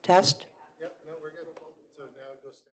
Test? Yep, no, we're good. So now go step.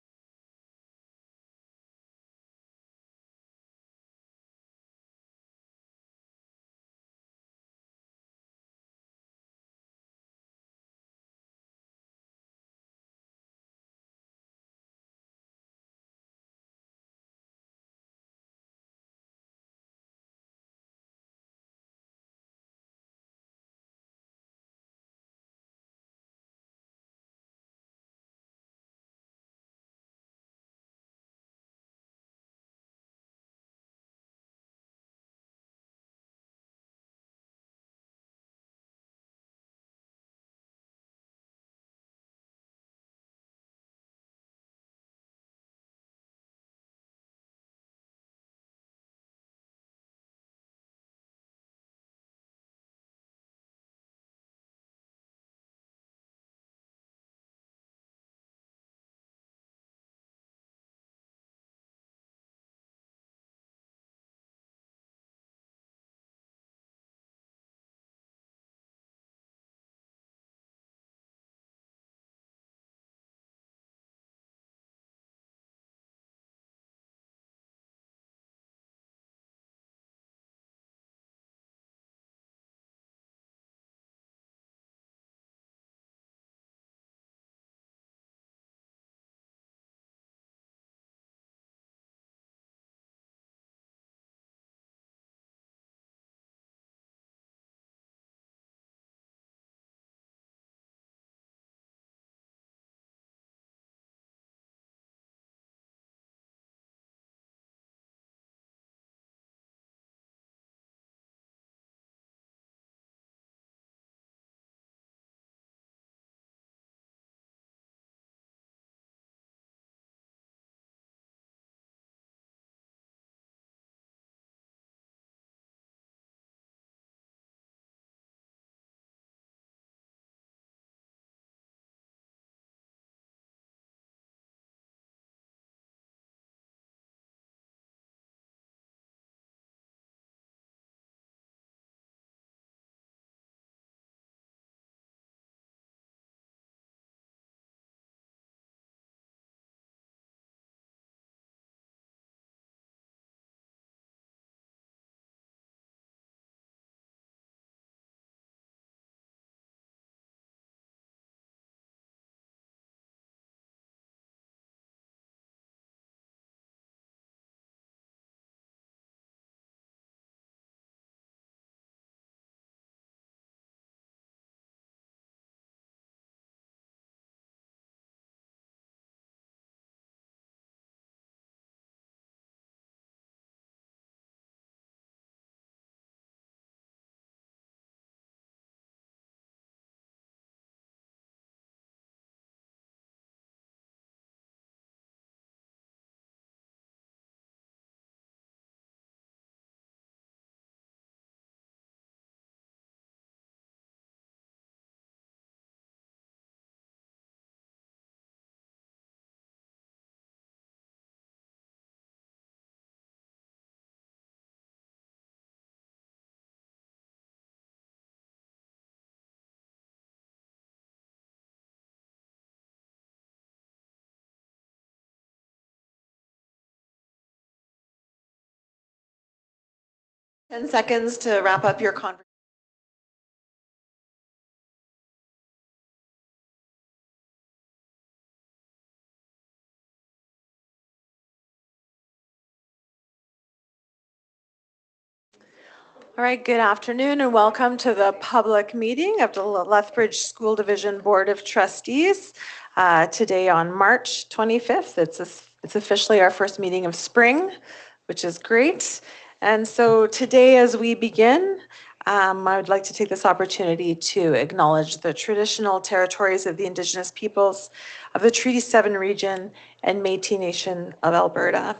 Seconds to wrap up your conversation. All right, good afternoon and welcome to the public meeting of the Lethbridge School Division Board of Trustees. Today on March 25th, it's officially our first meeting of spring, which is great. And so today as we begin, I would like to take this opportunity to acknowledge the traditional territories of the Indigenous peoples of the Treaty 7 region and Métis Nation of Alberta.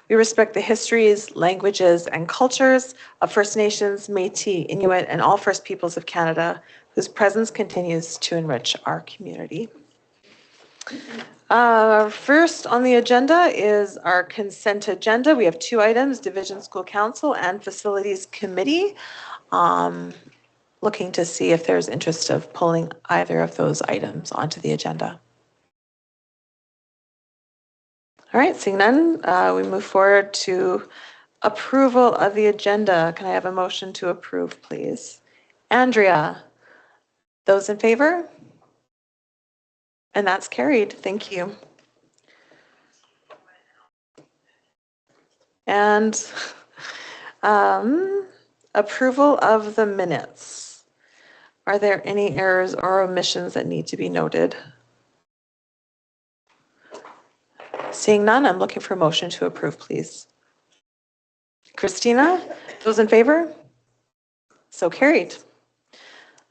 We respect the histories, languages, and cultures of First Nations, Métis, Inuit, and all First Peoples of Canada, whose presence continues to enrich our community. First on the agenda is our consent agenda. We have 2 items, Division School Council and Facilities Committee. looking to see if there's interest of pulling either of those items onto the agenda. All right, seeing none, we move forward to approval of the agenda. Can I have a motion to approve, please? Andrea, those in favor? And that's carried. Thank you. And approval of the minutes. Are there any errors or omissions that need to be noted? Seeing none, I'm looking for a motion to approve, please. Christina, those in favor? So carried.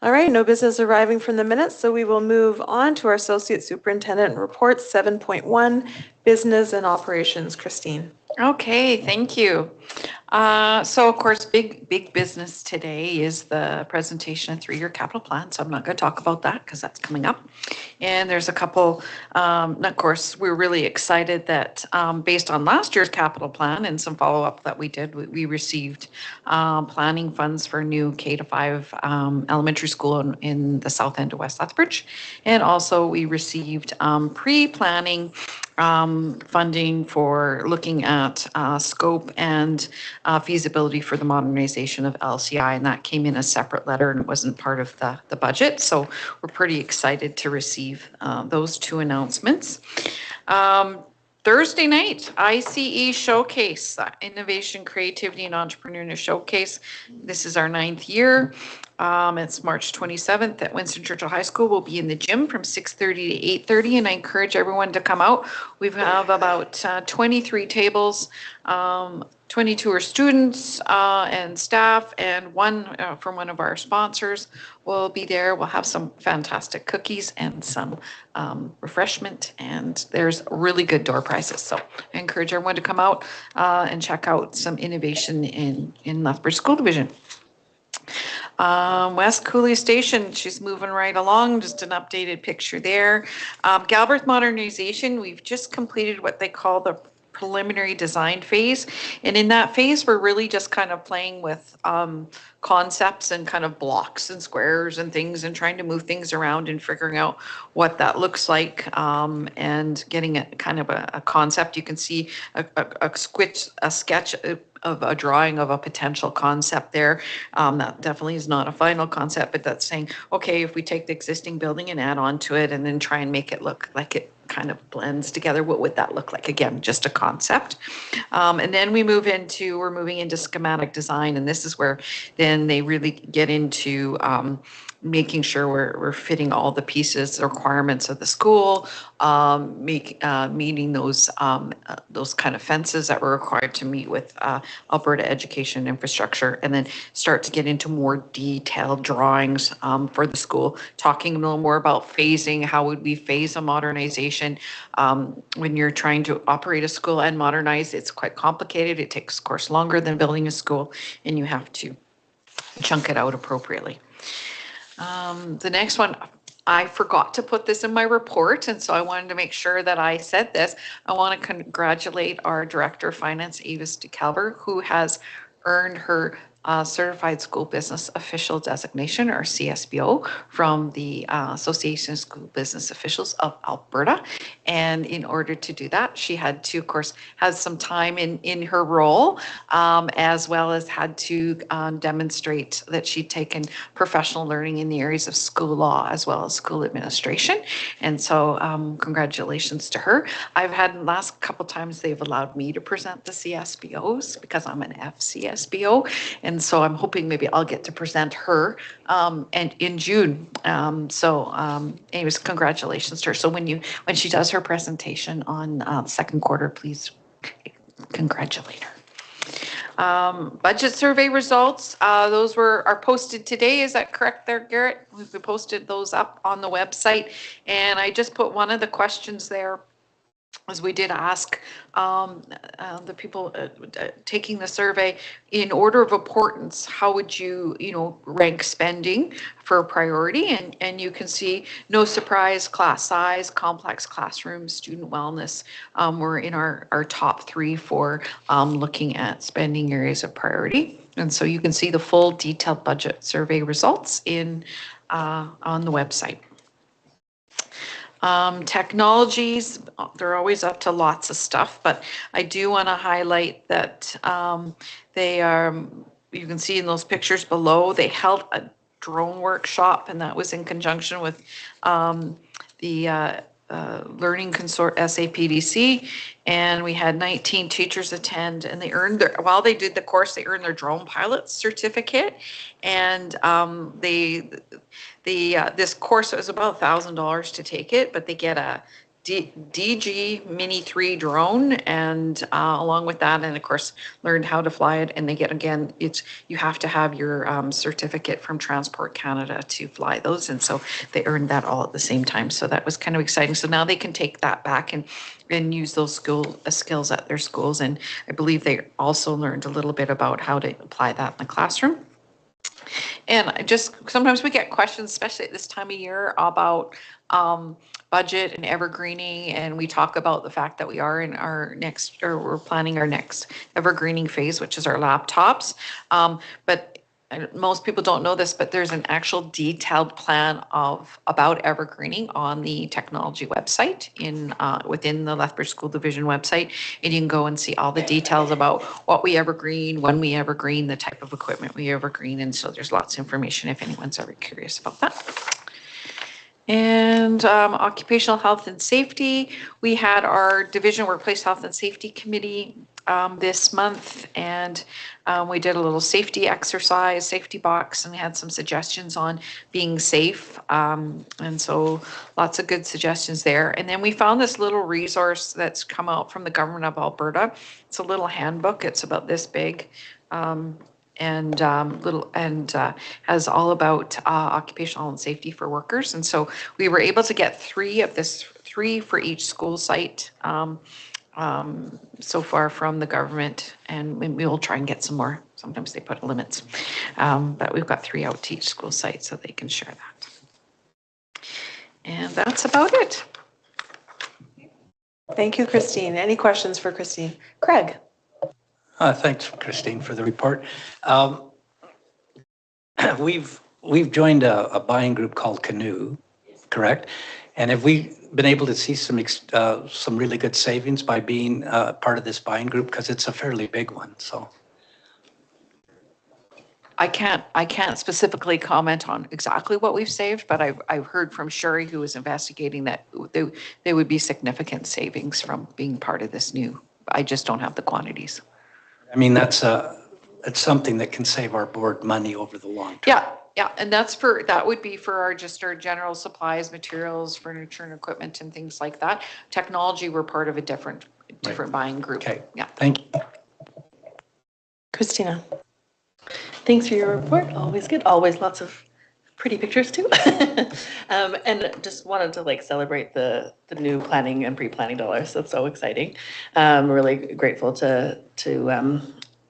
All right, no business arriving from the minutes, so we will move on to our Associate Superintendent Report 7.1, Business and Operations. Christine. Okay, thank you. So of course, big business today is the presentation of 3-year capital plan. So I'm not going to talk about that because that's coming up. And there's a couple, and of course, we're really excited that based on last year's capital plan and some follow-up that we did, we received planning funds for a new K-5 elementary school in the south end of West Lethbridge. And also we received pre-planning funding for looking at scope and feasibility for the modernization of LCI, and that came in a separate letter and it wasn't part of the budget. So we're pretty excited to receive those two announcements. Thursday night, ICE Showcase, Innovation, Creativity, and Entrepreneurship Showcase. This is our 9th year. It's March 27th at Winston Churchill High School. We'll be in the gym from 6:30 to 8:30, and I encourage everyone to come out. We have about 23 tables. 22 are students and staff, and one from one of our sponsors will be there. We'll have some fantastic cookies and some refreshment, and there's really good door prizes. So I encourage everyone to come out and check out some innovation in Lethbridge School Division. West Cooley Station, she's moving right along, just an updated picture there. Galbraith modernization, we've just completed what they call the preliminary design phase. And in that phase, we're really just kind of playing with concepts and kind of blocks and squares and things and trying to move things around and figuring out what that looks like and getting a kind of a concept. You can see a sketch of a drawing of a potential concept there. That definitely is not a final concept, but that's saying, okay, if we take the existing building and add on to it and then try and make it look like it kind of blends together, what would that look like? Again, just a concept. And then we're moving into schematic design, and this is where then they really get into making sure we're fitting all the pieces, the requirements of the school, meeting those kind of fences that we're required to meet with Alberta Education Infrastructure, and then start to get into more detailed drawings for the school, talking a little more about phasing. How would we phase a modernization when you're trying to operate a school and modernize? It's quite complicated. It takes, of course, longer than building a school, and you have to chunk it out appropriately. The next one, I forgot to put this in my report, and so I wanted to make sure that I said this. I want to congratulate our Director of Finance, Avis DeCalver, who has earned her Certified School Business Official designation, or CSBO, from the Association of School Business Officials of Alberta. And in order to do that, she had to, of course, have some time in her role, as well as had to demonstrate that she'd taken professional learning in the areas of school law as well as school administration. And so congratulations to her. I've had the last couple times they've allowed me to present the CSBOs because I'm an FCSBO. And so I'm hoping maybe I'll get to present her and in June. Anyways, congratulations to her. So when she does her presentation on second quarter, please congratulate her. Budget survey results, those are posted today. Is that correct there, Garrett? We've posted those up on the website, and I just put one of the questions there as we did ask the people taking the survey, in order of importance, how would you, rank spending for priority? And you can see, no surprise, class size, complex classrooms, student wellness were in our top three for looking at spending areas of priority. And so you can see the full detailed budget survey results on the website. Technologies, they're always up to lots of stuff, but I do want to highlight that they are, you can see in those pictures below, they held a drone workshop, and that was in conjunction with the Learning Consort SAPDC, and we had 19 teachers attend, and they earned their, while they did the course, they earned their drone pilot certificate, and this course was about $1,000 to take it, but they get a DG Mini 3 drone, and along with that, and of course, learned how to fly it. And they get, again, you have to have your certificate from Transport Canada to fly those, and so they earned that all at the same time. So that was kind of exciting. So now they can take that back and use those skills at their schools. And I believe they also learned a little bit about how to apply that in the classroom. And sometimes we get questions, especially at this time of year, about budget and evergreening. And we talk about the fact that we are in we're planning our next evergreening phase, which is our laptops. But most people don't know this, but there's an actual detailed plan about evergreening on the technology website within the Lethbridge School Division website, and you can go and see all the details about what we evergreen, when we evergreen, the type of equipment we evergreen, and so there's lots of information if anyone's ever curious about that. And occupational health and safety, we had our Division Workplace Health and Safety Committee this month, and we did a little safety exercise, safety box, and we had some suggestions on being safe. And so lots of good suggestions there. And then we found this little resource that's come out from the government of Alberta. It's a little handbook. It's about this big. And has all about occupational and safety for workers. And so we were able to get three for each school site so far from the government, and we will try and get some more. Sometimes they put limits, but we've got 3 out to each school site so they can share that. And that's about it. Thank you, Christine. Any questions for Christine? Craig. Thanks, Christine, for the report. We've joined a buying group called Canoe, correct? And have we been able to see some really good savings by being part of this buying group? Because it's a fairly big one. So I can't specifically comment on exactly what we've saved, but I've heard from Sherry, who was investigating, that there would be significant savings from being part of this new. I just don't have the quantities. I mean, it's something that can save our board money over the long term. Yeah, and that would be for our general supplies, materials, furniture and equipment and things like that. Technology, we're part of a different buying group. Okay. Yeah. Thank you. Christina. Thanks for your report. Always good. Always lots of pretty pictures too. And just wanted to celebrate the new planning and pre-planning dollars. That's so exciting. Really grateful to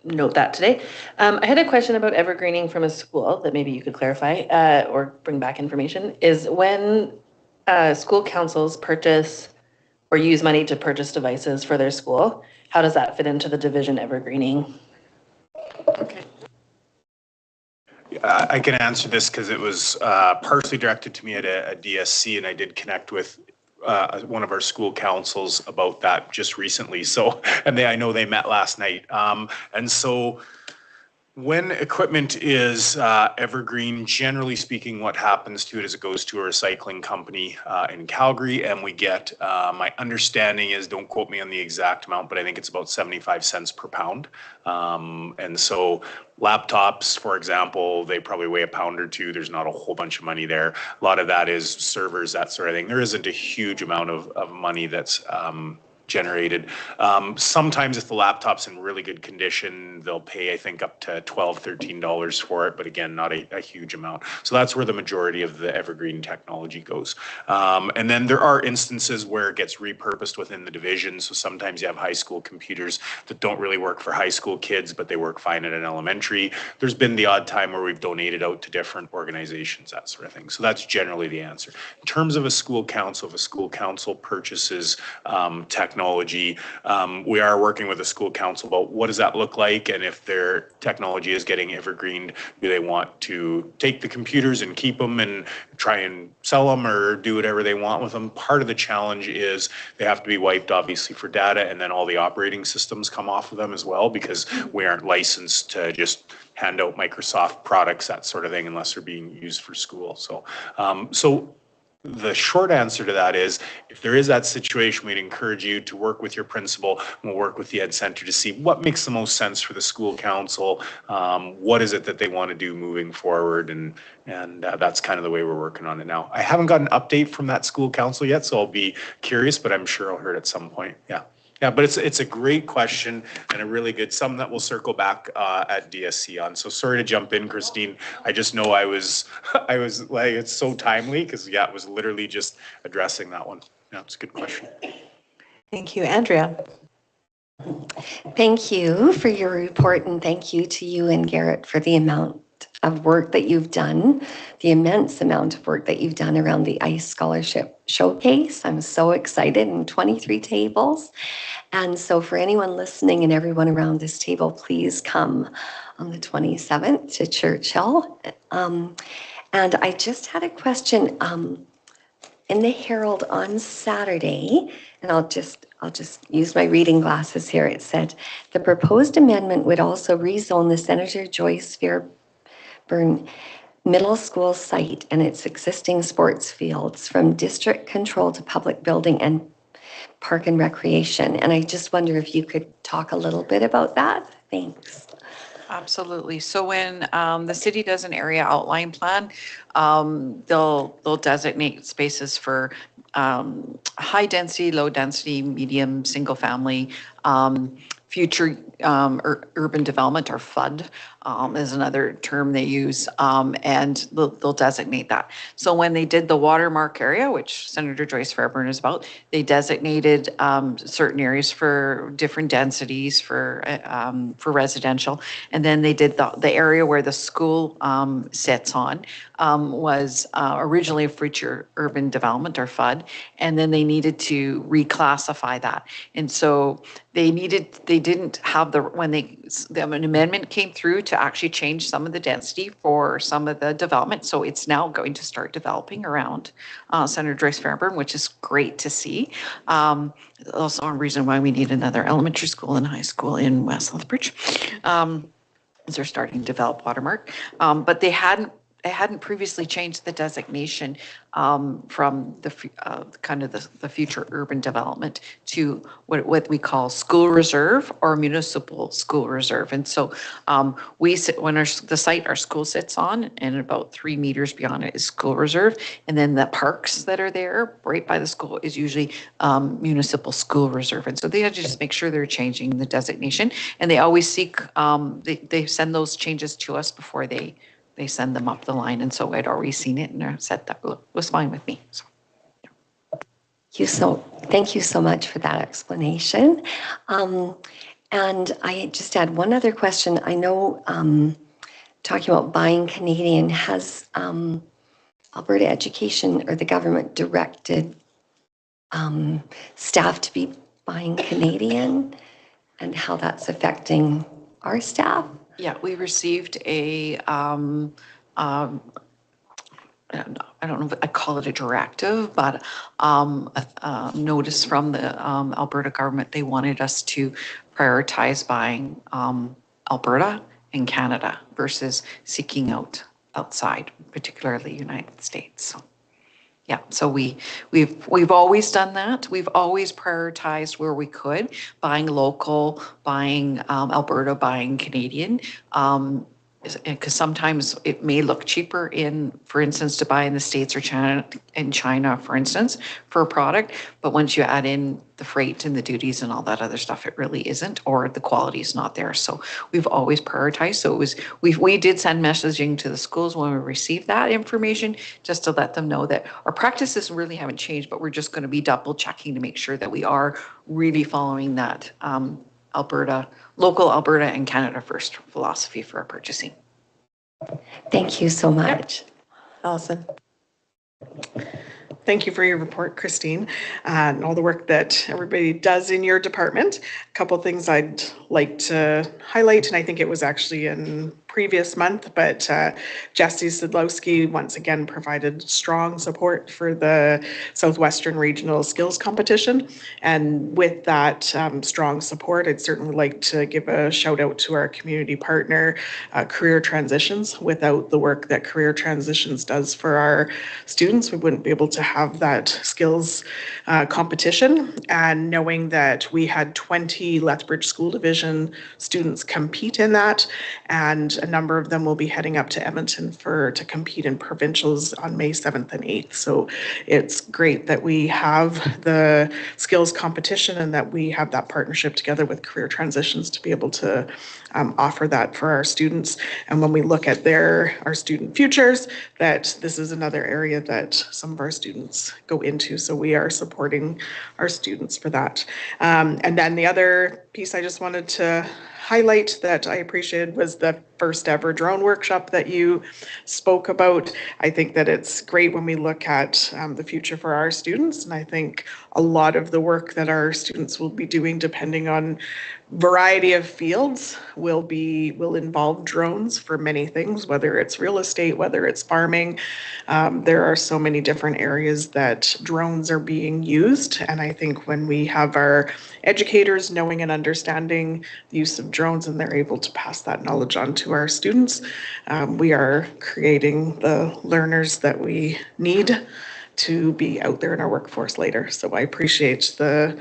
note that today. I had a question about evergreening from a school that maybe you could clarify or bring back information. Is when school councils purchase or use money to purchase devices for their school, how does that fit into the division evergreening? Okay. I can answer this because it was partially directed to me at a DSC, and I did connect with one of our school councils about that just recently. So, and I know they met last night. And so when equipment is evergreen, generally speaking, what happens to it is it goes to a recycling company in Calgary, and we get, my understanding is, don't quote me on the exact amount, but I think it's about 75 cents per pound. And so laptops, for example, they probably weigh a pound or two. There's not a whole bunch of money there. A lot of that is servers, that sort of thing. There isn't a huge amount of money that's generated. Sometimes if the laptop's in really good condition, they'll pay, I think, up to $12, $13 for it, but again, not a huge amount. So that's where the majority of the evergreen technology goes. And then there are instances where it gets repurposed within the division. So sometimes you have high school computers that don't really work for high school kids, but they work fine at an elementary. There's been the odd time where we've donated out to different organizations, that sort of thing. So that's generally the answer. In terms of a school council, if a school council purchases technology, we are working with the school council about what does that look like, and if their technology is getting evergreened, do they want to take the computers and keep them and try and sell them or do whatever they want with them. Part of the challenge is they have to be wiped obviously for data, and then all the operating systems come off of them as well, because we aren't licensed to just hand out Microsoft products, that sort of thing, unless they're being used for school. So the short answer to that is, if there is that situation, we'd encourage you to work with your principal. We'll work with the Ed Center to see what makes the most sense for the school council. What is it that they want to do moving forward? And that's kind of the way we're working on it now. I haven't got an update from that school council yet, so I'll be curious, but I'm sure I'll hear it at some point. Yeah. Yeah, but it's a great question and a really good, some that we'll circle back at DSC on. So sorry to jump in, Christine. I just know I was like, it's so timely because it was literally just addressing that one. Yeah, it's a good question. Thank you. Andrea. Thank you for your report, and thank you to you and Garrett for the amount of work that you've done, the immense amount of work that you've done around the ICE Scholarship Showcase. I'm so excited, and 23 tables. And so for anyone listening and everyone around this table, please come on the 27th to Churchill. And I just had a question. In the Herald on Saturday, and I'll just use my reading glasses here, it said, the proposed amendment would also rezone the Senator Joyce Fairburn Middle School site and its existing sports fields from district control to public building and park and recreation. And I just wonder if you could talk a little bit about that. Thanks. Absolutely. So when the city does an area outline plan, they'll designate spaces for high density, low density, medium, single family, future urban development, or FUD is another term they use, and they'll designate that. So when they did the watermark area, which Senator Joyce Fairburn is about, they designated certain areas for different densities for residential, and then they did the area where the school sits on was originally a future urban development, or FUD, and then they needed to reclassify that, and so they didn't have an amendment came through to actually change some of the density for some of the development. So it's now going to start developing around Senator Joyce Fairburn, which is great to see. Also a reason why we need another elementary school and high school in West Lethbridge. They're starting to develop Watermark. But they hadn't previously changed the designation from the kind of the future urban development to what we call school reserve or municipal school reserve. And so we sit when the site our school sits on, and about 3 meters beyond it is school reserve, and then the parks that are there right by the school is usually municipal school reserve. And so they have to just make sure they're changing the designation, and they always seek they send those changes to us before they send them up the line. And so I'd already seen it and I said that was fine with me. So, yeah. Thank you so much for that explanation. And I just had one other question. I know talking about buying Canadian, has Alberta Education or the government directed staff to be buying Canadian, and how that's affecting our staff? Yeah, we received I don't know if I call it a directive, but a notice from the Alberta government. They wanted us to prioritize buying Alberta and Canada versus seeking out outside, particularly the United States. So, yeah, so we've always done that. We've always prioritized where we could, buying local, buying Alberta, buying Canadian. because sometimes it may look cheaper for instance, to buy in the States or China, for instance, for a product. But once you add in the freight and the duties and all that other stuff, it really isn't, or the quality is not there. So we've always prioritized. So we did send messaging to the schools when we received that information, just to let them know that our practices really haven't changed, but we're just going to be double checking to make sure that we are really following that local Alberta and Canada first philosophy for our purchasing. Thank you so much. Allison. Thank you for your report, Christine, and all the work that everybody does in your department. A couple things I'd like to highlight, and I think it was actually in previous month, but Jesse Sidlowski once again provided strong support for the Southwestern Regional Skills Competition. And with that strong support, I'd certainly like to give a shout out to our community partner, Career Transitions. Without the work that Career Transitions does for our students, we wouldn't be able to have that skills competition. And knowing that we had 20 Lethbridge School Division students compete in that, and a number of them will be heading up to Edmonton to compete in provincials on May 7th and 8th. So it's great that we have the skills competition and that we have that partnership together with Career Transitions to be able to offer that for our students. And when we look at our student futures, that this is another area that some of our students go into. So we are supporting our students for that. And then the other piece I just wanted to highlight that I appreciated was the first ever drone workshop that you spoke about. I think that it's great when we look at the future for our students. And I think a lot of the work that our students will be doing, depending on variety of fields, will involve drones for many things, whether it's real estate, whether it's farming. There are so many different areas that drones are being used. And I think when we have our educators knowing and understanding the use of drones and they're able to pass that knowledge on to our students, we are creating the learners that we need to be out there in our workforce later. So I appreciate the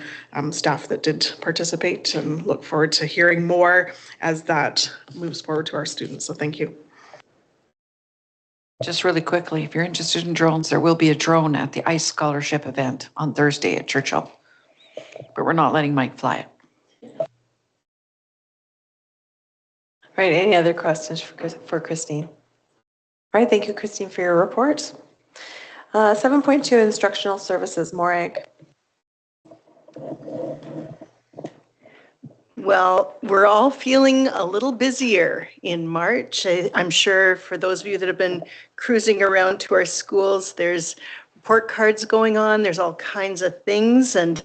staff that did participate and look forward to hearing more as that moves forward to our students. So thank you. Just really quickly, if you're interested in drones, there will be a drone at the ICE Scholarship event on Thursday at Churchill, but we're not letting Mike fly it. All right, any other questions for Christine? All right, thank you, Christine, for your report. 7.2 instructional services, Morag. Well, we're all feeling a little busier in March. I'm sure for those of you that have been cruising around to our schools, there's report cards going on, there's all kinds of things, and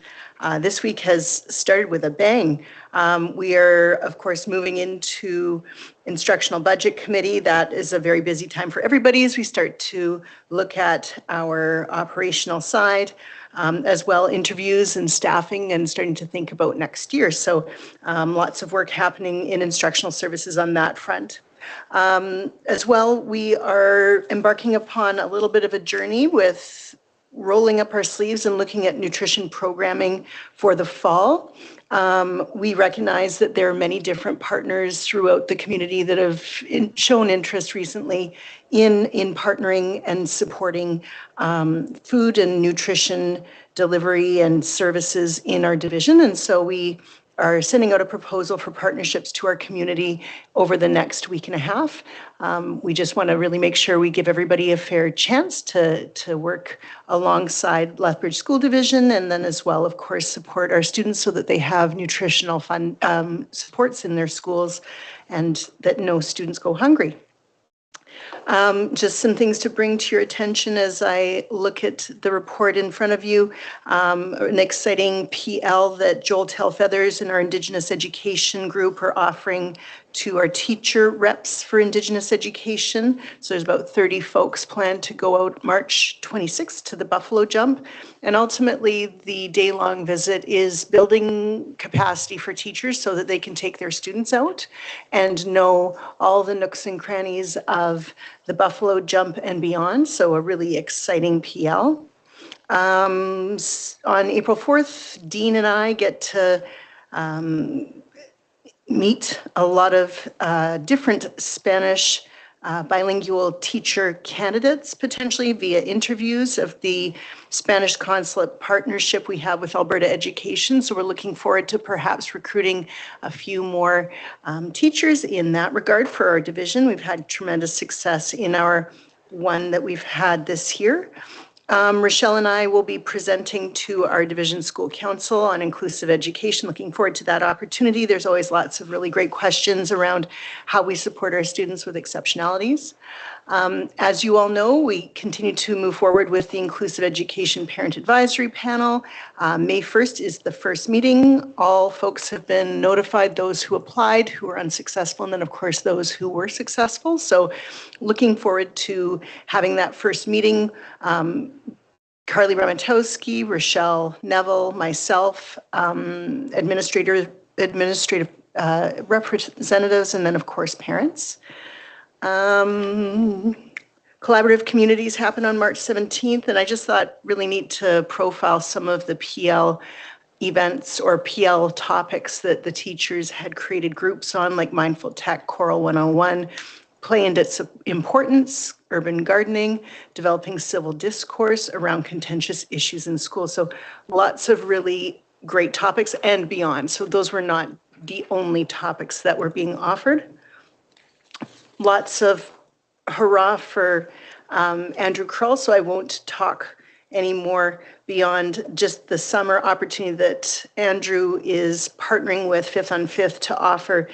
this week has started with a bang. We are, of course, moving into Instructional Budget Committee. That is a very busy time for everybody as we start to look at our operational side, as well interviews and staffing and starting to think about next year. So lots of work happening in instructional services on that front. As well, we are embarking upon a little bit of a journey with rolling up our sleeves and looking at nutrition programming for the fall. We recognize that there are many different partners throughout the community that have shown interest recently in partnering and supporting food and nutrition delivery and services in our division. And so we are sending out a proposal for partnerships to our community over the next week and a half. We just want to really make sure we give everybody a fair chance to work alongside Lethbridge School Division, and then as well, of course, support our students so that they have nutritional supports in their schools and that no students go hungry. Just some things to bring to your attention as I look at the report in front of you. An exciting PL that Joel Telfeathers and our Indigenous Education Group are offering to our teacher reps for Indigenous education. So there's about 30 folks planned to go out March 26th to the Buffalo Jump. And ultimately, the day-long visit is building capacity for teachers so that they can take their students out and know all the nooks and crannies of the Buffalo Jump and beyond. So a really exciting PL. On April 4th, Dean and I get to meet a lot of different Spanish bilingual teacher candidates, potentially via interviews of the Spanish consulate partnership we have with Alberta Education. So we're looking forward to perhaps recruiting a few more teachers in that regard for our division. We've had tremendous success in our one that we've had this year. Rochelle and I will be presenting to our Division School Council on inclusive education. Looking forward to that opportunity. There's always lots of really great questions around how we support our students with exceptionalities. As you all know, we continue to move forward with the Inclusive Education Parent Advisory Panel. May 1st is the first meeting. All folks have been notified, those who applied, who were unsuccessful, and then of course those who were successful. So looking forward to having that first meeting. Carly Ramatowski, Rochelle Neville, myself, administrative representatives, and then of course parents. Collaborative communities happen on March 17th, and I just thought really neat to profile some of the PL events or PL topics that the teachers had created groups on, like Mindful Tech, Choral 101, Play and Its Importance, urban gardening, developing civil discourse around contentious issues in school. So lots of really great topics and beyond. So those were not the only topics that were being offered. Lots of hurrah for Andrew Krull, so I won't talk anymore beyond just the summer opportunity that Andrew is partnering with Fifth on Fifth to offer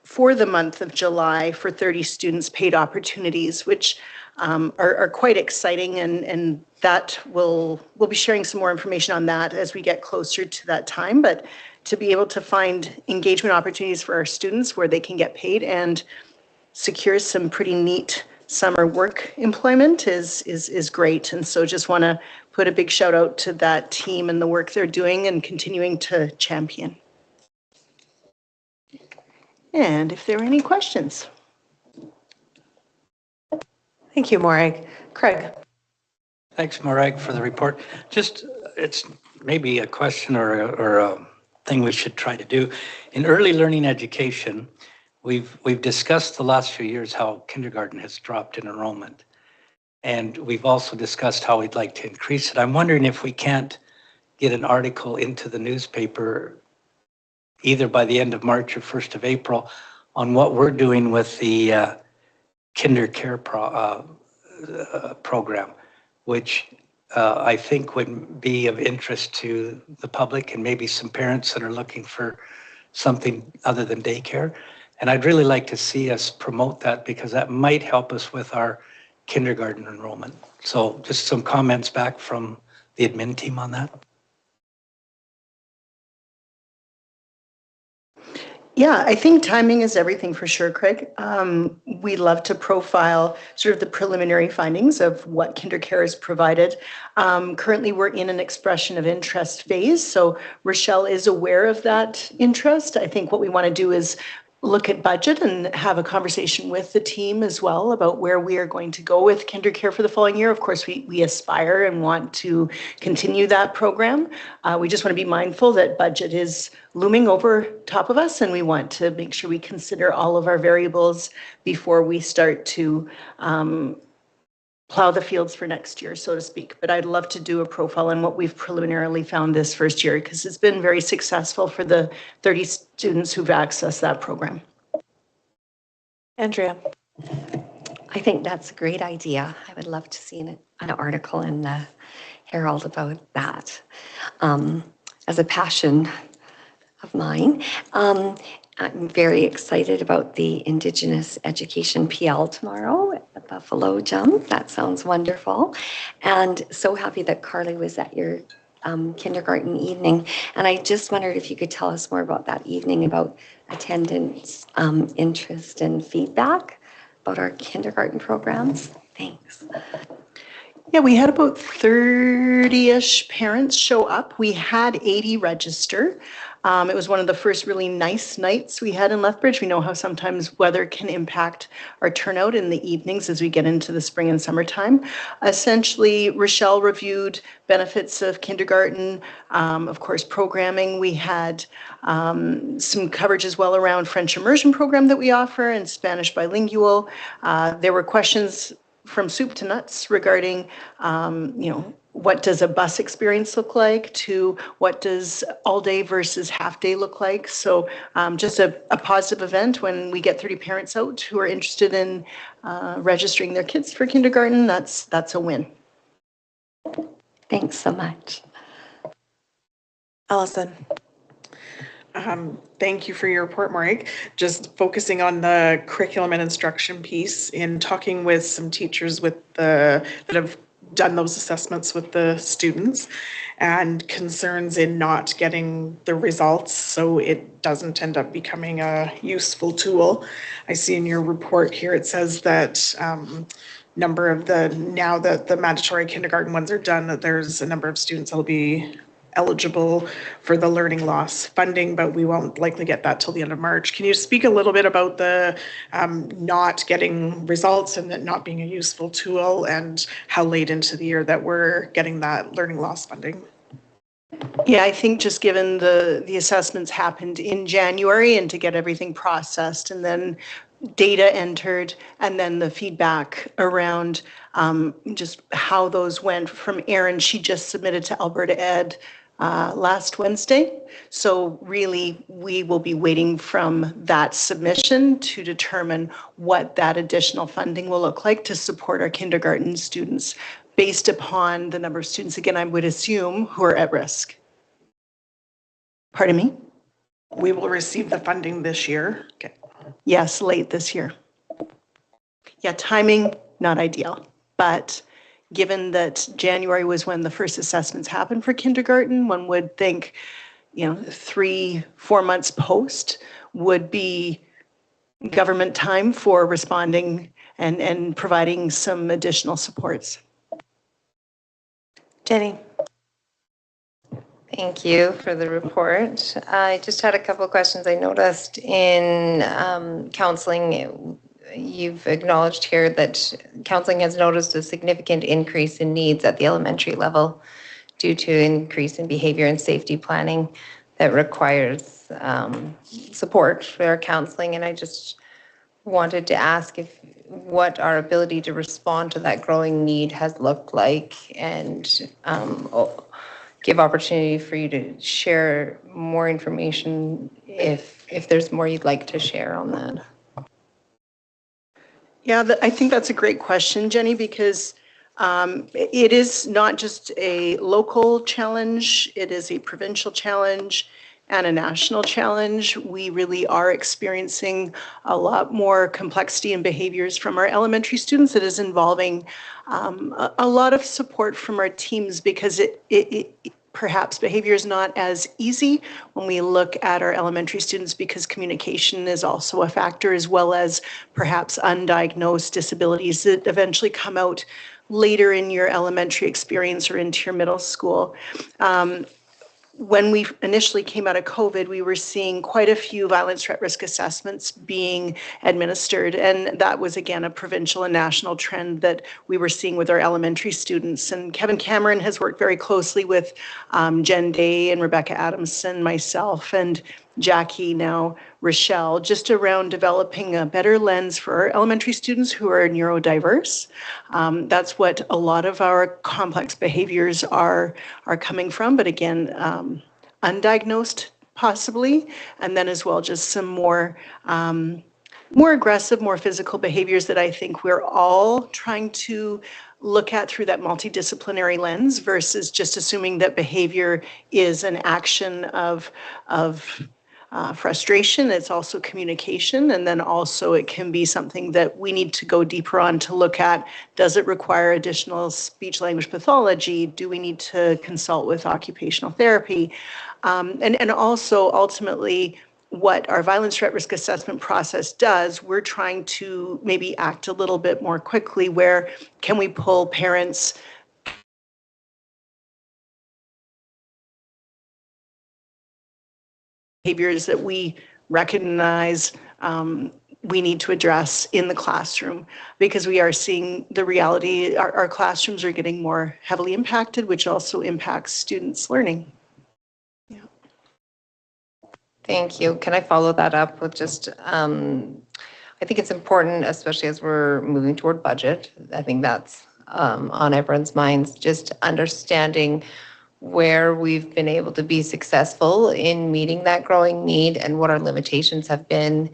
for the month of July for 30 students paid opportunities, which are quite exciting, and that we'll be sharing some more information on that as we get closer to that time. But to be able to find engagement opportunities for our students where they can get paid and secure some pretty neat summer work employment is great. And so just want to put a big shout out to that team and the work they're doing and continuing to champion. And if there are any questions. Thank you, Morag. Craig. Thanks, Morag, for the report. Just, it's maybe a question or a thing we should try to do. In early learning education, we've discussed the last few years how kindergarten has dropped in enrollment. And we've also discussed how we'd like to increase it. I'm wondering if we can't get an article into the newspaper either by the end of March or 1st of April on what we're doing with the kinder care program, which I think would be of interest to the public and maybe some parents that are looking for something other than daycare. And I'd really like to see us promote that because that might help us with our kindergarten enrollment. So just some comments back from the admin team on that. Yeah, I think timing is everything for sure, Craig. We love to profile sort of the preliminary findings of what KinderCare has provided. Currently, we're in an expression of interest phase, so Rochelle is aware of that interest. I think what we want to do is look at budget and have a conversation with the team as well about where we are going to go with KinderCare for the following year. Of course, we aspire and want to continue that program. We just want to be mindful that budget is looming over top of us, and we want to make sure we consider all of our variables before we start to plow the fields for next year, so to speak. But I'd love to do a profile on what we've preliminarily found this first year, because it's been very successful for the 30 students who've accessed that program. Andrea. I think that's a great idea. I would love to see an article in the Herald about that. As a passion of mine, I'm very excited about the Indigenous Education PL tomorrow at the Buffalo Jump. That sounds wonderful. And so happy that Carly was at your kindergarten evening. And I just wondered if you could tell us more about that evening, about attendance, interest, and feedback about our kindergarten programs. Thanks. Yeah, we had about 30-ish parents show up. We had 80 register. It was one of the first really nice nights we had in Lethbridge. We know how sometimes weather can impact our turnout in the evenings as we get into the spring and summertime. Essentially, Rochelle reviewed benefits of kindergarten, of course, programming. We had some coverage as well around French immersion program that we offer and Spanish bilingual. There were questions from soup to nuts regarding, what does a bus experience look like to what does all day versus half day look like. So just a positive event when we get 30 parents out who are interested in registering their kids for kindergarten. That's a win. Thanks so much. Allison. Thank you for your report, Maureen. Just focusing on the curriculum and instruction piece in talking with some teachers that have done those assessments with the students and concerns in not getting the results so it doesn't end up becoming a useful tool. I see in your report here it says that number of now that the mandatory kindergarten ones are done, that there's a number of students that'll be eligible for the learning loss funding, but we won't likely get that till the end of March. Can you speak a little bit about the not getting results and that not being a useful tool and how late into the year that we're getting that learning loss funding? Yeah, I think just given the assessments happened in January and to get everything processed and then data entered and then the feedback around just how those went from Erin, she just submitted to Alberta Ed last Wednesday. So really, we will be waiting from that submission to determine what that additional funding will look like to support our kindergarten students based upon the number of students, again, I would assume, who are at risk. Pardon me? We will receive the funding this year. Okay. Yes, late this year. Yeah, timing, not ideal, but given that January was when the first assessments happened for kindergarten, one would think, 3-4 months post would be government time for responding and providing some additional supports. Jenny. Thank you for the report. I just had a couple of questions. I noticed in counseling, you've acknowledged here that counseling has noticed a significant increase in needs at the elementary level due to increase in behavior and safety planning that requires support for our counseling. And I just wanted to ask what our ability to respond to that growing need has looked like and give opportunity for you to share more information if there's more you'd like to share on that. Yeah, I think that's a great question, Jenny, because it is not just a local challenge, it is a provincial challenge and a national challenge. We really are experiencing a lot more complexity in behaviors from our elementary students that is involving a lot of support from our teams because perhaps behavior is not as easy when we look at our elementary students because communication is also a factor, as well as perhaps undiagnosed disabilities that eventually come out later in your elementary experience or into your middle school. When we initially came out of COVID, we were seeing quite a few violence threat risk assessments being administered. And that was, again, a provincial and national trend that we were seeing with our elementary students. And Kevin Cameron has worked very closely with Jen Day and Rebecca Adamson, myself, and Jackie, now Rochelle, just around developing a better lens for our elementary students who are neurodiverse. That's what a lot of our complex behaviors are coming from, but again, undiagnosed possibly, and then as well just some more aggressive, more physical behaviors that I think we're all trying to look at through that multidisciplinary lens versus just assuming that behavior is an action of frustration. It's also communication, and then also it can be something that we need to go deeper on to look at. Does it require additional speech language pathology? Do we need to consult with occupational therapy? And also ultimately what our violence threat risk assessment process does, we're trying to maybe act a little bit more quickly. Where can we pull parents behaviors that we recognize we need to address in the classroom, because we are seeing the reality. Our classrooms are getting more heavily impacted, which also impacts students' learning. Yeah. Thank you. Can I follow that up with just, I think it's important, especially as we're moving toward budget. I think that's on everyone's minds, just understanding where we've been able to be successful in meeting that growing need and what our limitations have been,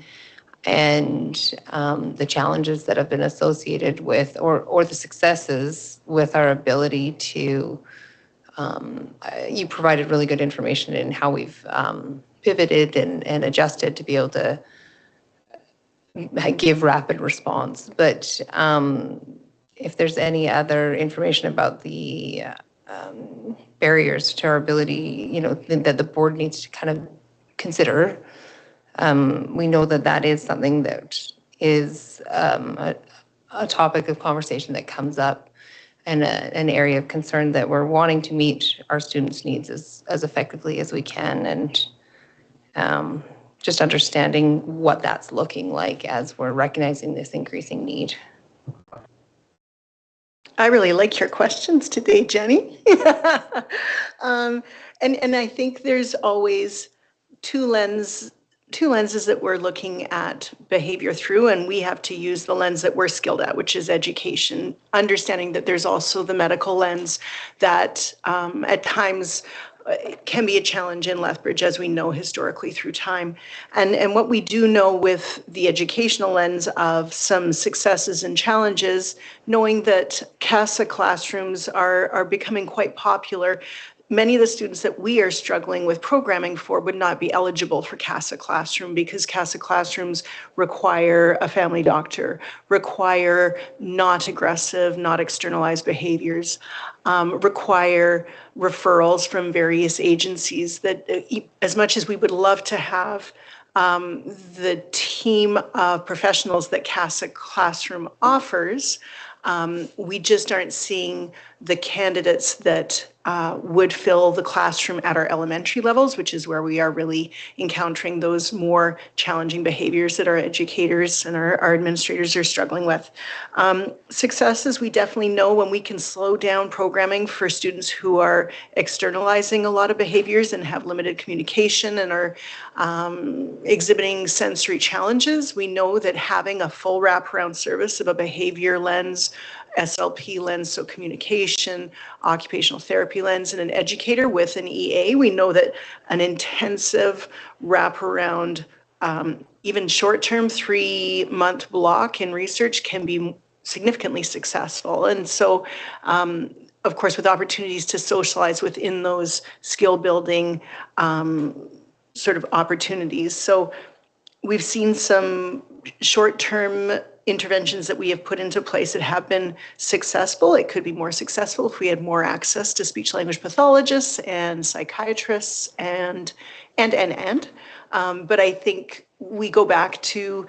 and the challenges that have been associated with, or the successes with our ability to, you provided really good information in how we've pivoted and adjusted to be able to give rapid response. But if there's any other information about the barriers to our ability, that the board needs to kind of consider, we know that is something that is a topic of conversation that comes up, and an area of concern that we're wanting to meet our students' needs as effectively as we can, and just understanding what that's looking like as we're recognizing this increasing need. I really like your questions today, Jenny. And I think there's always two lenses that we're looking at behavior through, and we have to use the lens that we're skilled at, which is education, understanding that there's also the medical lens that at times can be a challenge in Lethbridge, as we know historically through time. And what we do know with the educational lens of some successes and challenges, knowing that CASA classrooms are becoming quite popular. Many of the students that we are struggling with programming for would not be eligible for CASA classroom, because CASA classrooms require a family doctor, require not aggressive, not externalized behaviors, require referrals from various agencies. That as much as we would love to have the team of professionals that CASA classroom offers, we just aren't seeing the candidates that would fill the classroom at our elementary levels, which is where we are really encountering those more challenging behaviors that our educators and our administrators are struggling with. Successes, we definitely know when we can slow down programming for students who are externalizing a lot of behaviors and have limited communication and are exhibiting sensory challenges. We know that having a full wraparound service of a behavior lens, SLP lens, so communication, occupational therapy lens, and an educator with an EA, we know that an intensive wraparound, even short-term 3-month block in research can be significantly successful. And so, of course, with opportunities to socialize within those skill building sort of opportunities. So we've seen some short-term interventions that we have put into place that have been successful. It could be more successful if we had more access to speech language pathologists and psychiatrists and. But I think we go back to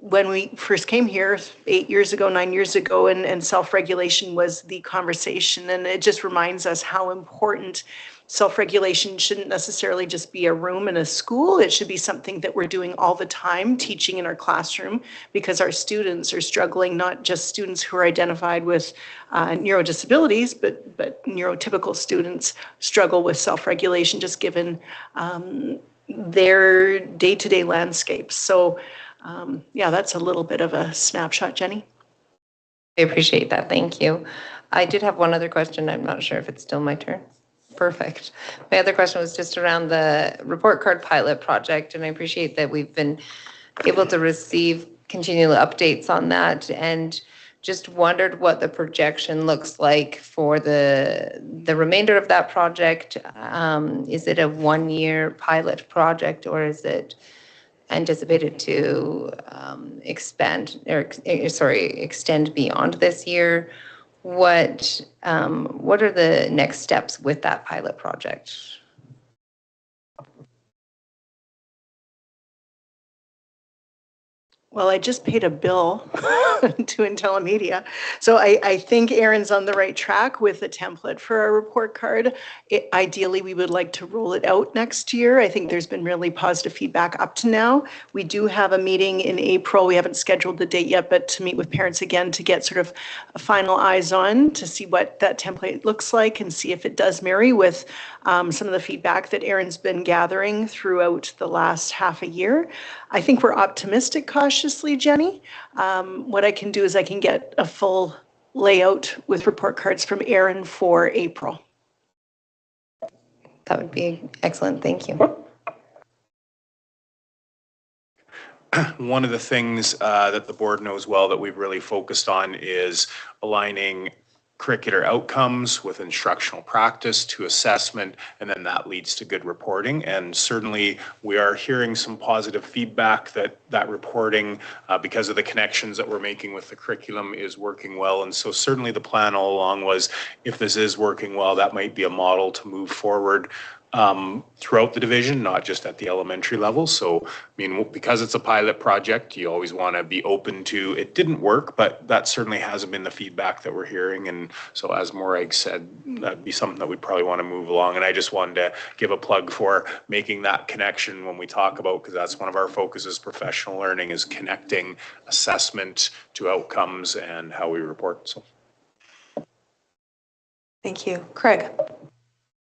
when we first came here 8 years ago, 9 years ago, and self-regulation was the conversation. And it just reminds us how important self-regulation shouldn't necessarily just be a room in a school. It should be something that we're doing all the time, teaching in our classroom, because our students are struggling, not just students who are identified with neurodisabilities, but neurotypical students struggle with self-regulation, just given their day-to-day landscapes. So yeah, that's a little bit of a snapshot, Jenny. I appreciate that. Thank you. I did have one other question. I'm not sure if it's still my turn. Perfect. My other question was just around the report card pilot project, and I appreciate that we've been able to receive continual updates on that, and just wondered what the projection looks like for the remainder of that project. Is it a 1-year pilot project, or is it anticipated to extend beyond this year? What are the next steps with that pilot project? Well, I just paid a bill to Intellimedia. So I think Erin's on the right track with the template for our report card. Ideally, we would like to roll it out next year. I think there's been really positive feedback up to now. We do have a meeting in April. We haven't scheduled the date yet, but to meet with parents again to get sort of a final eyes on to see what that template looks like and see if it does marry with some of the feedback that Erin's been gathering throughout the last half a year. I think we're optimistic cautiously, Jenny. What I can do is I can get a full layout with report cards from Erin for April. That would be excellent. Thank you. One of the things that the board knows well that we've really focused on is aligning curricular outcomes with instructional practice to assessment, and then that leads to good reporting. And certainly we are hearing some positive feedback that reporting, because of the connections that we're making with the curriculum, is working well. And so certainly the plan all along was, if this is working well, that might be a model to move forward throughout the division, not just at the elementary level. So, I mean, because it's a pilot project, you always want to be open to it didn't work, but that certainly hasn't been the feedback that we're hearing. And so, as Morag said, that'd be something that we'd probably want to move along. And I just wanted to give a plug for making that connection when we talk about, because that's one of our focuses, professional learning, is connecting assessment to outcomes and how we report. So. Thank you. Craig.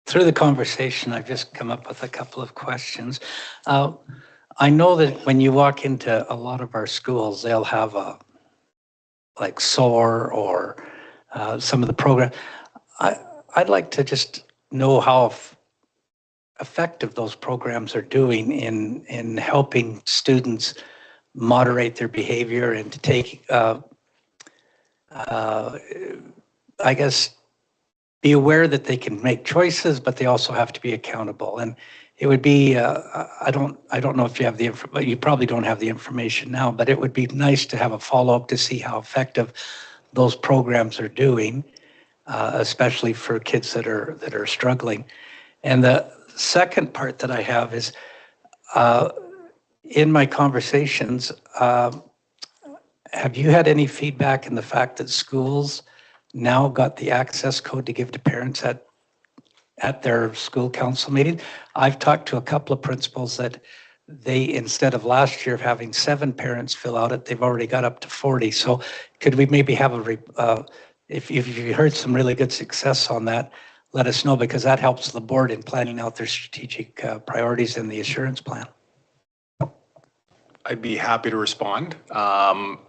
Through the conversation, I've just come up with a couple of questions. I know that when you walk into a lot of our schools, they'll have like SOAR or some of the program. I'd like to just know how effective those programs are doing in helping students moderate their behavior and to take, I guess, be aware that they can make choices, but they also have to be accountable. And it would be, I don't know if you have the information, you probably don't have the information now, but it would be nice to have a follow-up to see how effective those programs are doing, especially for kids that are struggling. And the second part that I have is, in my conversations, have you had any feedback in the fact that schools now got the access code to give to parents at their school council meeting? I've talked to a couple of principals that they, instead of last year of having 7 parents fill out it, they've already got up to 40. So could we maybe have if you heard some really good success on that, let us know, because that helps the board in planning out their strategic priorities in the assurance plan. I'd be happy to respond.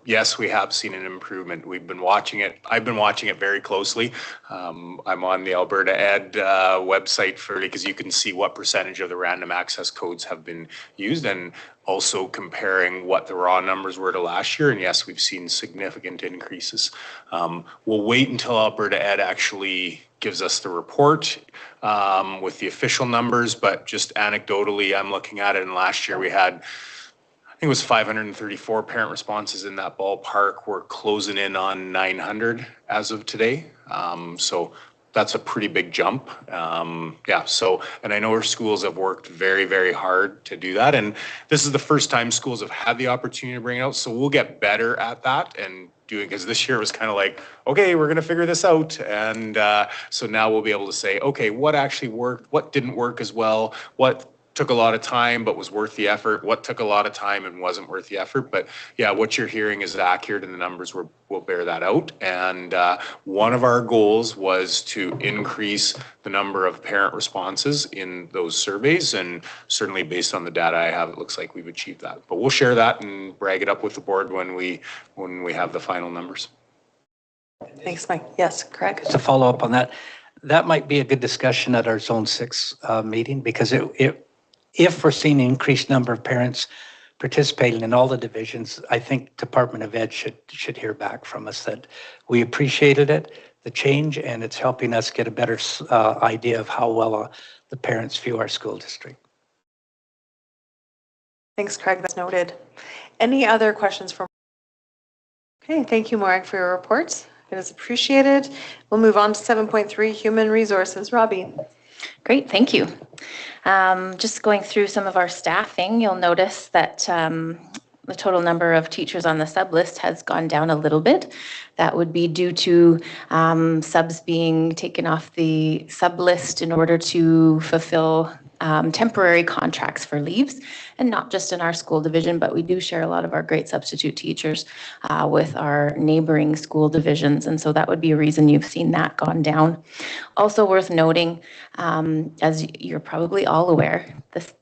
Yes, we have seen an improvement. We've been watching it. I've been watching it very closely. I'm on the Alberta Ed website because you can see what percentage of the random access codes have been used, and also comparing what the raw numbers were to last year. And yes, we've seen significant increases. We'll wait until Alberta Ed actually gives us the report with the official numbers, but just anecdotally, I'm looking at it, and last year we had, I think it was 534 parent responses in that ballpark. We're closing in on 900 as of today. So that's a pretty big jump. Yeah, so, and I know our schools have worked very, very hard to do that. And this is the first time schools have had the opportunity to bring it out. So we'll get better at that and doing, because this year was kind of like, okay, we're going to figure this out. And so now we'll be able to say, okay, what actually worked? What didn't work as well? What took a lot of time but was worth the effort? What took a lot of time and wasn't worth the effort? But yeah, what you're hearing is accurate, and the numbers will bear that out. And one of our goals was to increase the number of parent responses in those surveys, and certainly based on the data I have, it looks like we've achieved that. But we'll share that and brag it up with the board when we have the final numbers. Thanks, Mike. Yes, Craig. To follow up on that, that might be a good discussion at our Zone 6 meeting, because if we're seeing an increased number of parents participating in all the divisions, I think Department of Ed should hear back from us that we appreciated it, the change, and it's helping us get a better idea of how well the parents view our school district. Thanks, Craig. That's noted. Any other questions from? Okay, thank you, Morag, for your reports. It is appreciated. We'll move on to 7.3, Human Resources. Robbie. Great, thank you. Just going through some of our staffing, you'll notice that the total number of teachers on the sub list has gone down a little bit. That would be due to subs being taken off the sub list in order to fulfill temporary contracts for leaves, and not just in our school division, but we do share a lot of our great substitute teachers with our neighboring school divisions, and so that would be a reason you've seen that gone down. Also worth noting, as you're probably all aware,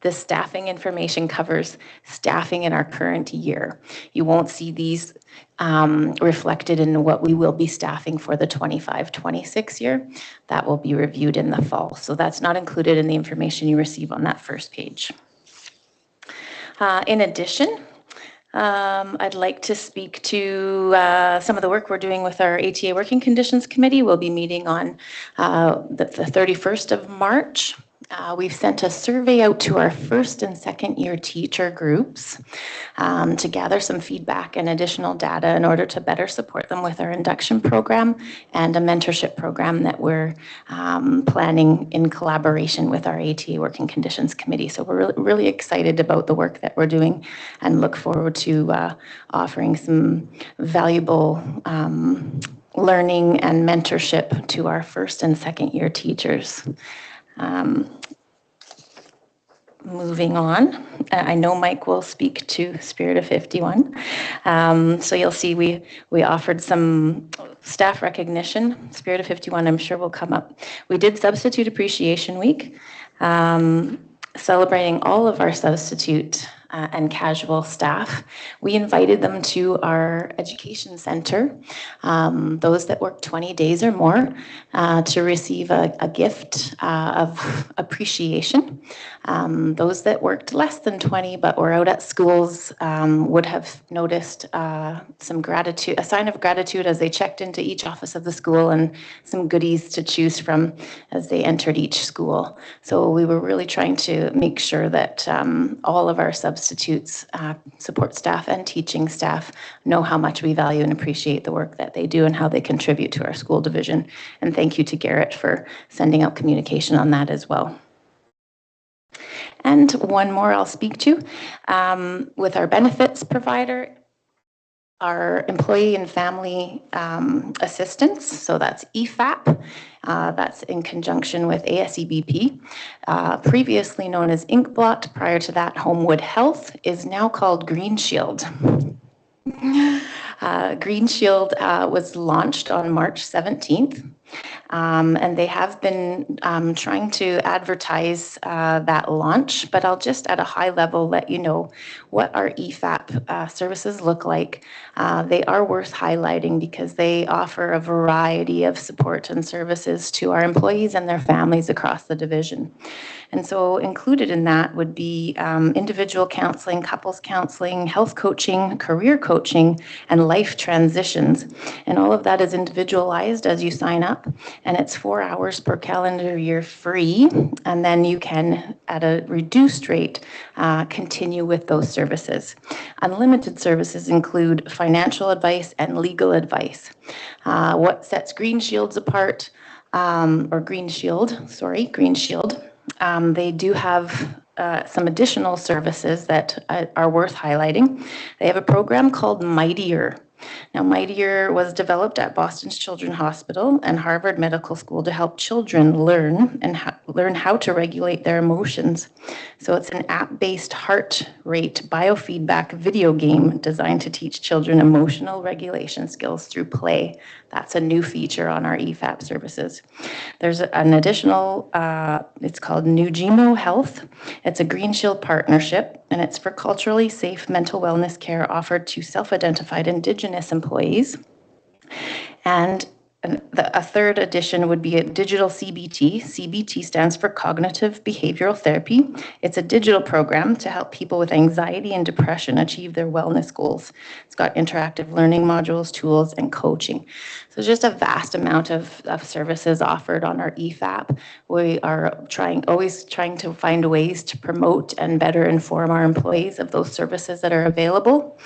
this staffing information covers staffing in our current year. You won't see these reflected in what we will be staffing for the 25-26 year. That will be reviewed in the fall. So that's not included in the information you receive on that first page. In addition, I'd like to speak to some of the work we're doing with our ATA Working Conditions Committee. We'll be meeting on the 31st of March. We've sent a survey out to our first and second year teacher groups to gather some feedback and additional data in order to better support them with our induction program and a mentorship program that we're planning in collaboration with our ATA Working Conditions Committee. So we're really excited about the work that we're doing and look forward to offering some valuable learning and mentorship to our first and second year teachers. Moving on, I know Mike will speak to Spirit of 51. So you'll see we offered some staff recognition. Spirit of 51, I'm sure will come up. We did Substitute Appreciation Week, celebrating all of our substitute and casual staff. We invited them to our education center, those that work 20 days or more, to receive a gift of appreciation. Those that worked less than 20 but were out at schools would have noticed some gratitude, a sign of gratitude as they checked into each office of the school, and some goodies to choose from as they entered each school. So we were really trying to make sure that all of our substitutes, support staff and teaching staff know how much we value and appreciate the work that they do and how they contribute to our school division. And thank you to Garrett for sending out communication on that as well. And one more I'll speak to, with our benefits provider, our employee and family assistance, so that's EFAP, that's in conjunction with ASEBP, previously known as Inkblot, prior to that Homewood Health, is now called Green Shield. Green Shield was launched on March 17th. And they have been trying to advertise that launch, but I'll just at a high level let you know what our EFAP services look like. They are worth highlighting because they offer a variety of support and services to our employees and their families across the division. And so included in that would be individual counseling, couples counseling, health coaching, career coaching, and life transitions. And all of that is individualized as you sign up, and it's 4 hours per calendar year free. And then you can, at a reduced rate, continue with those services. Unlimited services include financial advice and legal advice. What sets Green Shields apart, or Green Shield, they do have some additional services that are worth highlighting. They have a program called Mightier. Now, Mightier was developed at Boston's Children's Hospital and Harvard Medical School to help children learn how to regulate their emotions. So it's an app-based heart rate biofeedback video game designed to teach children emotional regulation skills through play. That's a new feature on our EFAP services. There's an additional, it's called Nugemo Health. It's a Green Shield partnership, and it's for culturally safe mental wellness care offered to self-identified Indigenous employees. And a third addition would be a digital CBT. CBT stands for Cognitive Behavioral Therapy. It's a digital program to help people with anxiety and depression achieve their wellness goals. It's got interactive learning modules, tools, and coaching. So just a vast amount of services offered on our EFAP. We are always trying to find ways to promote and better inform our employees of those services that are available.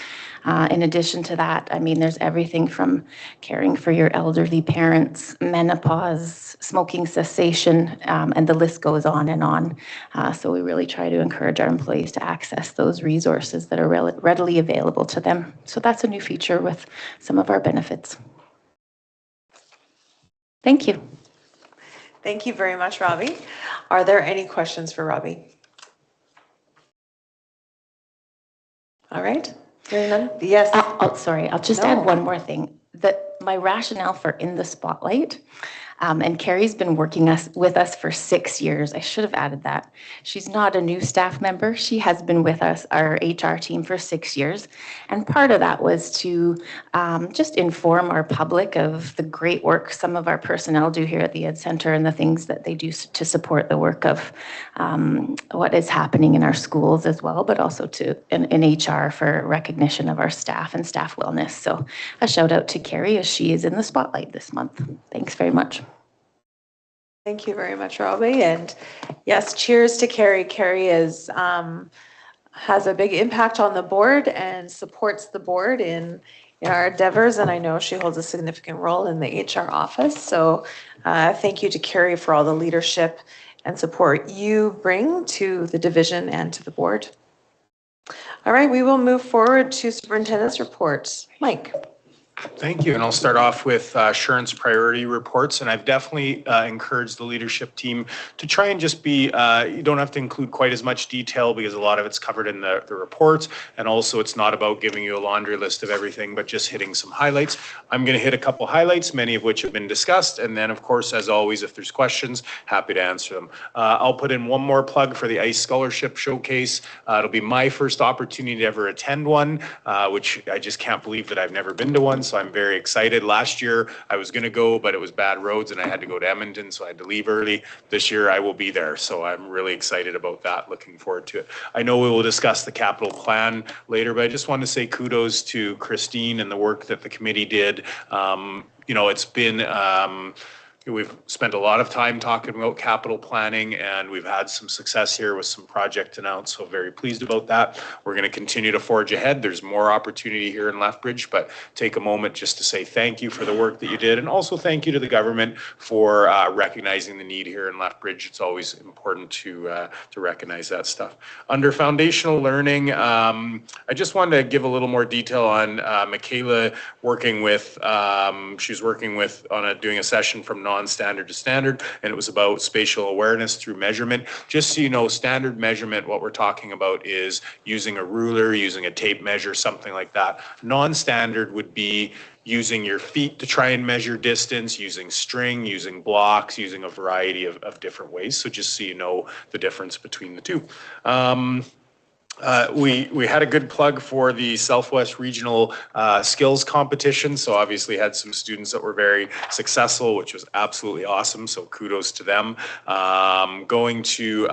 In addition to that, I mean, there's everything from caring for your elderly parents, menopause, smoking cessation, and the list goes on and on. So we really try to encourage our employees to access those resources that are readily available to them. So that's a new feature with some of our benefits. Thank you. Thank you very much, Robbie. Are there any questions for Robbie? All right. Hearing none? Yes. Sorry, I'll just add one more thing. My rationale for in the spotlight, and Carrie's been working with us for 6 years. I should have added that. She's not a new staff member. She has been with us, our HR team, for 6 years. And part of that was to just inform our public of the great work some of our personnel do here at the Ed Center and the things that they do to support the work of what is happening in our schools as well, but also in HR for recognition of our staff and staff wellness. So a shout out to Carrie as she is in the spotlight this month. Thanks very much. Thank you very much, Robbie. And yes, cheers to Carrie. Carrie has a big impact on the board and supports the board in our endeavors. And I know she holds a significant role in the HR office. So thank you to Carrie for all the leadership and support you bring to the division and to the board. All right, we will move forward to superintendent's reports. Mike. Thank you. And I'll start off with assurance priority reports. And I've definitely encouraged the leadership team to try and just be, you don't have to include quite as much detail because a lot of it's covered in the reports. And also it's not about giving you a laundry list of everything, but just hitting some highlights. I'm going to hit a couple highlights, many of which have been discussed. And then of course, as always, if there's questions, happy to answer them. I'll put in one more plug for the ICE Scholarship Showcase. It'll be my first opportunity to ever attend one, which I just can't believe that I've never been to one. So I'm very excited. Last year I was going to go, but it was bad roads and I had to go to Edmonton, so I had to leave early. This year I will be there, so I'm really excited about that. Looking forward to it. I know we will discuss the capital plan later, but I just want to say kudos to Christine and the work that the committee did. It's been we've spent a lot of time talking about capital planning and we've had some success here with some projects announced, so very pleased about that. We're going to continue to forge ahead. There's more opportunity here in Lethbridge, but take a moment just to say thank you for the work that you did, and also thank you to the government for recognizing the need here in Lethbridge. It's always important to recognize that stuff. Under foundational learning, I just wanted to give a little more detail on Michaela working with, she's working with doing a session from non-standard to standard, and it was about spatial awareness through measurement. Just so you know, standard measurement, what we're talking about is using a ruler, using a tape measure, something like that. Non-standard would be using your feet to try and measure distance, using string, using blocks, using a variety of different ways. So just so you know the difference between the two. We had a good plug for the Southwest Regional Skills Competition. So obviously had some students that were very successful, which was absolutely awesome. So kudos to them. Going to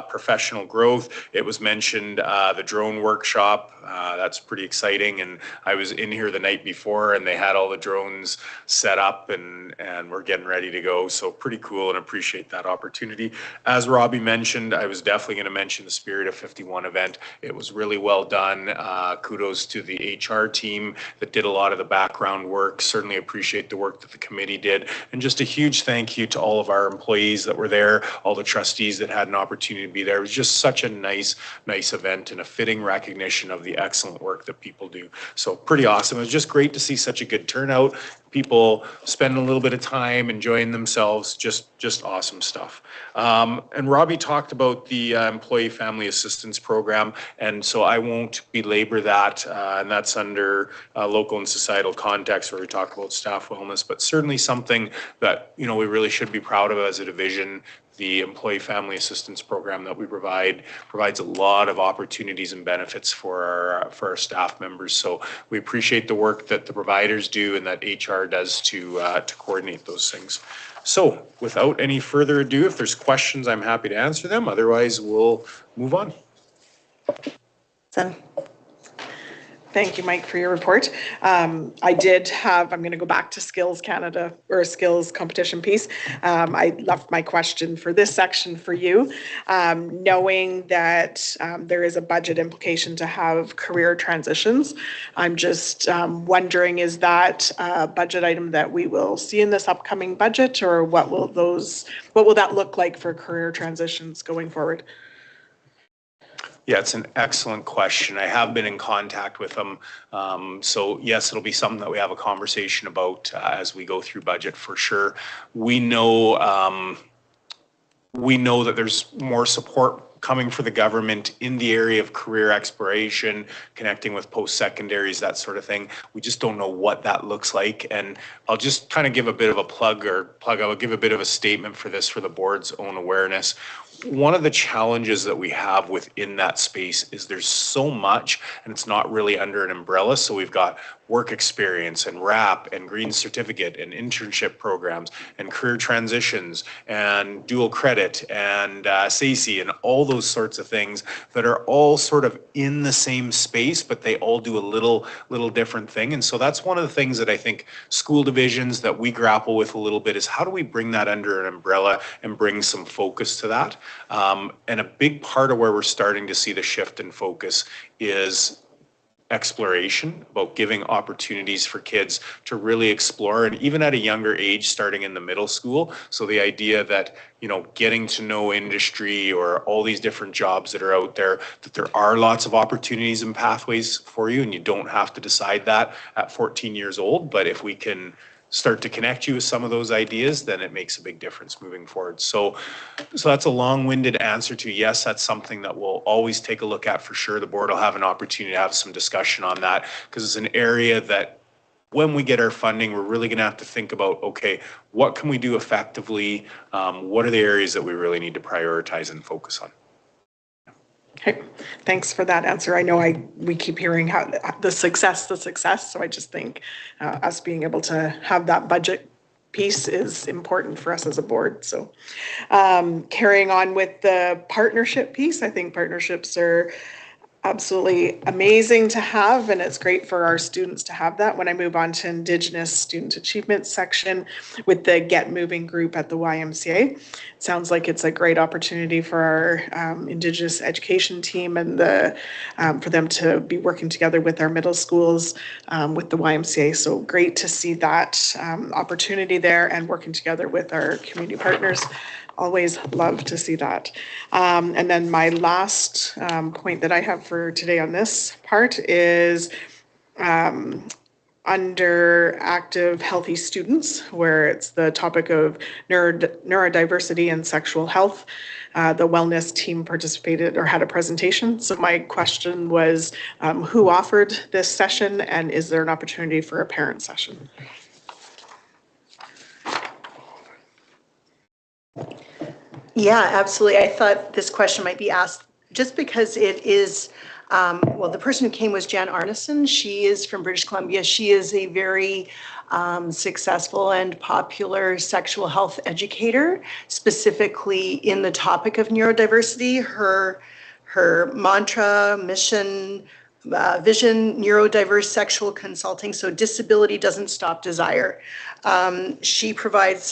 professional growth, it was mentioned the drone workshop. That's pretty exciting. And I was in here the night before and they had all the drones set up and we're getting ready to go. So pretty cool and appreciate that opportunity. As Robbie mentioned, I was definitely going to mention the Spirit of 51 event. It was really well done. Kudos to the HR team that did a lot of the background work. Certainly appreciate the work that the committee did. And just a huge thank you to all of our employees that were there, all the trustees that had an opportunity to be there. It was just such a nice event and a fitting recognition of the excellent work that people do. So pretty awesome. It was just great to see such a good turnout. People spending a little bit of time enjoying themselves, just awesome stuff. And Robbie talked about the Employee Family Assistance Program, and so I won't belabor that, and that's under local and societal context where we talk about staff wellness, but certainly something that we really should be proud of as a division. The Employee Family Assistance Program that we provides a lot of opportunities and benefits for our staff members. So we appreciate the work that the providers do and that HR does to coordinate those things. So without any further ado, if there's questions, I'm happy to answer them. Otherwise, we'll move on. Thank you, Mike, for your report. I'm going to go back to Skills Canada, or Skills competition piece. I left my question for this section for you. Knowing that there is a budget implication to have career transitions, I'm just wondering, is that a budget item that we will see in this upcoming budget, or what will that look like for career transitions going forward? Yeah, it's an excellent question. I have been in contact with them. So yes, it'll be something that we have a conversation about as we go through budget for sure. We know that there's more support coming for the government in the area of career exploration, connecting with post-secondaries, that sort of thing. We just don't know what that looks like. And I'll just kind of give a bit of a I'll give a bit of a statement for this for the board's own awareness. One of the challenges that we have within that space is there's so much, and it's not really under an umbrella. So we've got work experience and RAP and green certificate and internship programs and career transitions and dual credit and SACE and all those sorts of things that are all sort of in the same space, but they all do a little different thing. And so that's one of the things that I think school divisions that we grapple with a little bit is how do we bring that under an umbrella and bring some focus to that? And a big part of where we're starting to see the shift in focus is exploration, about giving opportunities for kids to really explore, and even at a younger age, starting in the middle school. So the idea that, you know, getting to know industry or all these different jobs that are out there, that there are lots of opportunities and pathways for you, and you don't have to decide that at 14 years old. But if we can start to connect you with some of those ideas, then it makes a big difference moving forward. So that's a long-winded answer to yes, that's something that we'll always take a look at for sure. The board will have an opportunity to have some discussion on that because it's an area that when we get our funding, we're really going to have to think about, okay, what can we do effectively? What are the areas that we really need to prioritize and focus on? Okay, thanks for that answer. I know we keep hearing how the success. So I just think us being able to have that budget piece is important for us as a board. So carrying on with the partnership piece, I think partnerships are absolutely amazing to have, and it's great for our students to have that. When I move on to Indigenous Student Achievement section with the Get Moving group at the YMCA, it sounds like it's a great opportunity for our Indigenous education team and for them to be working together with our middle schools with the YMCA. So great to see that opportunity there and working together with our community partners. Always love to see that. And then my last point that I have for today on this part is under active healthy students, where it's the topic of neurodiversity and sexual health. The wellness team participated or had a presentation. So my question was, who offered this session, and is there an opportunity for a parent session? Yeah, absolutely. I thought this question might be asked just because it is, the person who came was Jan Arneson. She is from British Columbia. She is a very successful and popular sexual health educator, specifically in the topic of neurodiversity. Her mantra, mission, vision, neurodiverse sexual consulting. So disability doesn't stop desire. She provides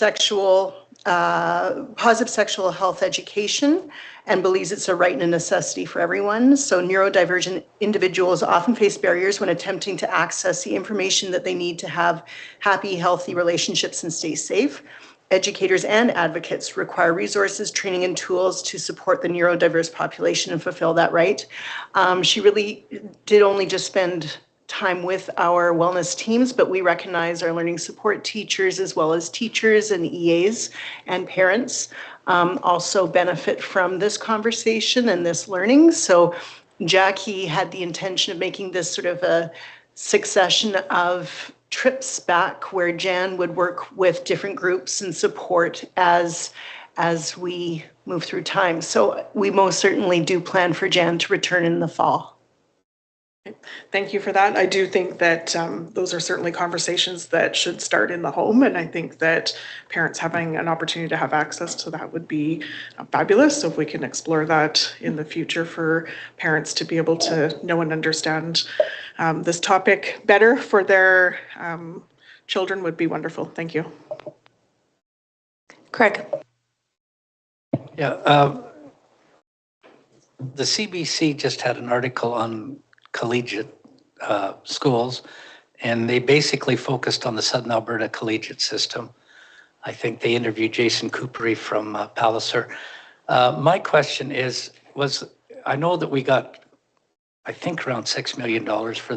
positive sexual health education and believes it's a right and a necessity for everyone. So neurodivergent individuals often face barriers when attempting to access the information that they need to have happy, healthy relationships and stay safe. Educators and advocates require resources, training, and tools to support the neurodiverse population and fulfill that right. She really did only just spend time with our wellness teams, but we recognize our learning support teachers as well as teachers and EAs and parents also benefit from this conversation and this learning. So Jackie had the intention of making this sort of a succession of trips back where Jan would work with different groups and support as we move through time. So we most certainly do plan for Jan to return in the fall. Thank you for that. I do think that those are certainly conversations that should start in the home, and I think that parents having an opportunity to have access to that would be fabulous. So if we can explore that in the future for parents to be able to know and understand this topic better for their children would be wonderful. Thank you. Craig. Yeah, the CBC just had an article on collegiate schools, and they basically focused on the Southern Alberta collegiate system. I think they interviewed Jason Coopery from Palliser. My question I know that we got, I think, around $6 million for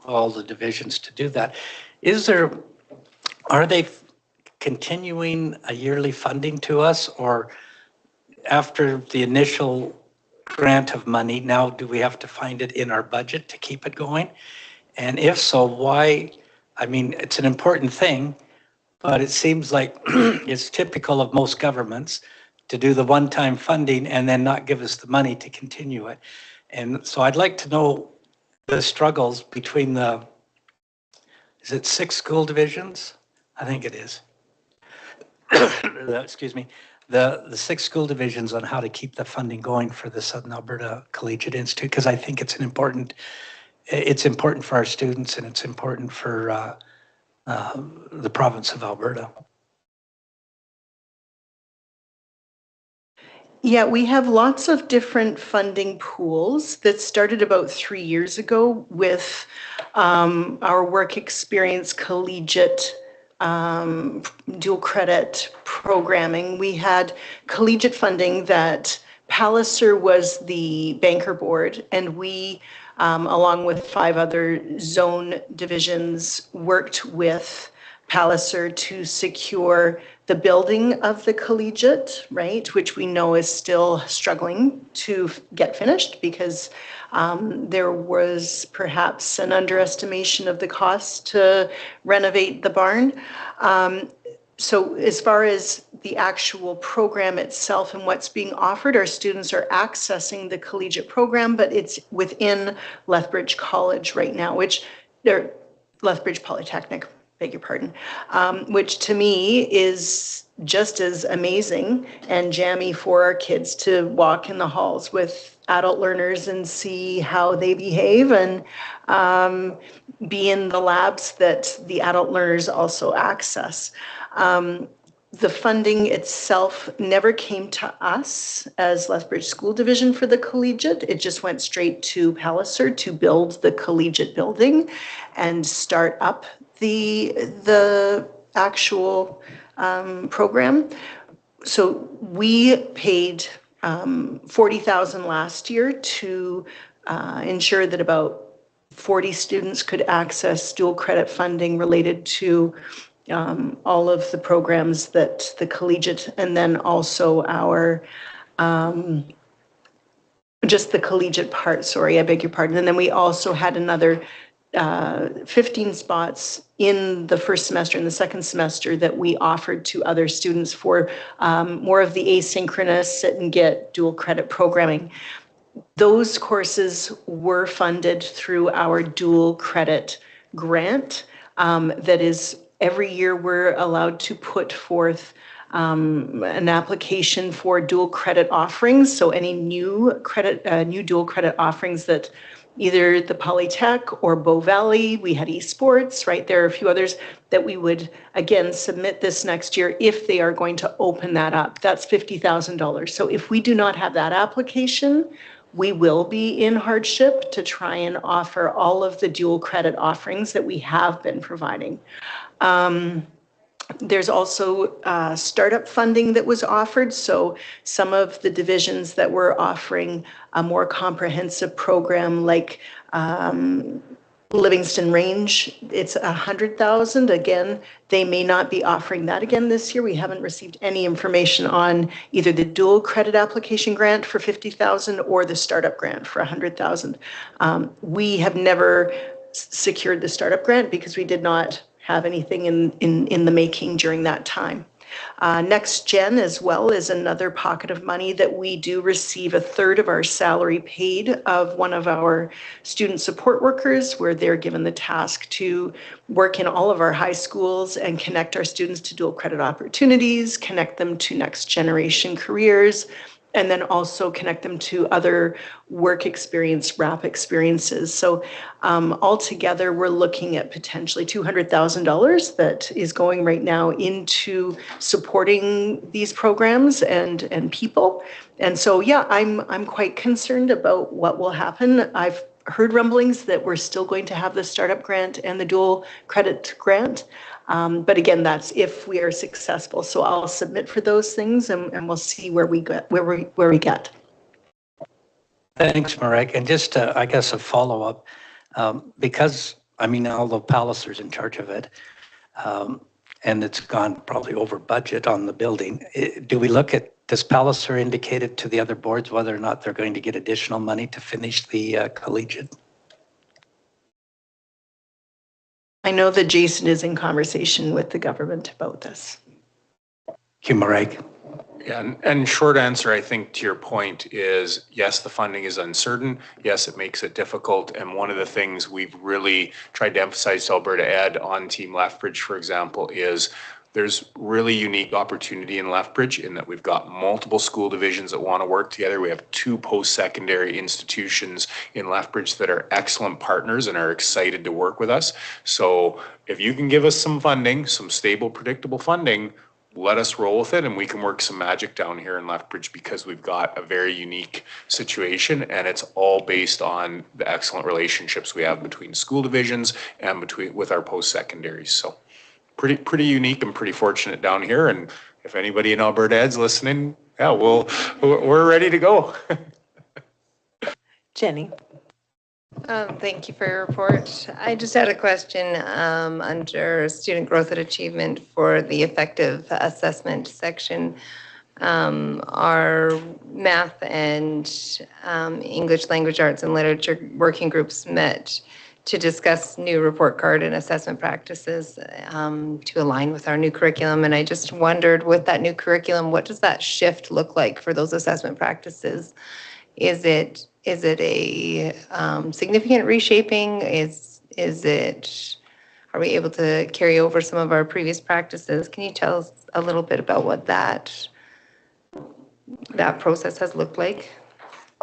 all the divisions to do that. Are they continuing a yearly funding to us, or after the initial grant of money, now do we have to find it in our budget to keep it going? And if so, why? I mean, it's an important thing, but it seems like it's typical of most governments to do the one-time funding and then not give us the money to continue it. And so I'd like to know the struggles between is it 6 school divisions? I think it is. Excuse me. The 6 school divisions on how to keep the funding going for the Southern Alberta Collegiate Institute, because I think it's important for our students, and it's important for the province of Alberta. Yeah, we have lots of different funding pools that started about 3 years ago with our work experience collegiate dual credit programming. We had collegiate funding that Palliser was the banker board, and we, along with 5 other zone divisions, worked with Palliser to secure the building of the collegiate, right, which we know is still struggling to get finished because there was perhaps an underestimation of the cost to renovate the barn. So as far as the actual program itself and what's being offered, our students are accessing the collegiate program, but it's within Lethbridge College right now, which they're Lethbridge Polytechnic, beg your pardon, which to me is just as amazing and jammy for our kids to walk in the halls with adult learners and see how they behave and be in the labs that the adult learners also access. The funding itself never came to us as Lethbridge School Division for the collegiate. It just went straight to Palliser to build the collegiate building and start up the actual program. So we paid $40,000 last year to ensure that about 40 students could access dual credit funding related to all of the programs that the collegiate, and then also our just the collegiate part, sorry, I beg your pardon. And then we also had another 15 spots in the first semester and the second semester that we offered to other students for more of the asynchronous sit and get dual credit programming. Those courses were funded through our dual credit grant. That is, every year we're allowed to put forth an application for dual credit offerings. So any new dual credit offerings that either the Polytech or Bow Valley, we had esports, right? There are a few others that we would, again, submit this next year if they are going to open that up. That's $50,000. So if we do not have that application, we will be in hardship to try and offer all of the dual credit offerings that we have been providing. There's also startup funding that was offered. So some of the divisions that were offering a more comprehensive program like Livingston Range, it's $100,000. Again, they may not be offering that again this year. We haven't received any information on either the dual credit application grant for $50,000 or the startup grant for $100,000. We have never secured the startup grant because we did not have anything in the making during that time. Next Gen as well is another pocket of money that we do receive a third of our salary paid of one of our student support workers, where they're given the task to work in all of our high schools and connect our students to dual credit opportunities, connect them to next generation careers, and then also connect them to other work experience, RAP experiences. So altogether, we're looking at potentially $200,000 that is going right now into supporting these programs and people. And so, yeah, I'm quite concerned about what will happen. I've heard rumblings that we're still going to have the startup grant and the dual credit grant. But again, that's if we are successful. So I'll submit for those things and we'll see where we get. Thanks, Marek. And just, I guess, a follow-up, because, I mean, although Palliser's in charge of it, and it's gone probably over budget on the building, do we look at, does Palliser indicated to the other boards whether or not they're going to get additional money to finish the collegiate? I know that Jason is in conversation with the government about this. Thank you, Marek. Yeah, and short answer, I think, to your point is, yes, the funding is uncertain. Yes, it makes it difficult. And one of the things we've really tried to emphasize to Alberta Ed on Team Lethbridge, for example, is there's really unique opportunity in Lethbridge in that we've got multiple school divisions that want to work together. We have 2 post-secondary institutions in Lethbridge that are excellent partners and are excited to work with us. So if you can give us some funding, some stable, predictable funding, let us roll with it and we can work some magic down here in Lethbridge, because we've got a very unique situation and it's all based on the excellent relationships we have between school divisions and with our post-secondaries. So pretty unique and pretty fortunate down here. And if anybody in Alberta Ed's listening, yeah, we're ready to go. Jenny. Thank you for your report. I just had a question under student growth and achievement for the effective assessment section. Our math and English language arts and literature working groups met to discuss new report card and assessment practices to align with our new curriculum. And I just wondered, with that new curriculum, what does that shift look like for those assessment practices? Is it a significant reshaping? Are we able to carry over some of our previous practices? Can you tell us a little bit about what that process has looked like?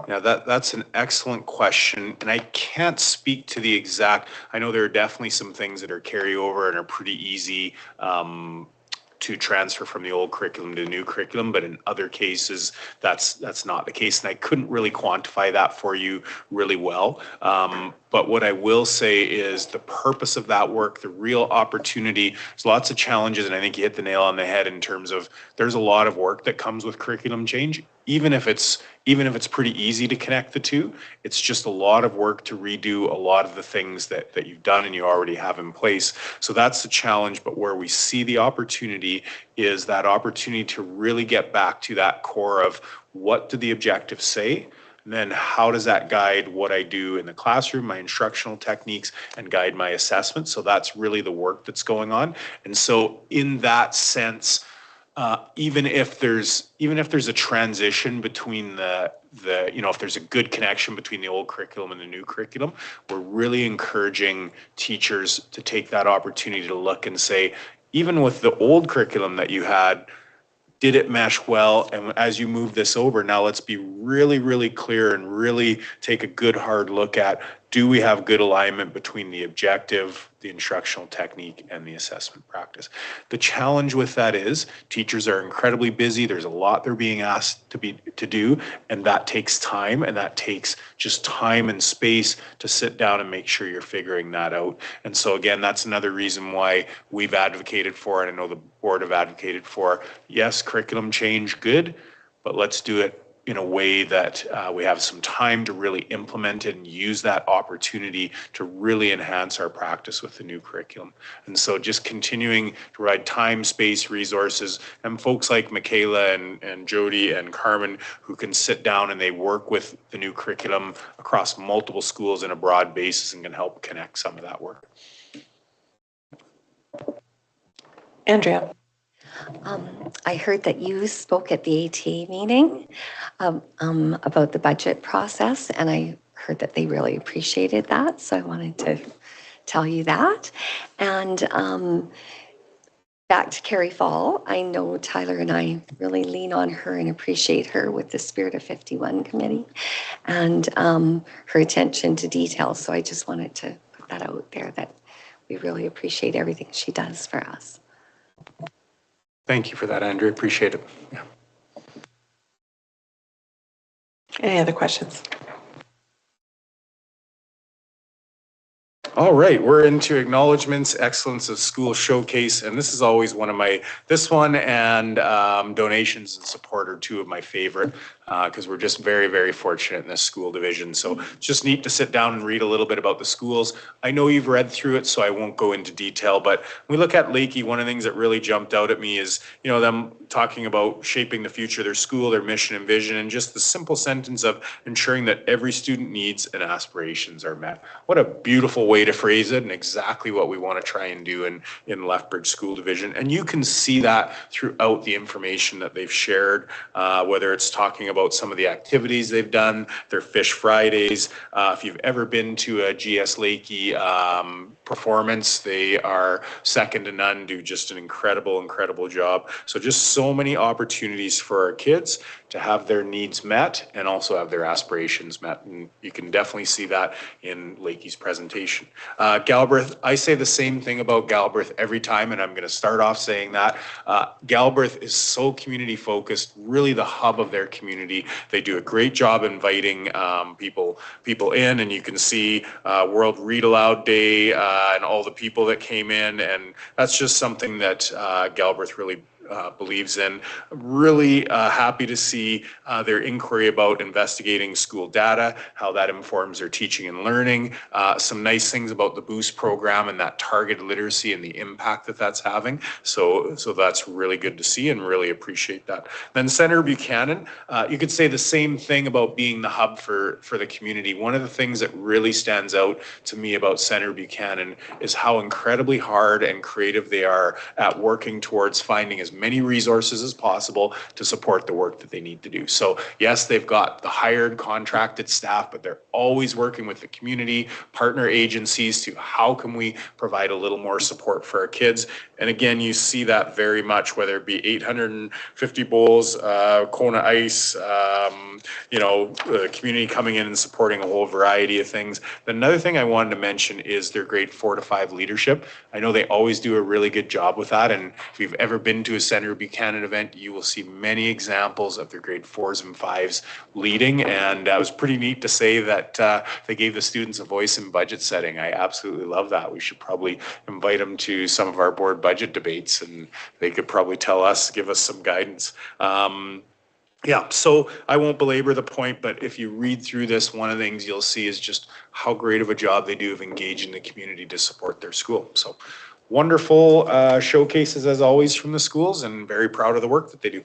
Yeah, that's an excellent question. And I can't speak to the exact, I know there are definitely some things that are carryover and are pretty easy to transfer from the old curriculum to the new curriculum, but in other cases, that's not the case. And I couldn't really quantify that for you really well. But what I will say is the purpose of that work, the real opportunity, there's lots of challenges, and I think you hit the nail on the head in terms of there's a lot of work that comes with curriculum change. Even if it's pretty easy to connect the two, it's just a lot of work to redo a lot of the things that you've done and you already have in place. So that's the challenge, but where we see the opportunity is that opportunity to really get back to that core of what do the objectives say? And then how does that guide what I do in the classroom, my instructional techniques, and guide my assessment? So that's really the work that's going on. And so in that sense, even if there's a transition between if there's a good connection between the old curriculum and the new curriculum, we're really encouraging teachers to take that opportunity to look and say, even with the old curriculum that you had, did it mesh well? And as you move this over, now let's be really, really clear and really take a good hard look at, do we have good alignment between the objective, the instructional technique, and the assessment practice? The challenge with that is teachers are incredibly busy. There's a lot they're being asked to do, and that takes time, and that takes just time and space to sit down and make sure you're figuring that out. And so again, that's another reason why we've advocated for, and I know the board have advocated for, yes, curriculum change, good, but let's do it in a way that we have some time to really implement it and use that opportunity to really enhance our practice with the new curriculum. And so just continuing to provide time, space, resources, and folks like Michaela and Jody and Carmen who can sit down and they work with the new curriculum across multiple schools in a broad basis and can help connect some of that work. Andrea. I heard that you spoke at the ATA meeting about the budget process, and I heard that they really appreciated that. So I wanted to tell you that. And back to Carrie Fall, I know Tyler and I really lean on her and appreciate her with the Spirit of 51 committee and her attention to detail. So I just wanted to put that out there that we really appreciate everything she does for us. Thank you for that, Andrew. Appreciate it. Yeah. Any other questions? All right, we're into acknowledgements, excellence of school showcase, and this is always one of my, this one and donations and support are two of my favorite because we're just very, very fortunate in this school division. So it's just neat to sit down and read a little bit about the schools. I know you've read through it, so I won't go into detail, but when we look at Lakey, one of the things that really jumped out at me is, you know, them talking about shaping the future of their school, their mission and vision, and just the simple sentence of ensuring that every student needs and aspirations are met. What a beautiful way to phrase it, and exactly what we want to try and do in Lethbridge School Division. And you can see that throughout the information that they've shared, whether it's talking about some of the activities they've done, their Fish Fridays. If you've ever been to a GS Lakey performance, they are second to none, do just an incredible, incredible job. So just so many opportunities for our kids to have their needs met and also have their aspirations met. And you can definitely see that in Lakey's presentation. Galbraith, I say the same thing about Galbraith every time, and I'm going to start off saying that. Galbraith is so community focused, really the hub of their community. They do a great job inviting people in, and you can see World Read Aloud Day and all the people that came in, and that's just something that Galbraith really believes in. Really happy to see their inquiry about investigating school data, how that informs their teaching and learning. Some nice things about the Boost program and that targeted literacy and the impact that that's having. So that's really good to see and really appreciate that. Then Senator Buchanan, you could say the same thing about being the hub for the community. One of the things that really stands out to me about Senator Buchanan is how incredibly hard and creative they are at working towards finding as many resources as possible to support the work that they need to do. So yes, they've got the hired contracted staff, but they're always working with the community, partner agencies to how can we provide a little more support for our kids. And again, you see that very much, whether it be 850 bowls, Kona Ice, you know, the community coming in and supporting a whole variety of things. Another thing I wanted to mention is their grade 4 to 5 leadership. I know they always do a really good job with that. And if you've ever been to a Senator Buchanan event, you will see many examples of their grade 4s and 5s leading. And it was pretty neat to say that they gave the students a voice in budget setting. I absolutely love that. We should probably invite them to some of our board budget debates, and they could probably tell us, give us some guidance. Yeah, so I won't belabor the point, but if you read through this, one of the things you'll see is just how great of a job they do of engaging the community to support their school. So wonderful showcases as always from the schools, and very proud of the work that they do.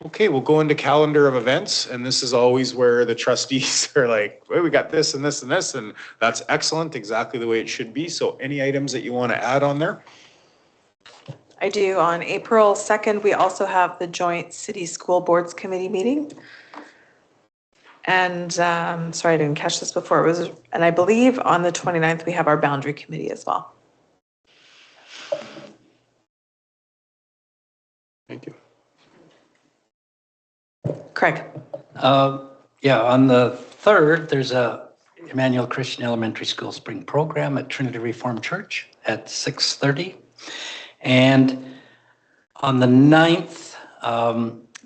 Okay, we'll go into calendar of events, and this is always where the trustees are like, well, we got this and this and this, and that's excellent, exactly the way it should be. So any items that you want to add on there? I do. On April 2nd, we also have the joint city school boards committee meeting. And sorry, I didn't catch this before. It was, and I believe on the 29th, we have our boundary committee as well. Thank you. Craig. Yeah, on the 3rd, there's a Emmanuel Christian Elementary School Spring Program at Trinity Reformed Church at 6:30. And on the 9th,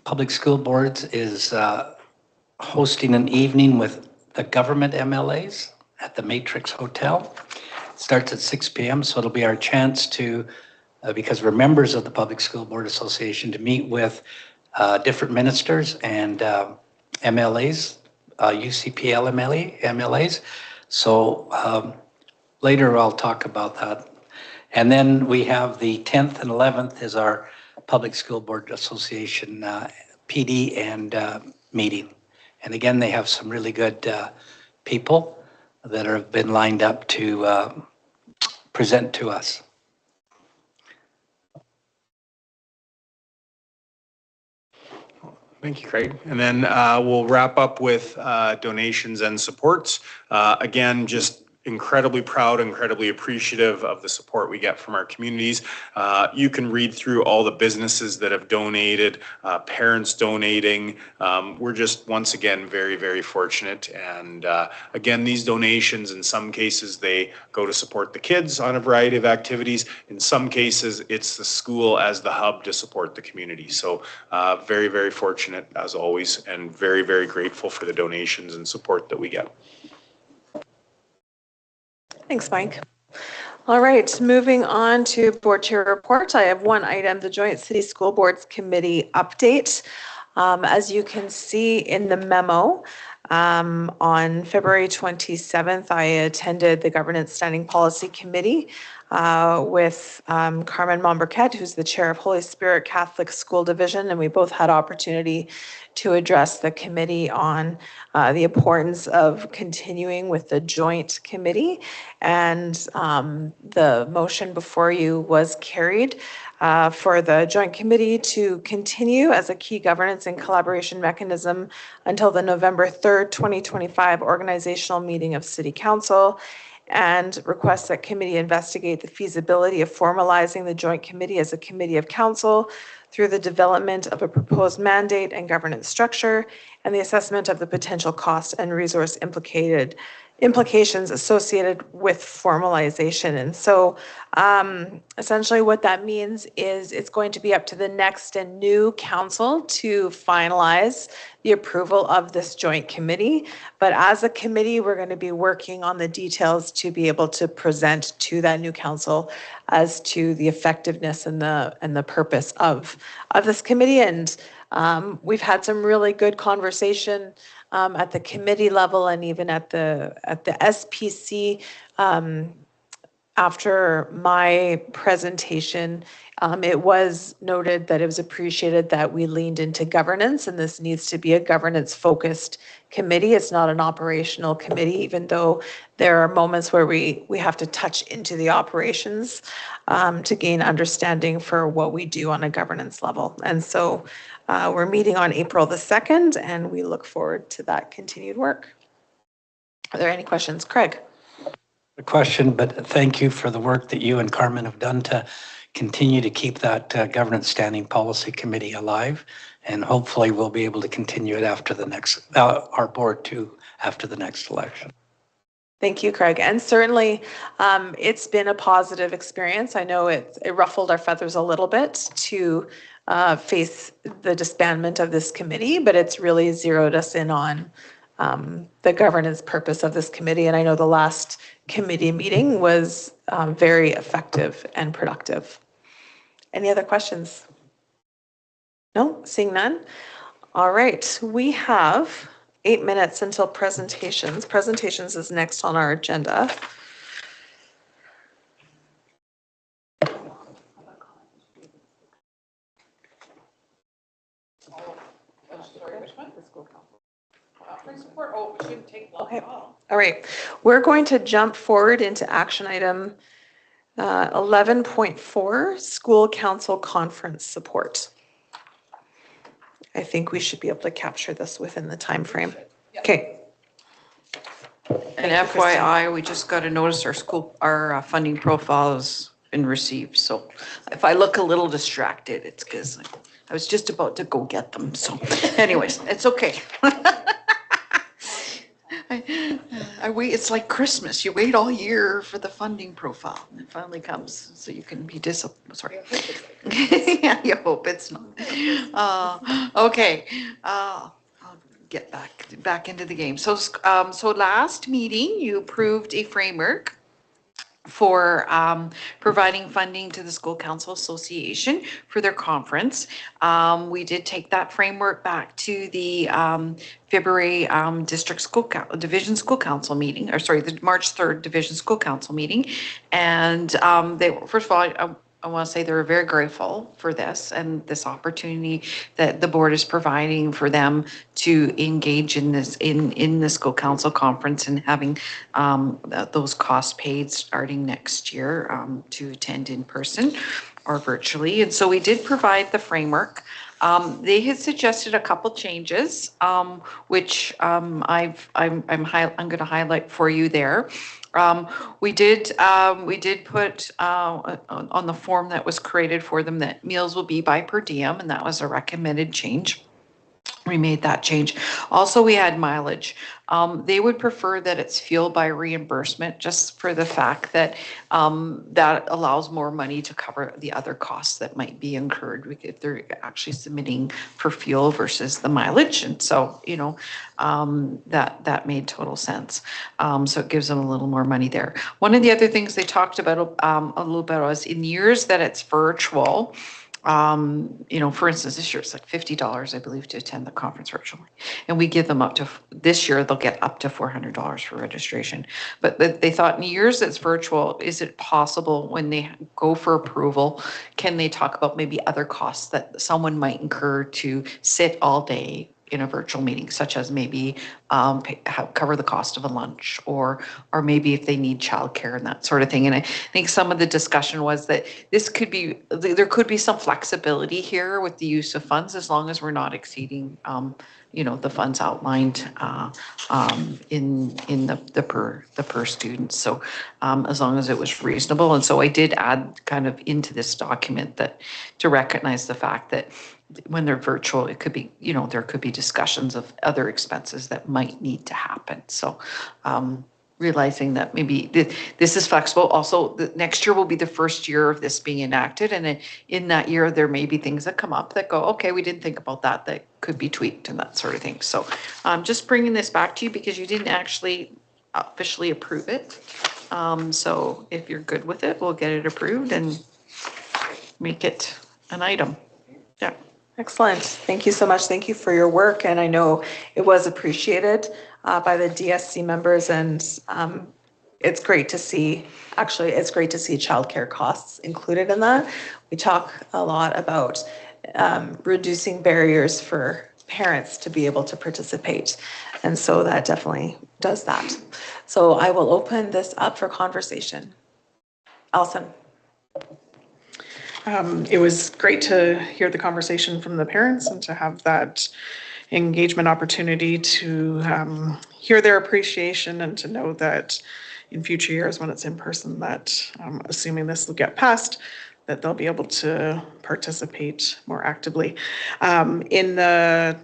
Public School Boards is hosting an evening with the government MLAs at the Matrix Hotel. It starts at 6 p.m., so it'll be our chance to, because we're members of the Public School Board Association, to meet with different ministers and MLAs, UCPL MLAs. So later I'll talk about that. And then we have the 10th and 11th is our Public School Board Association PD and meeting. And again, they have some really good people that have been lined up to present to us. Thank you, Craig. And then we'll wrap up with donations and supports. Again, just incredibly proud, incredibly appreciative of the support we get from our communities. You can read through all the businesses that have donated, parents donating. We're just, once again, very, very fortunate. And again, these donations, in some cases, they go to support the kids on a variety of activities. In some cases, it's the school as the hub to support the community. So very, very fortunate as always, and very, very grateful for the donations and support that we get. Thanks, Mike. All right, moving on to board chair report. I have one item, the Joint City School Boards Committee update. As you can see in the memo, on February 27th, I attended the Governance Standing Policy Committee with Carmen Momberquette, who's the chair of Holy Spirit Catholic School Division, and we both had opportunity to address the committee on the importance of continuing with the joint committee. And the motion before you was carried for the joint committee to continue as a key governance and collaboration mechanism until the November 3rd, 2025 organizational meeting of City Council, and requests that committee investigate the feasibility of formalizing the joint committee as a committee of council through the development of a proposed mandate and governance structure and the assessment of the potential cost and resource implications associated with formalization. And so essentially what that means is it's going to be up to the next and new council to finalize the approval of this joint committee. But as a committee, we're going to be working on the details to be able to present to that new council as to the effectiveness and the purpose of this committee. And we've had some really good conversation at the committee level and even at the SPC. After my presentation, it was noted that it was appreciated that we leaned into governance, and this needs to be a governance-focused committee. It's not an operational committee, even though there are moments where we have to touch into the operations to gain understanding for what we do on a governance level. And so we're meeting on April the 2nd, and we look forward to that continued work. Are there any questions? Craig? A question, but thank you for the work that you and Carmen have done to continue to keep that Governance Standing Policy Committee alive. And hopefully we'll be able to continue it after the next, our board too, after the next election. Thank you, Craig. And certainly it's been a positive experience. I know it ruffled our feathers a little bit to face the disbandment of this committee, but it's really zeroed us in on the governance purpose of this committee. And I know the last committee meeting was very effective and productive. Any other questions? No, seeing none. All right, we have 8 minutes until presentations. Presentations is next on our agenda. Okay. All right. We're going to jump forward into action item 11.4, school council conference support. I think we should be able to capture this within the time frame. Okay. And FYI, we just got a notice our funding profile has been received. So if I look a little distracted, it's because I was just about to go get them. So anyways, it's okay. I wait, it's like Christmas. You wait all year for the funding profile and it finally comes. So you can be sorry. Yeah, you hope it's not. Okay. I'll get back into the game. So last meeting, you approved a framework for providing funding to the School Council Association for their conference. We did take that framework back to the February Division School Council meeting, or sorry, the March 3rd Division School Council meeting. And first of all, I want to say they were very grateful for this and this opportunity that the board is providing for them to engage in this in the school council conference and having those costs paid starting next year to attend in person or virtually. And so we did provide the framework They had suggested a couple changes, which I'm going to highlight for you there. We did put on the form that was created for them that meals will be by per diem, and that was a recommended change. We made that change. Also, we had mileage. They would prefer that it's fuel by reimbursement, just for the fact that that allows more money to cover the other costs that might be incurred if they're actually submitting for fuel versus the mileage. And so, you know, that made total sense. So it gives them a little more money there. One of the other things they talked about a little bit was in years that it's virtual. You know, for instance, this year it's like $50, I believe, to attend the conference virtually. And we give them up to, this year they'll get up to $400 for registration. But they thought in years that's virtual, is it possible when they go for approval, can they talk about maybe other costs that someone might incur to sit all day in a virtual meeting, such as maybe cover the cost of a lunch, or maybe if they need childcare and that sort of thing. And I think some of the discussion was that there could be some flexibility here with the use of funds, as long as we're not exceeding, you know, the funds outlined in the per student. So as long as it was reasonable. And so I did add kind of into this document that to recognize the fact that when they're virtual, it could be, you know, there could be discussions of other expenses that might need to happen. So realizing that maybe this is flexible. Also, the next year will be the first year of this being enacted. And in that year, there may be things that come up that go, okay, we didn't think about that could be tweaked and that sort of thing. So I'm just bringing this back to you because you didn't actually officially approve it. So if you're good with it, we'll get it approved and make it an item. Yeah. Excellent. Thank you so much. Thank you for your work. And I know it was appreciated by the DSC members, and it's great to see, actually, it's great to see childcare costs included in that. We talk a lot about reducing barriers for parents to be able to participate. And so that definitely does that. So I will open this up for conversation. Alison. It was great to hear the conversation from the parents and to have that engagement opportunity to hear their appreciation and to know that in future years when it's in person that assuming this will get passed, that they'll be able to participate more actively. In the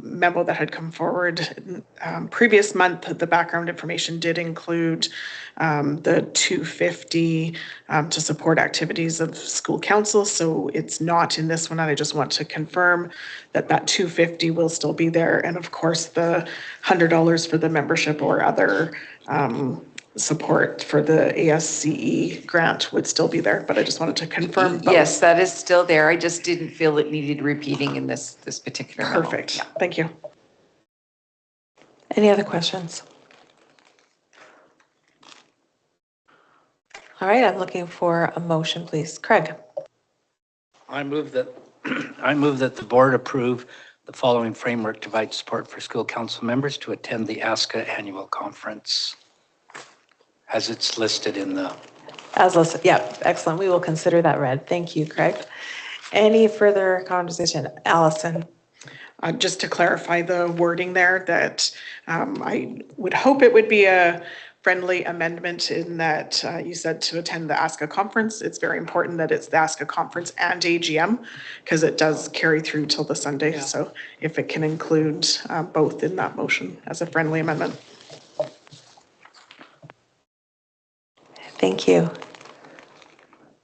memo that had come forward previous month, the background information did include the $250 to support activities of school council. So it's not in this one, and I just want to confirm that $250 will still be there. And of course, the $100 for the membership or other support for the ASCE grant would still be there, but I just wanted to confirm both. Yes, that is still there. I just didn't feel it needed repeating in this particular memo. Perfect. Yeah. Thank you. Any other questions? All right, I'm looking for a motion, please. Craig. I move that the board approve the following framework to provide support for school council members to attend the ASCA annual conference, as it's listed in the... As listed, yeah, excellent. We will consider that read. Thank you, Craig. Any further conversation? Allison. Just to clarify the wording there, that I would hope it would be a friendly amendment in that you said to attend the ASCA conference. It's very important that it's the ASCA conference and AGM because it does carry through till the Sunday. Yeah. So if it can include both in that motion as a friendly amendment. Thank you.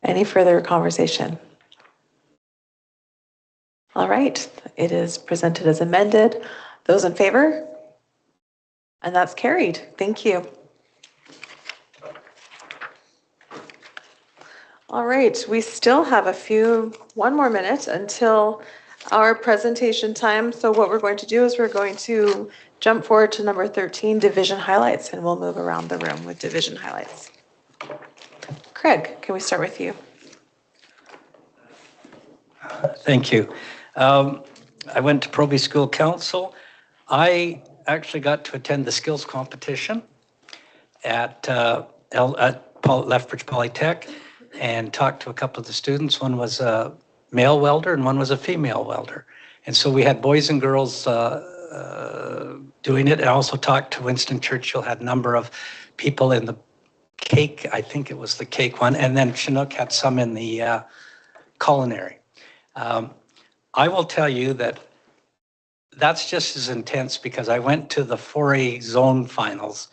Any further conversation? All right, it is presented as amended. Those in favor? And that's carried. Thank you. All right, we still have one more minute until our presentation time. So what we're going to do is we're going to jump forward to number 13, division highlights, and we'll move around the room with division highlights. Craig, can we start with you? Thank you. I went to Proby School Council. I actually got to attend the skills competition at Lethbridge Polytech and talked to a couple of the students. One was a male welder and one was a female welder. And so we had boys and girls doing it. I also talked to Winston Churchill, had a number of people in the cake, I think it was the cake one, and then Chinook had some in the culinary. I will tell you that that's just as intense because I went to the 4A zone finals,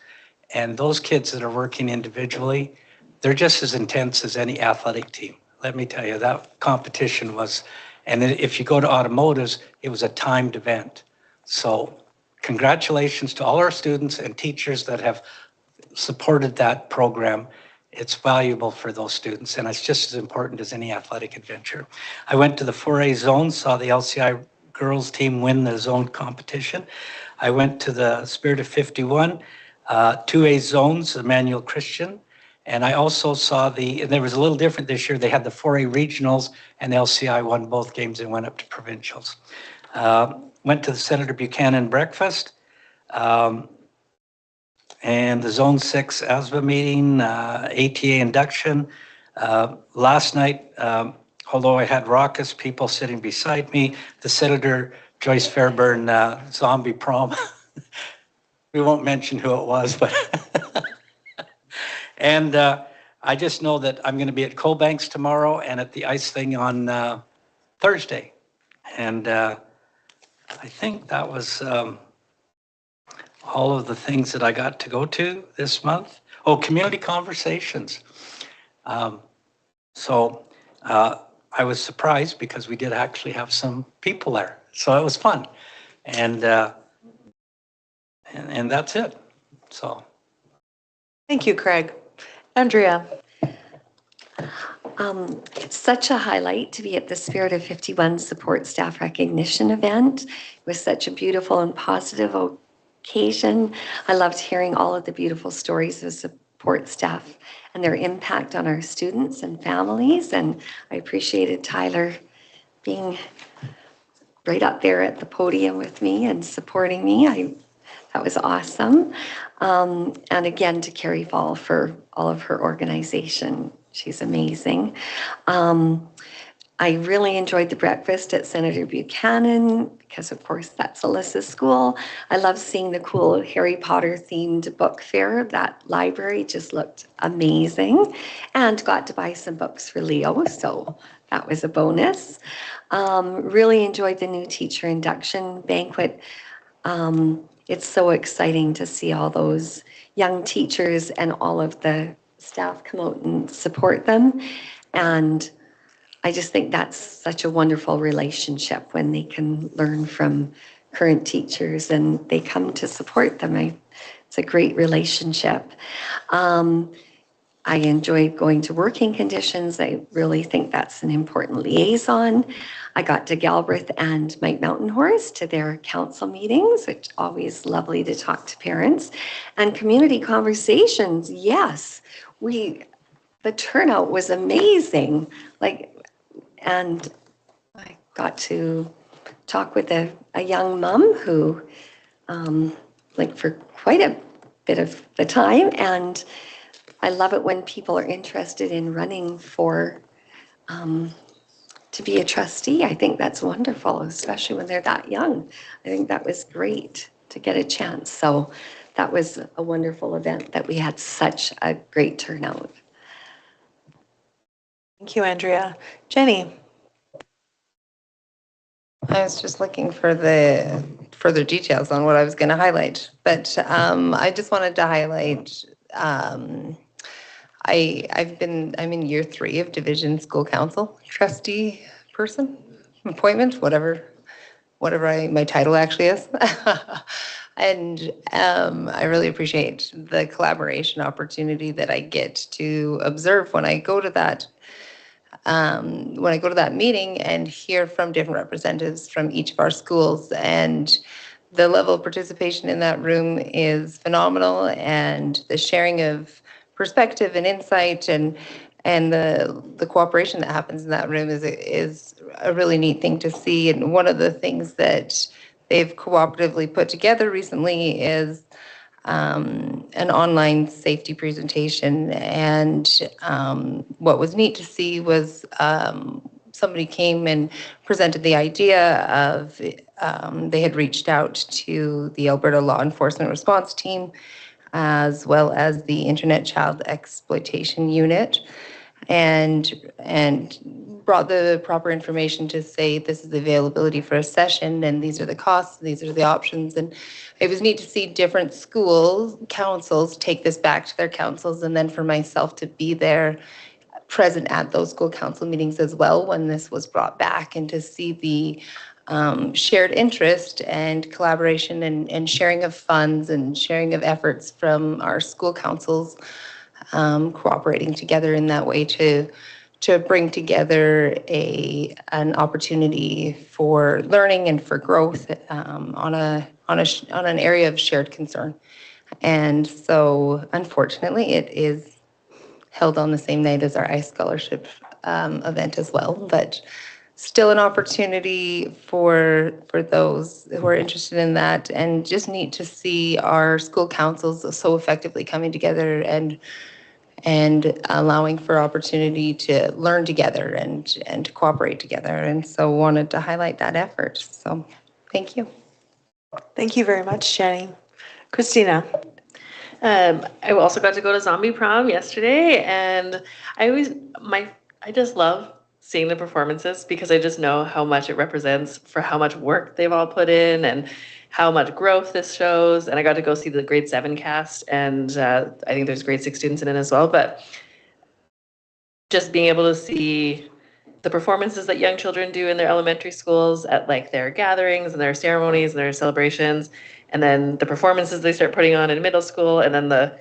and those kids that are working individually, they're just as intense as any athletic team. Let me tell you, that competition was, and if you go to automotives, it was a timed event. So congratulations to all our students and teachers that have supported that program. It's valuable for those students, and it's just as important as any athletic adventure. I went to the 4A zone, saw the LCI girls team win the zone competition. I went to the Spirit of 51, 2A zones, Emmanuel Christian, and I also saw and there was a little different this year, they had the 4A regionals, and the LCI won both games and went up to provincials. Went to the Senator Buchanan breakfast, and the Zone 6 ASBA meeting, ATA induction. Last night, although I had raucous people sitting beside me, the Senator Joyce Fairburn zombie prom. We won't mention who it was, but and I just know that I'm going to be at Cobanks tomorrow and at the ice thing on Thursday. And I think that was all of the things that I got to go to this month. Oh, community conversations. So I was surprised because we did actually have some people there. So it was fun. And that's it. So. Thank you, Craig. Andrea. It's such a highlight to be at the Spirit of 51 Support Staff Recognition event. It was such a beautiful and positive occasion. I loved hearing all of the beautiful stories of support staff and their impact on our students and families. And I appreciated Tyler being right up there at the podium with me and supporting me. That was awesome. And again, to Carrie Fall for all of her organization. She's amazing. I really enjoyed the breakfast at Senator Buchanan because, of course, that's Alyssa's school. I love seeing the cool Harry Potter themed book fair. That library just looked amazing, and got to buy some books for Leo, so that was a bonus. Really enjoyed the new teacher induction banquet. It's so exciting to see all those young teachers and all of the staff come out and support them. And I just think that's such a wonderful relationship when they can learn from current teachers and they come to support them. It's a great relationship. I enjoy going to working conditions. I really think that's an important liaison. I got to Galbraith and Mike Mountain Horse to their council meetings, which always lovely to talk to parents. And community conversations, yes. The turnout was amazing. And I got to talk with a young mom who, for quite a bit of the time. And I love it when people are interested in running for, to be a trustee. I think that's wonderful, especially when they're that young. I think that was great to get a chance. So that was a wonderful event that we had such a great turnout. Thank you, Andrea. Jenny. I was just looking for the further details on what I was going to highlight, but I just wanted to highlight. I'm in year 3 of Division School Council trustee person appointment, whatever my title actually is. And I really appreciate the collaboration opportunity that I get to observe when I go to that meeting and hear from different representatives from each of our schools. And the level of participation in that room is phenomenal, and the sharing of perspective and insight and the cooperation that happens in that room is a really neat thing to see. And one of the things that they've cooperatively put together recently is an online safety presentation. And what was neat to see was somebody came and presented the idea of, they had reached out to the Alberta Law Enforcement Response Team, as well as the Internet Child Exploitation Unit, and brought the proper information to say this is the availability for a session, and these are the costs, these are the options. And it was neat to see different school councils take this back to their councils, and then for myself to be there present at those school council meetings as well when this was brought back, and to see the shared interest and collaboration and sharing of funds and sharing of efforts from our school councils, cooperating together in that way to bring together an opportunity for learning and for growth on an area of shared concern. And so unfortunately it is held on the same night as our ICE scholarship event as well, but still an opportunity for those who are interested in that, and just neat to see our school councils so effectively coming together and allowing for opportunity to learn together and to cooperate together. And so wanted to highlight that effort. So thank you. Thank you very much, Jenny. Christina. I also got to go to Zombie Prom yesterday, and I just love seeing the performances because I just know how much it represents for how much work they've all put in and how much growth this shows. And I got to go see the grade 7 cast, and I think there's grade 6 students in it as well. But just being able to see the performances that young children do in their elementary schools at like their gatherings and their ceremonies and their celebrations, and then the performances they start putting on in middle school, and then the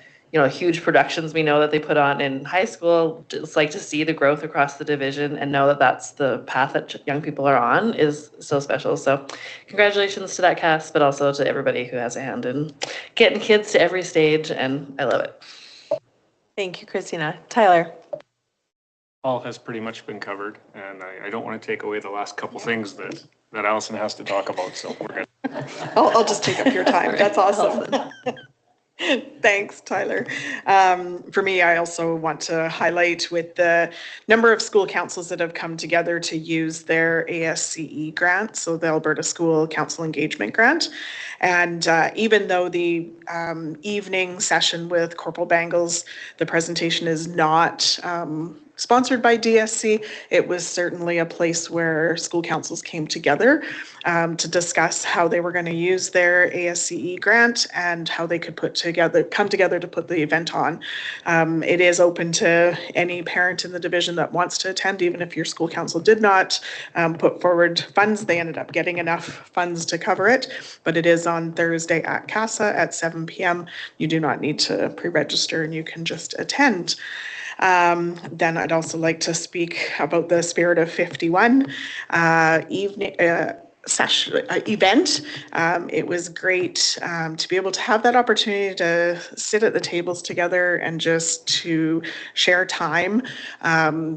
huge productions we know that they put on in high school. Just like to see the growth across the division and know that that's the path that young people are on is so special. So congratulations to that cast, but also to everybody who has a hand in getting kids to every stage, and I love it. Thank you, Christina. Tyler. All has pretty much been covered, and I don't want to take away the last couple things that Allison has to talk about, so we're good. I'll just take up your time. That's awesome. Thanks, Tyler. For me, I also want to highlight with the number of school councils that have come together to use their ASCE grant, so the Alberta School Council Engagement Grant. And even though the evening session with Corporal Bangles, the presentation is not sponsored by DSC, it was certainly a place where school councils came together to discuss how they were going to use their ASCE grant and how they could come together to put the event on. It is open to any parent in the division that wants to attend, even if your school council did not put forward funds. They ended up getting enough funds to cover it, but it is on Thursday at CASA at 7 p.m. You do not need to pre-register, and you can just attend. Then I'd also like to speak about the Spirit of 51 event. It was great to be able to have that opportunity to sit at the tables together and just to share time.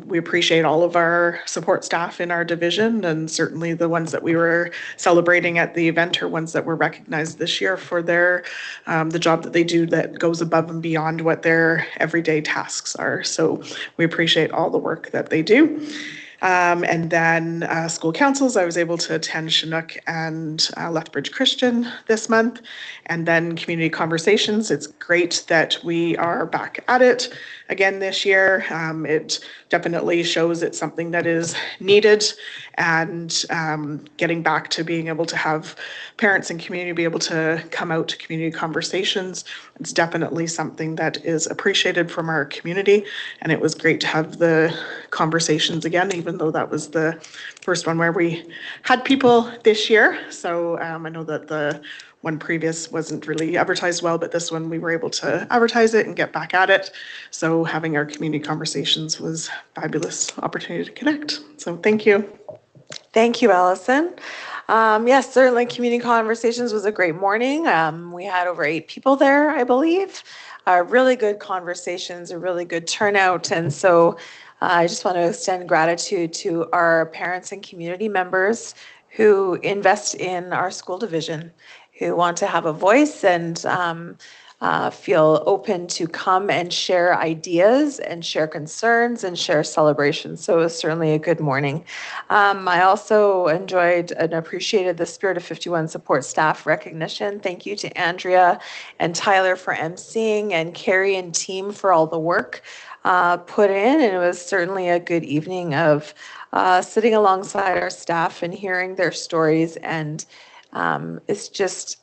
We appreciate all of our support staff in our division, and certainly the ones that we were celebrating at the event are ones that were recognized this year for their the job that they do that goes above and beyond what their everyday tasks are. So we appreciate all the work that they do. And then school councils, I was able to attend Chinook and Lethbridge Christian this month. And then community conversations. It's great that we are back at it again this year. It definitely shows it's something that is needed, and getting back to being able to have parents and community be able to come out to community conversations. It's definitely something that is appreciated from our community, and it was great to have the conversations again, even though that was the first one where we had people this year. So I know that the one previous wasn't really advertised well, but this one we were able to advertise it and get back at it. So having our community conversations was a fabulous opportunity to connect. So thank you. Thank you, Allison. Yes, certainly community conversations was a great morning. We had over 8 people there, I believe. Really good conversations, a really good turnout. And so I just want to extend gratitude to our parents and community members who invest in our school division, who want to have a voice and feel open to come and share ideas and share concerns and share celebrations. So it was certainly a good morning. I also enjoyed and appreciated the Spirit of 51 support staff recognition. Thank you to Andrea and Tyler for emceeing, and Carrie and team for all the work put in. And it was certainly a good evening of sitting alongside our staff and hearing their stories. And it's just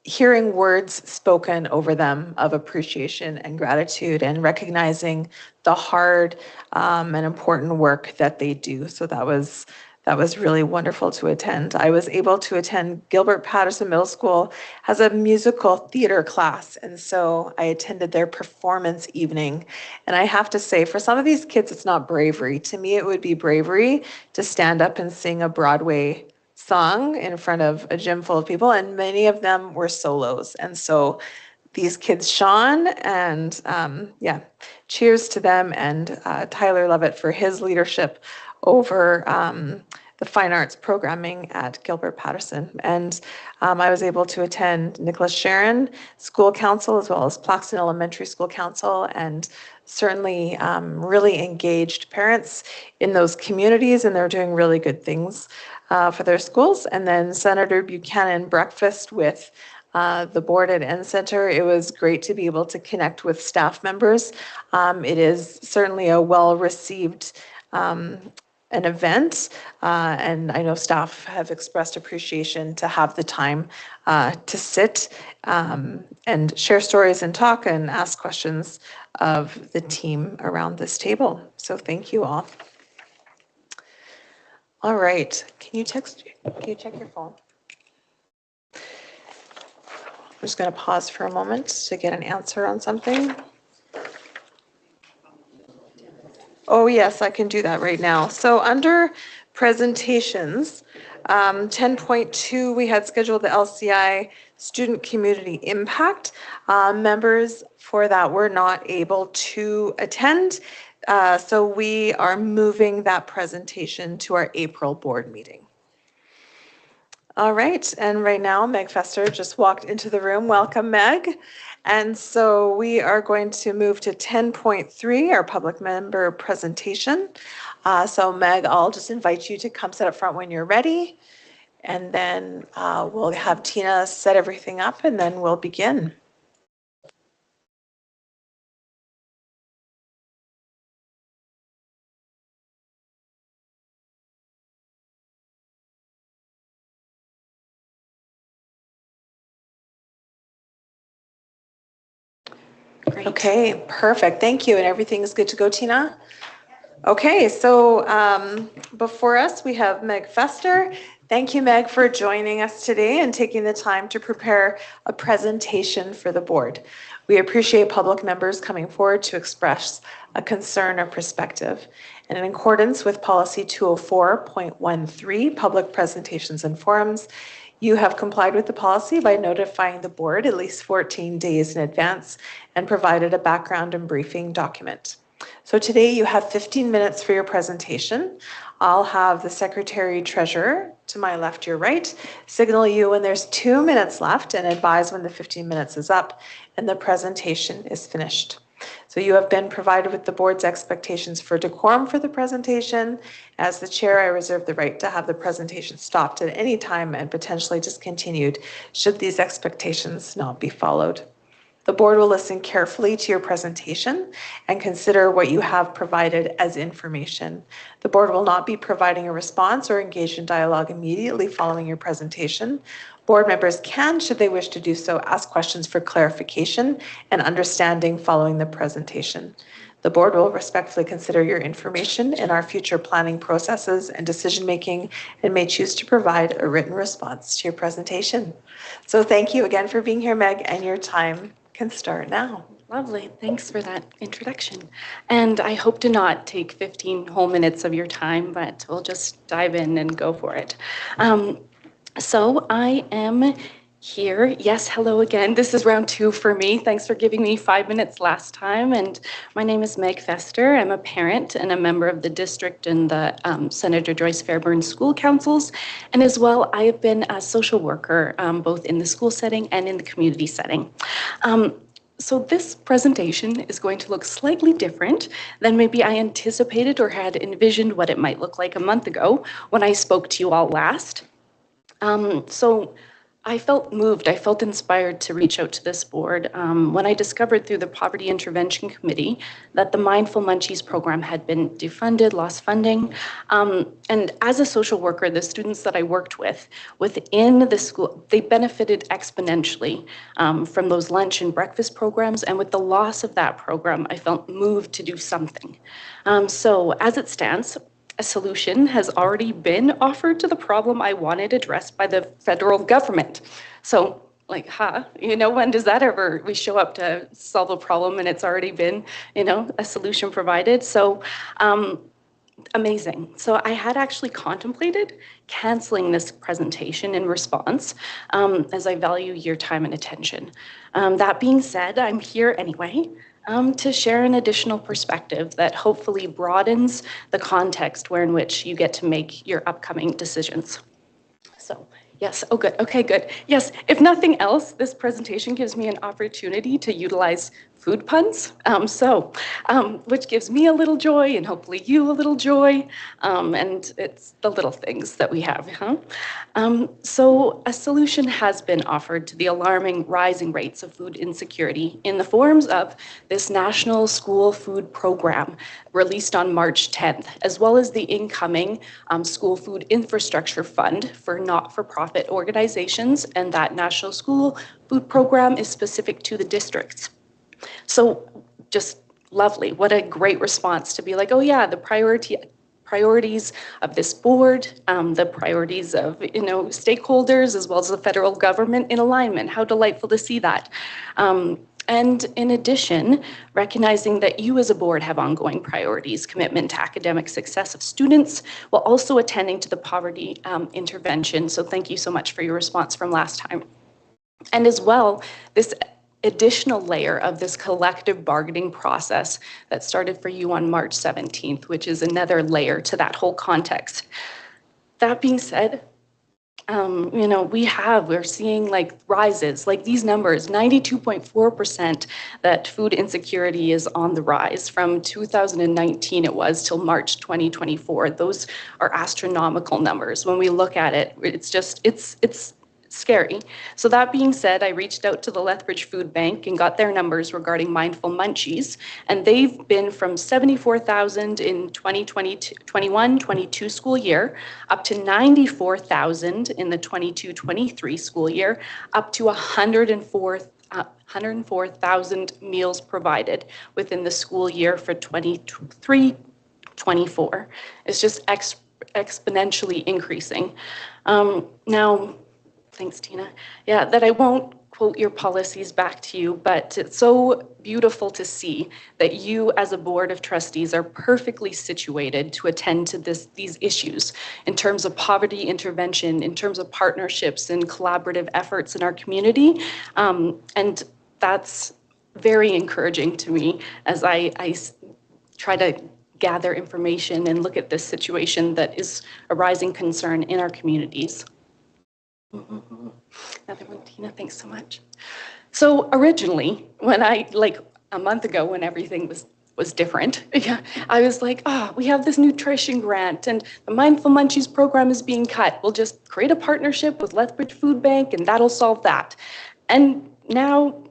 hearing words spoken over them of appreciation and gratitude, and recognizing the hard and important work that they do. So that was really wonderful to attend. I was able to attend Gilbert Patterson Middle School has a musical theater class, and so I attended their performance evening. And I have to say, for some of these kids, it's not bravery. To me, it would be bravery to stand up and sing a Broadway song in front of a gym full of people, and many of them were solos. And so these kids shone, and cheers to them, and Tyler Lovett for his leadership over the fine arts programming at Gilbert Patterson. And I was able to attend Nicholas Sharon School Council as well as Plaxton Elementary School Council, and certainly really engaged parents in those communities, and they're doing really good things for their schools. And then Senator Buchanan breakfast with the board at N Center. It was great to be able to connect with staff members. It is certainly a well-received an event, and I know staff have expressed appreciation to have the time to sit and share stories and talk and ask questions of the team around this table. So thank you all. All right, can you check your phone? I'm just going to pause for a moment to get an answer on something. Oh, yes, I can do that right now. So under presentations, 10.2, we had scheduled the LCI Student Community Impact. Members for that were not able to attend. So we are moving that presentation to our April board meeting. All right, and right now Meg Fester just walked into the room. Welcome, Meg. And so we are going to move to 10.3, our public member presentation. So Meg, I'll just invite you to come sit up front when you're ready, and then we'll have Tina set everything up, and then we'll begin. Great. Okay, perfect. Thank you. And everything is good to go, Tina? Okay, so before us, we have Meg Fester. Thank you, Meg, for joining us today and taking the time to prepare a presentation for the board. We appreciate public members coming forward to express a concern or perspective. And in accordance with Policy 204.13, Public Presentations and Forums, you have complied with the policy by notifying the board at least 14 days in advance and provided a background and briefing document. So today you have 15 minutes for your presentation. I'll have the Secretary Treasurer, to my left, your right, signal you when there's 2 minutes left and advise when the 15 minutes is up and the presentation is finished. So you have been provided with the board's expectations for decorum for the presentation. As the chair, I reserve the right to have the presentation stopped at any time and potentially discontinued should these expectations not be followed. The board will listen carefully to your presentation and consider what you have provided as information. The board will not be providing a response or engage in dialogue immediately following your presentation. Board members can, should they wish to do so, ask questions for clarification and understanding following the presentation. The board will respectfully consider your information in our future planning processes and decision-making and may choose to provide a written response to your presentation. So thank you again for being here, Meg, and your time can start now. Lovely. Thanks for that introduction. And I hope to not take 15 whole minutes of your time, but we'll just dive in and go for it. So I am here. Yes, hello again. This is round 2 for me. Thanks for giving me 5 minutes last time. And my name is Meg Fester. I'm a parent and a member of the district and the Senator Joyce Fairburn school councils. And as well, I have been a social worker, both in the school setting and in the community setting. So this presentation is going to look slightly different than maybe I anticipated or had envisioned what it might look like a month ago when I spoke to you all last. So I felt moved, I felt inspired to reach out to this board when I discovered through the Poverty Intervention Committee that the Mindful Munchies program had been defunded, lost funding. And as a social worker, the students that I worked with within the school, they benefited exponentially from those lunch and breakfast programs. And with the loss of that program, I felt moved to do something. So as it stands, a solution has already been offered to the problem I wanted addressed by the federal government. So like, when does that ever, we show up to solve a problem and it's already been, a solution provided. So amazing. So I had actually contemplated canceling this presentation in response, as I value your time and attention. That being said, I'm here anyway to share an additional perspective that hopefully broadens the context in which you get to make your upcoming decisions. So yes, oh good, okay, good. Yes, if nothing else, this presentation gives me an opportunity to utilize food puns, which gives me a little joy and hopefully you a little joy, and it's the little things that we have, So a solution has been offered to the alarming rising rates of food insecurity in the forms of this National School Food Program released on March 10th, as well as the incoming School Food Infrastructure Fund for not-for-profit organizations, and that National School Food Program is specific to the districts. So just lovely. What a great response to be like, oh yeah, the priorities of this board, the priorities of stakeholders as well as the federal government in alignment. How delightful to see that. And in addition, recognizing that you as a board have ongoing priorities, commitment to academic success of students, while also attending to the poverty intervention. So thank you so much for your response from last time. And as well, this additional layer of this collective bargaining process that started for you on March 17th, which is another layer to that whole context. That being said, we're seeing like rises, like these numbers, 92.4% that food insecurity is on the rise. From 2019 it was till March 2024. Those are astronomical numbers. When we look at it, it's scary. So that being said, I reached out to the Lethbridge Food Bank and got their numbers regarding Mindful Munchies, and they've been from 74,000 in 2021-22 school year, up to 94,000 in the 22-23 school year, up to 104,000 meals provided within the school year for 23-24. It's just exponentially increasing. Now, thanks, Tina. Yeah, that I won't quote your policies back to you, but it's so beautiful to see that you as a board of trustees are perfectly situated to attend to these issues in terms of poverty intervention, in terms of partnerships and collaborative efforts in our community. And that's very encouraging to me as I try to gather information and look at this situation that is a rising concern in our communities. Another one, Tina, thanks so much. So originally, when a month ago when everything was different, I was like, we have this nutrition grant and the Mindful Munchies program is being cut. We'll just create a partnership with Lethbridge Food Bank and that'll solve that. And now,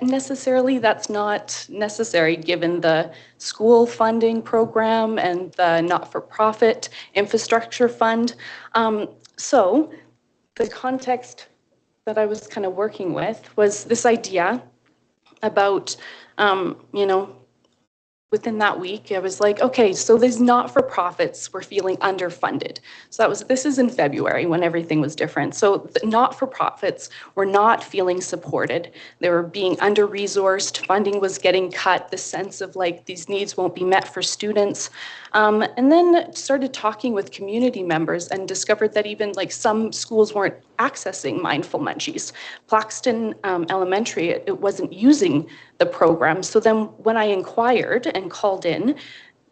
necessarily, that's not necessary given the school funding program and the not-for-profit infrastructure fund. So the context that I was kind of working with was this idea about, within that week, I was like, okay, so these not-for-profits were feeling underfunded. So this is in February when everything was different. So the not-for-profits were not feeling supported. They were being under-resourced, funding was getting cut, the sense of like these needs won't be met for students. And then started talking with community members and discovered that even like some schools weren't accessing Mindful Munchies. Plaxton Elementary, it wasn't using the program. So then when I inquired and called in,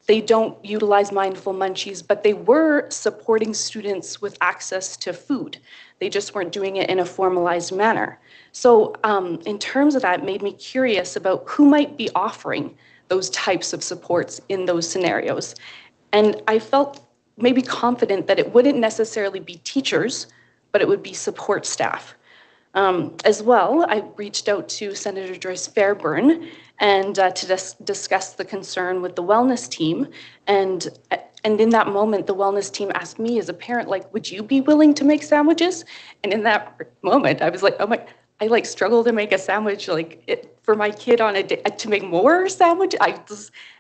they don't utilize Mindful Munchies, but they were supporting students with access to food. They just weren't doing it in a formalized manner. So in terms of that, it made me curious about who might be offering those types of supports in those scenarios. And I felt maybe confident that it wouldn't necessarily be teachers, but it would be support staff. As well, I reached out to Senator Joyce Fairburn and to discuss the concern with the wellness team. And in that moment, the wellness team asked me as a parent, like, would you be willing to make sandwiches? And in that moment, I was like, oh my, I like struggle to make a sandwich for my kid on a day, to make more sandwich.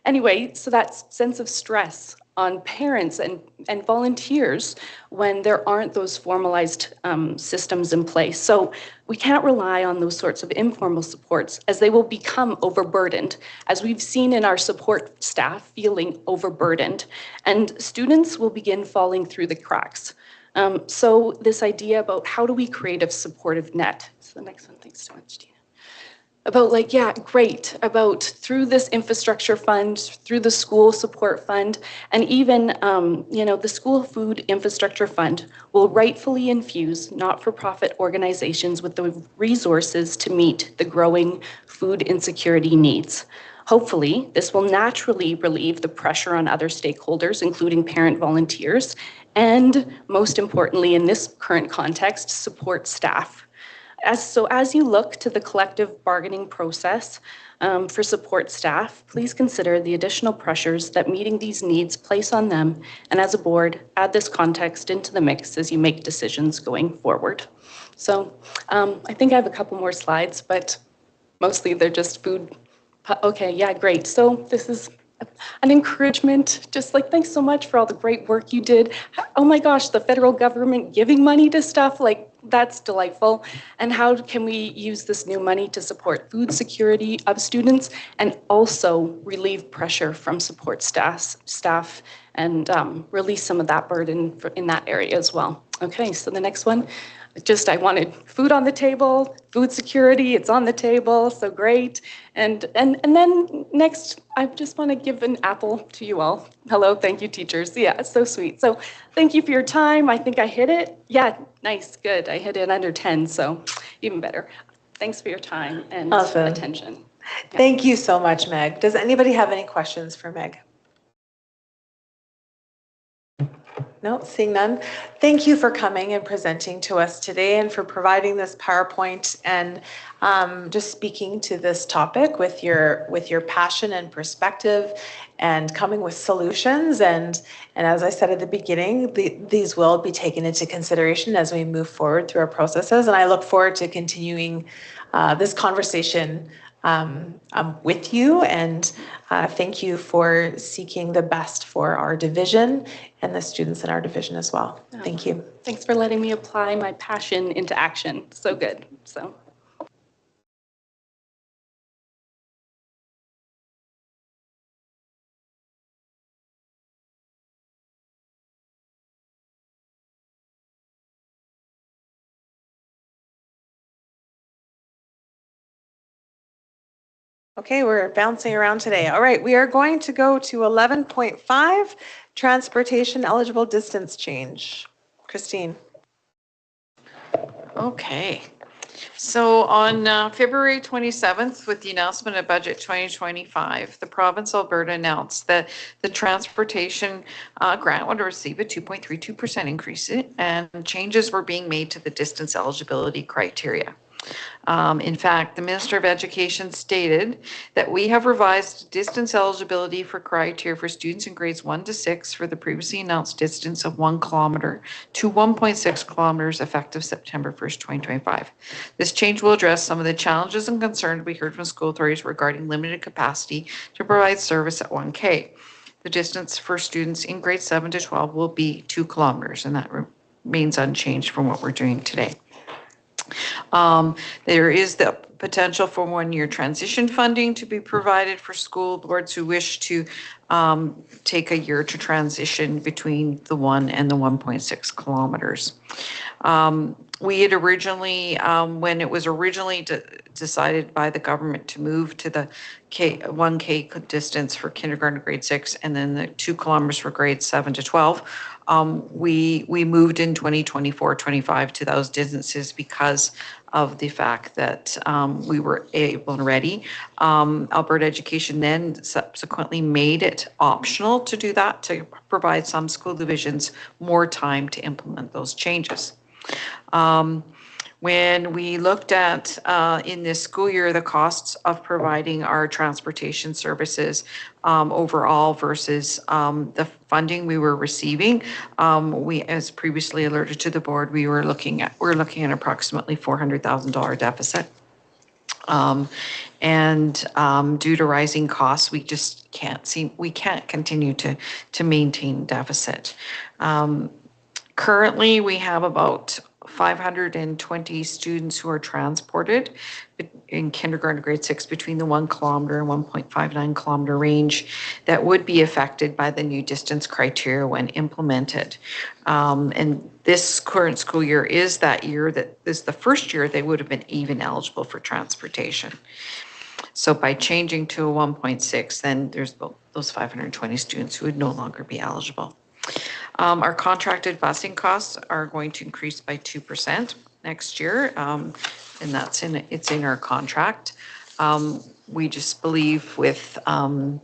Anyway, so that sense of stress on parents and volunteers when there aren't those formalized systems in place. So we can't rely on those sorts of informal supports as they will become overburdened, as we've seen in our support staff feeling overburdened, and students will begin falling through the cracks. So this idea about how do we create a supportive net? So the next one, thanks so much, Tina. About about through this infrastructure fund, through the school support fund, and even, the school food infrastructure fund will rightfully infuse not-for-profit organizations with the resources to meet the growing food insecurity needs. Hopefully, this will naturally relieve the pressure on other stakeholders, including parent volunteers, and most importantly, in this current context, support staff. As you look to the collective bargaining process for support staff, please consider the additional pressures that meeting these needs place on them, and as a board, add this context into the mix as you make decisions going forward. So I think I have a couple more slides, but mostly they're just food. Okay, yeah, great. So this is an encouragement, just like, thanks so much for all the great work you did. Oh my gosh, the federal government giving money to stuff, like, that's delightful. And how can we use this new money to support food security of students and also relieve pressure from support staff and release some of that burden in that area as well. Okay, so the next one. I wanted food on the table, food security, it's on the table, so great. And then next, I just want to give an apple to you all. Hello, thank you, teachers. Yeah, it's so sweet. So thank you for your time. I think I hit it. Yeah, nice, good. I hit it under 10, so even better. Thanks for your time and attention. Yeah. Thank you so much, Meg. Does anybody have any questions for Meg? No, seeing none. Thank you for coming and presenting to us today and for providing this PowerPoint and just speaking to this topic with your passion and perspective and coming with solutions. And as I said at the beginning, these will be taken into consideration as we move forward through our processes. And I look forward to continuing this conversation with you, and thank you for seeking the best for our division and the students in our division as well. Thank you. Thanks for letting me apply my passion into action. So good. So. Okay, we're bouncing around today. All right, we are going to go to 11.5, transportation eligible distance change. Christine. Okay. So on February 27th, with the announcement of Budget 2025, the province of Alberta announced that the transportation grant would receive a 2.32% increase, and changes were being made to the distance eligibility criteria. In fact, the Minister of Education stated that we have revised distance eligibility for criteria for students in grades 1 to 6 for the previously announced distance of 1 kilometer to 1.6 kilometers effective September 1st, 2025. This change will address some of the challenges and concerns we heard from school authorities regarding limited capacity to provide service at 1K. The distance for students in grades 7 to 12 will be 2 kilometers, and that remains unchanged from what we're doing today. There is the potential for 1-year transition funding to be provided for school boards who wish to take a year to transition between the 1 and the 1.6 kilometers. We had originally, when it was originally decided by the government to move to the 1K distance for kindergarten to grade 6 and then the 2 kilometers for grades 7 to 12, we moved in 2024-25 to those distances because of the fact that we were able and ready. Alberta Education then subsequently made it optional to do that, to provide some school divisions more time to implement those changes. When we looked at in this school year the costs of providing our transportation services overall versus the funding we were receiving, we, as previously alerted to the board, we're looking at approximately $400,000 deficit. Due to rising costs, we just can't continue to maintain deficit. Currently, we have about 520 students who are transported in kindergarten to grade 6 between the 1 kilometer and 1.59 kilometer range that would be affected by the new distance criteria when implemented. And this current school year is that year that is the first year they would have been even eligible for transportation. So by changing to a 1.6, then there's those 520 students who would no longer be eligible. Our contracted busing costs are going to increase by 2% next year, and it's in our contract. We just believe with the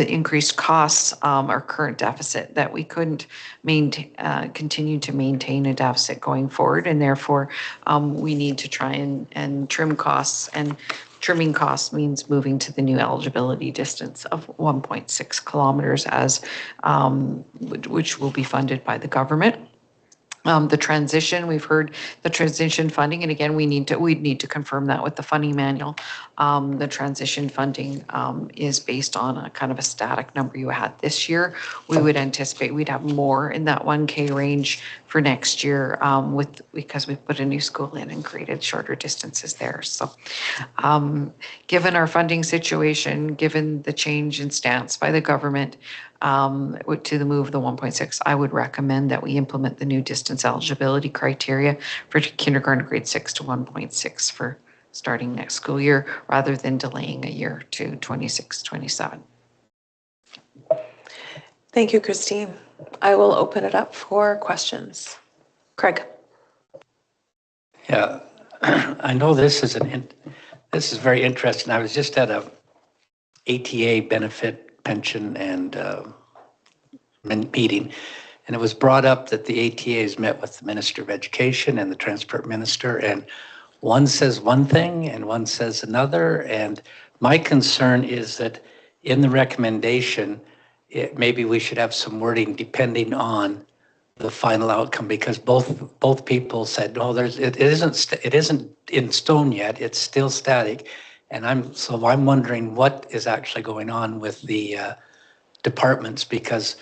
increased costs, our current deficit, that we couldn't continue to maintain a deficit going forward, and therefore we need to try and trim costs, and trimming costs means moving to the new eligibility distance of 1.6 kilometers which will be funded by the government. The transition, we've heard the transition funding, and again, we'd need to confirm that with the funding manual. The transition funding is based on a kind of a static number you had this year. We would anticipate we'd have more in that 1K range for next year because we put a new school in and created shorter distances there. So given our funding situation, given the change in stance by the government, to the move of the 1.6, I would recommend that we implement the new distance eligibility criteria for kindergarten grade 6 to 1.6 for starting next school year, rather than delaying a year to 26-27. Thank you, Christine. I will open it up for questions. Craig. Yeah, I know this is very interesting. I was just at a ATA benefit pension and meeting, and it was brought up that the ATAs met with the Minister of Education and the Transport Minister, and one says one thing and one says another. And my concern is that in the recommendation, maybe we should have some wording depending on the final outcome, because both people said, no, it isn't in stone yet. It's still static. And I'm wondering what is actually going on with the departments, because it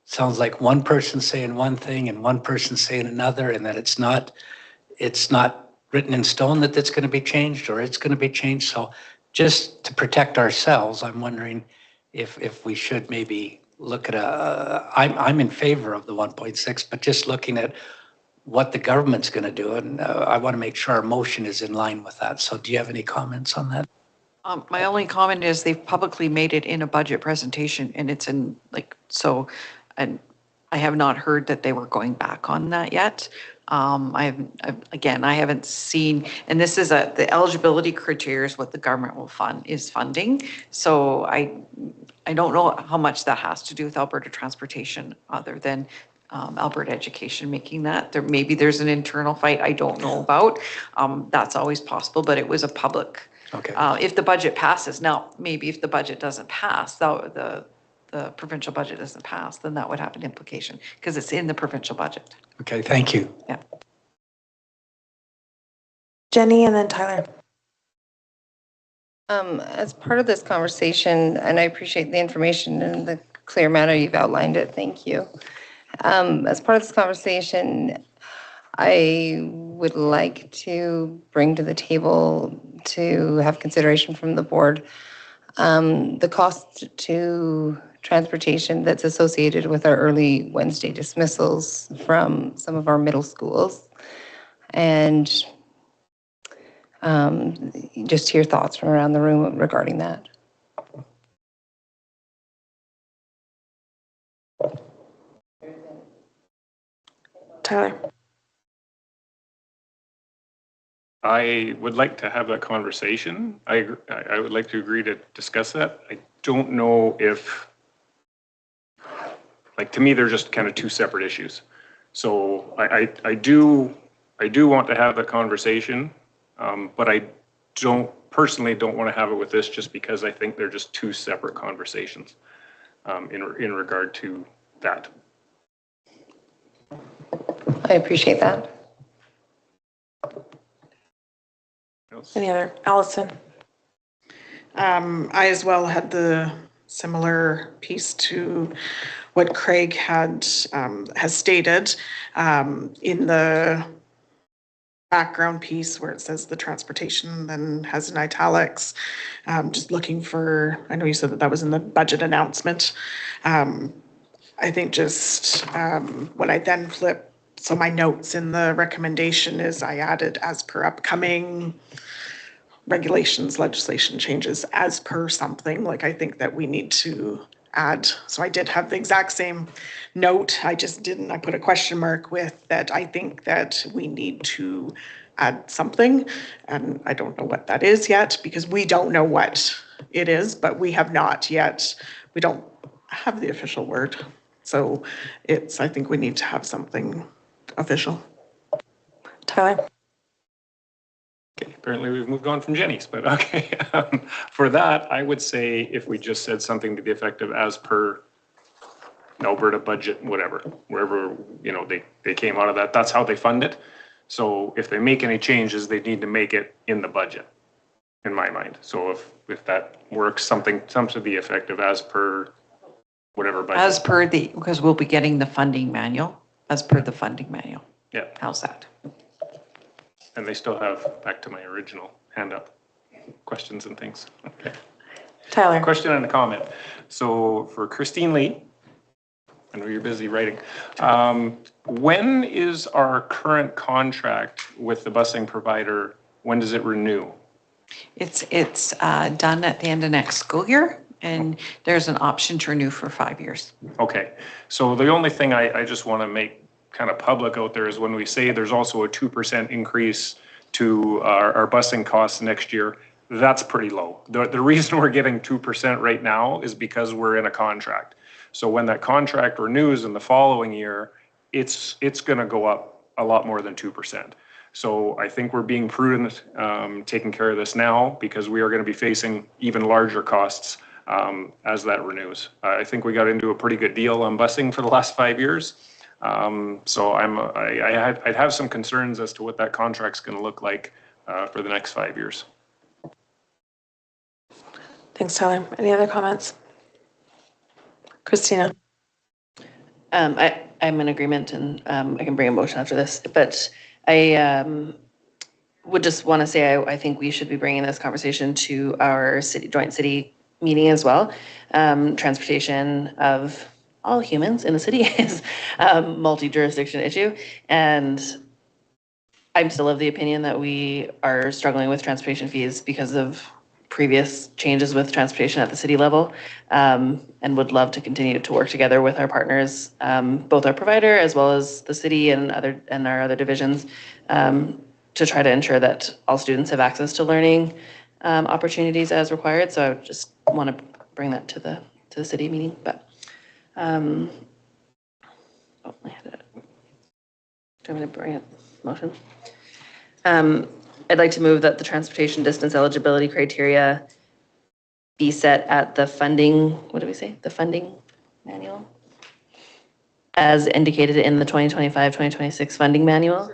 sounds like one person saying one thing and one person saying another, and that it's not written in stone that it's going to be changed, or it's going to be changed. So just to protect ourselves, I'm wondering if we should maybe look at I'm in favor of the 1.6, but just looking at what the government's going to do, and I want to make sure our motion is in line with that. So do you have any comments on that? My only comment is they've publicly made it in a budget presentation, and it's in and I have not heard that they were going back on that yet. I haven't seen, and this is the eligibility criteria is what the government will funding. So I don't know how much that has to do with Alberta Transportation, other than Alberta Education making that. Maybe there's an internal fight I don't know about. That's always possible, but it was a public. Okay. If the budget passes, now maybe if the budget doesn't pass, the provincial budget doesn't pass, then that would have an implication because it's in the provincial budget. Okay, thank you. Yeah. Jenny and then Tyler. As part of this conversation, and I appreciate the information and the clear manner you've outlined it, thank you. As part of this conversation, I would like to bring to the table to have consideration from the board the cost to transportation that's associated with our early Wednesday dismissals from some of our middle schools. And just your thoughts from around the room regarding that. Tyler? I would like to have that conversation. I would like to agree to discuss that. I don't know if, like, to me, they're just kind of two separate issues. So I do want to have the conversation, but I personally don't want to have it with this just because I think they're just two separate conversations in regard to that. I appreciate that. Any other? Allison? I as well had the similar piece to what Craig has stated in the background piece where it says the transportation, then has in italics. Just looking for, I know you said that was in the budget announcement. I think just when I then flip, so my notes in the recommendation is I added as per upcoming regulations, legislation changes, as per something. Like, I think that we need to add. So I did have the exact same note. I just didn't, I put a question mark with that. I think that we need to add something. And I don't know what that is yet because we don't know what it is, but we have not yet, we don't have the official word. So I think we need to have something official. Tyler? Okay, apparently we've moved on from Jenny's, but okay. For that, I would say if we just said something to the effect of as per Alberta budget, whatever, wherever, they came out of that, that's how they fund it. So if they make any changes, they need to make it in the budget, in my mind. So if that works, something to the effect of as per whatever budget. As per because we'll be getting the funding manual, as per the funding manual. Yeah. How's that? And they still have, back to my original handout, questions and things. Okay. Tyler? Question and a comment. So for Christine Lee, I know you're busy writing. When is our current contract with the busing provider, when does it renew? It's done at the end of next school year, and there's an option to renew for 5 years. Okay, so the only thing I just want to make kind of public out there is when we say there's also a 2% increase to our busing costs next year, that's pretty low. The reason we're getting 2% right now is because we're in a contract. So when that contract renews in the following year, it's going to go up a lot more than 2%. So I think we're being prudent, taking care of this now because we are going to be facing even larger costs as that renews. I think we got into a pretty good deal on busing for the last 5 years. So I'd have some concerns as to what that contract's going to look like for the next 5 years. Thanks, Tyler. Any other comments? Christina? I'm in agreement and I can bring a motion after this, but I would just want to say I think we should be bringing this conversation to our joint city meeting as well. Transportation of all humans in the city is a multi-jurisdiction issue. And I'm still of the opinion that we are struggling with transportation fees because of previous changes with transportation at the city level, and would love to continue to work together with our partners, both our provider as well as the city and our other divisions, to try to ensure that all students have access to learning opportunities as required. So I would just want to bring that to the city meeting. But I had it. Do you want me to bring it? Motion? I'd like to move that the transportation distance eligibility criteria be set at the funding, what do we say? The funding manual? As indicated in the 2025-2026 funding manual.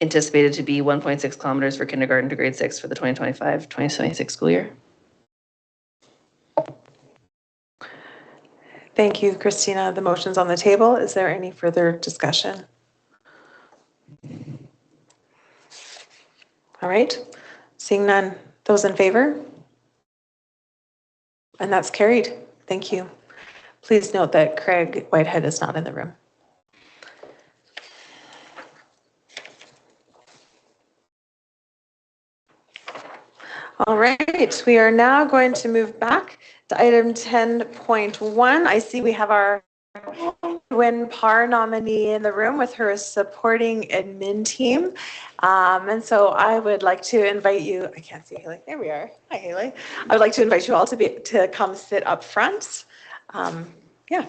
Anticipated to be 1.6 kilometers for kindergarten to grade 6 for the 2025-2026 school year. Thank you, Christina. The motion's on the table. Is there any further discussion? All right, seeing none. Those in favor? And that's carried. Thank you. Please note that Craig Whitehead is not in the room. All right, we are now going to move back to item 10.1. I see we have our Edwin Parr nominee in the room with her supporting admin team. And so I would like to invite you, I can't see Haley, there we are. Hi Haley. I would like to invite you all to come sit up front. Yeah. I'll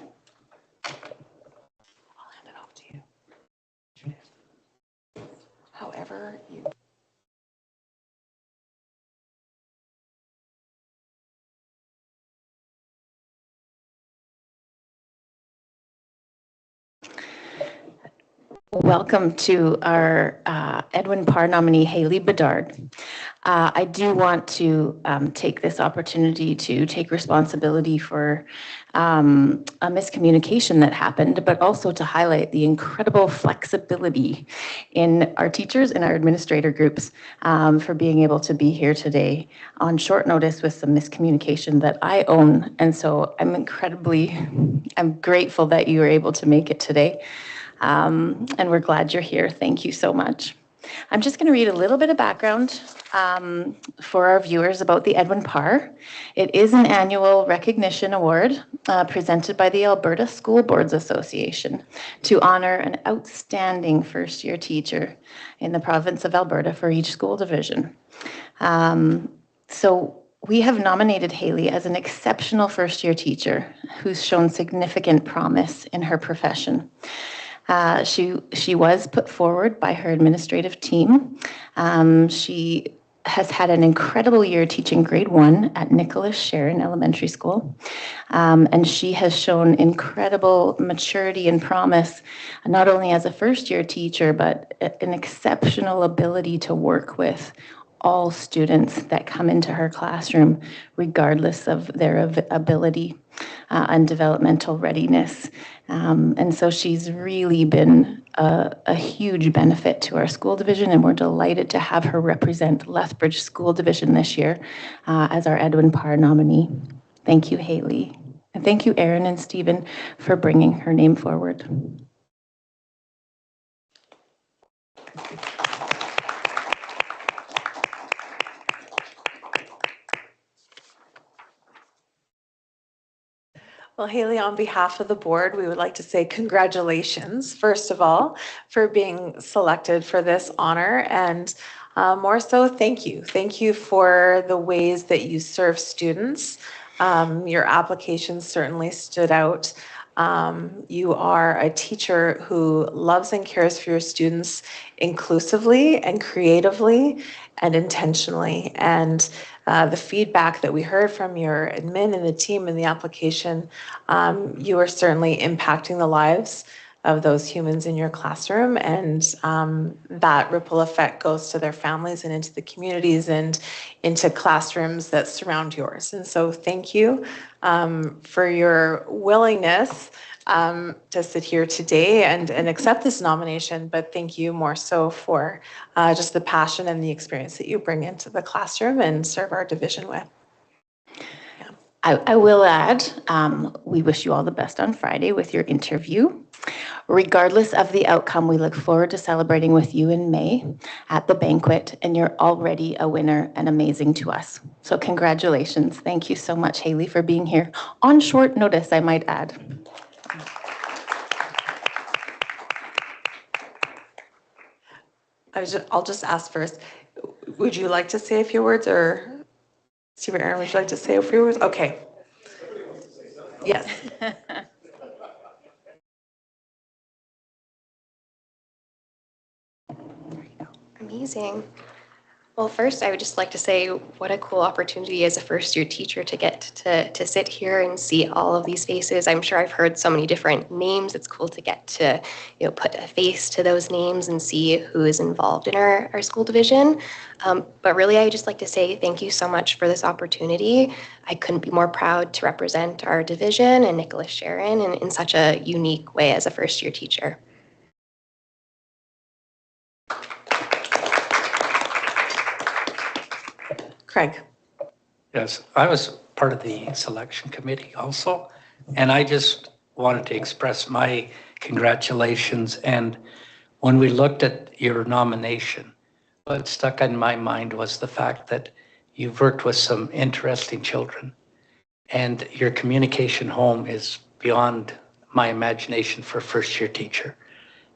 hand it off to you. However you. Welcome to our Edwin Parr nominee, Haley Bedard. I do want to take this opportunity to take responsibility for a miscommunication that happened, but also to highlight the incredible flexibility in our teachers and our administrator groups for being able to be here today on short notice with some miscommunication that I own. And so I'm grateful that you were able to make it today. And we're glad you're here. Thank you so much. I'm just going to read a little bit of background for our viewers about the Edwin Parr. It is an annual recognition award presented by the Alberta School Boards Association to honor an outstanding first-year teacher in the province of Alberta for each school division. So we have nominated Haley as an exceptional first-year teacher who's shown significant promise in her profession. She was put forward by her administrative team. She has had an incredible year teaching grade 1 at Nicholas Sharon Elementary School. And she has shown incredible maturity and promise, not only as a first-year teacher, but an exceptional ability to work with all students that come into her classroom, regardless of their ability and developmental readiness. And so she's really been a huge benefit to our school division, and we're delighted to have her represent Lethbridge School Division this year as our Edwin Parr nominee. Thank you, Haley. And thank you, Erin and Stephen, for bringing her name forward. Well, Haley, on behalf of the board, we would like to say congratulations, first of all, for being selected for this honor, and more so, thank you. Thank you for the ways that you serve students. Your application certainly stood out. You are a teacher who loves and cares for your students inclusively and creatively and intentionally. And the feedback that we heard from your admin and the team in the application, you are certainly impacting the lives of those humans in your classroom, and that ripple effect goes to their families and into the communities and into classrooms that surround yours. And so thank you for your willingness to sit here today and accept this nomination, but thank you more so for just the passion and the experience that you bring into the classroom and serve our division with. Yeah. I will add, we wish you all the best on Friday with your interview. Regardless of the outcome, we look forward to celebrating with you in May at the banquet, and you're already a winner and amazing to us. So congratulations. Thank you so much, Haley, for being here on short notice, I might add. I'll just ask first, would you like to say a few words, or Stephen, Erin, would you like to say a few words? Okay. Yes. Amazing. Well, first, I would just like to say what a cool opportunity as a first-year teacher to get to sit here and see all of these faces. I'm sure I've heard so many different names. It's cool to get to put a face to those names and see who is involved in our school division. But really, I just like to say thank you so much for this opportunity. I couldn't be more proud to represent our division and Nicholas Sharon in such a unique way as a first-year teacher. Craig. Yes, I was part of the selection committee also, and I just wanted to express my congratulations. And when we looked at your nomination, what stuck in my mind was the fact that You've worked with some interesting children, and your communication home is beyond my imagination for a first-year teacher.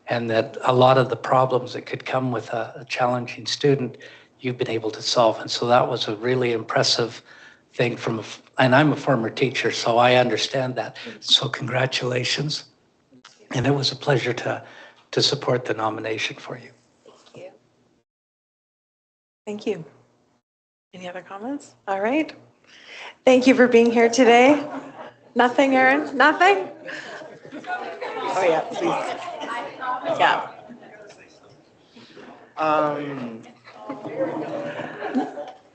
And that a lot of the problems that could come with a challenging student, you've been able to solve. And so that was a really impressive thing and I'm a former teacher, so I understand that. So congratulations. And it was a pleasure to support the nomination for you. Thank you. Thank you. Any other comments? All right. Thank you for being here today. Nothing, Erin? Nothing? Oh, yeah, please. Yeah.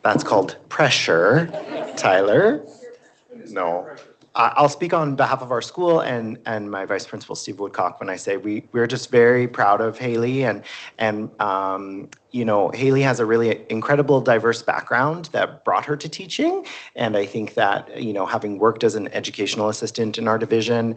That's called pressure, Tyler. No. I'll speak on behalf of our school and my vice principal, Steve Woodcock, when I say we're just very proud of Haley and you know, Haley has a really incredible diverse background that brought her to teaching. And I think that, you know, having worked as an educational assistant in our division,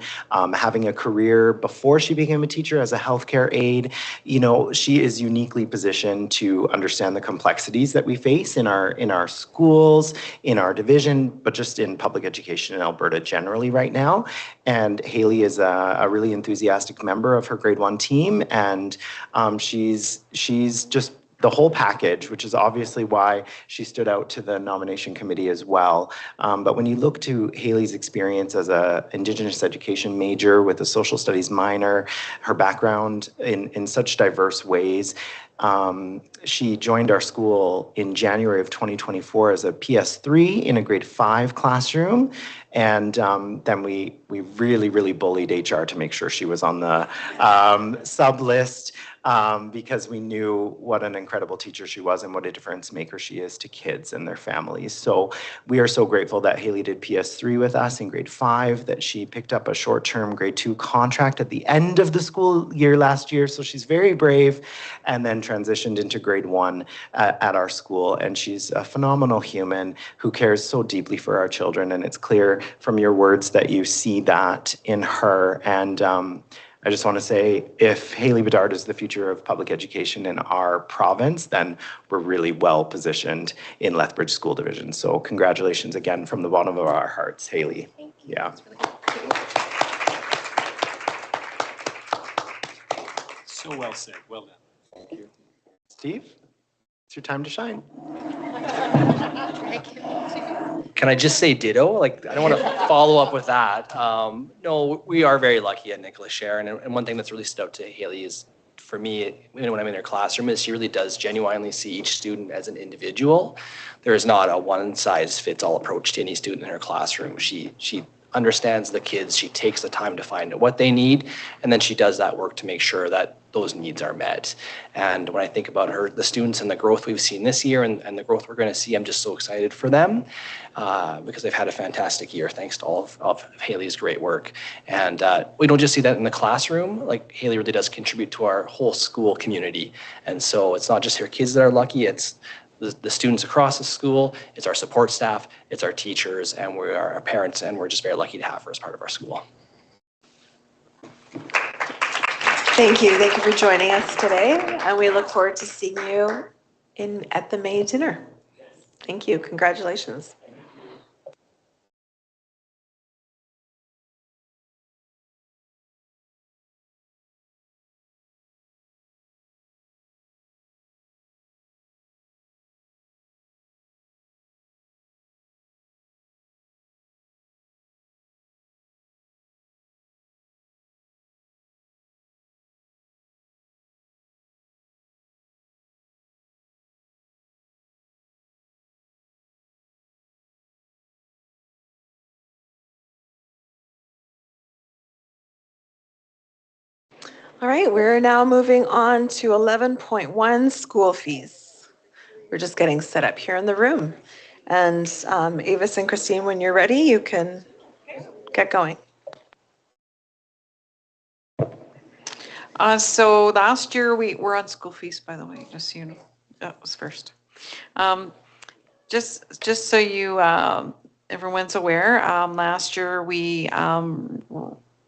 having a career before she became a teacher as a healthcare aide, you know, she is uniquely positioned to understand the complexities that we face in our schools, in our division, but just in public education in Alberta generally right now. And Haley is a really enthusiastic member of her grade 1 team, and she's just the whole package, which is obviously why she stood out to the nomination committee as well. But when you look to Haley's experience as a Indigenous education major with a social studies minor, her background in such diverse ways, she joined our school in January of 2024 as a PS3 in a grade 5 classroom. And then we really bullied HR to make sure she was on the sub list because we knew what an incredible teacher she was and what a difference maker she is to kids and their families. So we are so grateful that Haley did PS3 with us in grade 5, that she picked up a short-term grade 2 contract at the end of the school year last year. So she's very brave, and then transitioned into grade 1 at our school. And she's a phenomenal human who cares so deeply for our children. And it's clear from your words that you see that in her. And I just want to say, if Haley Bedard is the future of public education in our province, then we're really well positioned in Lethbridge School Division. So congratulations again from the bottom of our hearts, Haley. Thank you. Yeah. So well said. Well done. Thank you. Steve, it's your time to shine. Can I just say ditto? Like, I don't want to follow up with that. No, we are very lucky at Nicholas Sharon. And one thing that's really stood out to Haley is, for me, when I'm in her classroom, is she really does genuinely see each student as an individual. There is not a one-size-fits-all approach to any student in her classroom. She understands the kids. She takes the time to find out what they need, and then she does that work to make sure that those needs are met. And when I think about the students and the growth we've seen this year and the growth we're going to see, I'm just so excited for them because they've had a fantastic year thanks to all of Haley's great work. And we don't just see that in the classroom. Like, Haley really does contribute to our whole school community. And so it's not just her kids that are lucky, it's the students across the school, it's our support staff, it's our teachers, and we are our parents, and we're just very lucky to have her as part of our school. Thank you. Thank you for joining us today. And we look forward to seeing you at the May dinner. Thank you. Congratulations. All right, we're now moving on to 11.1 school fees. We're just getting set up here in the room. And Avis and Christine, when you're ready, you can get going. So last year we're on school fees, by the way, just so you know, that was first. Just so you everyone's aware, last year we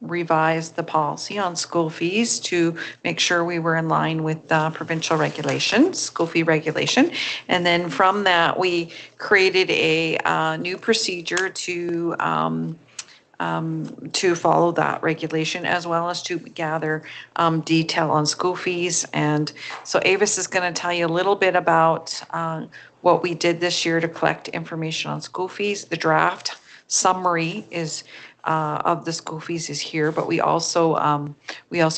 revised the policy on school fees to make sure we were in line with provincial regulations, school fee regulation. And then from that, we created a new procedure to follow that regulation, as well as to gather detail on school fees. And so Avis is going to tell you a little bit about what we did this year to collect information on school fees. The draft summary is of the school fees is here, but we also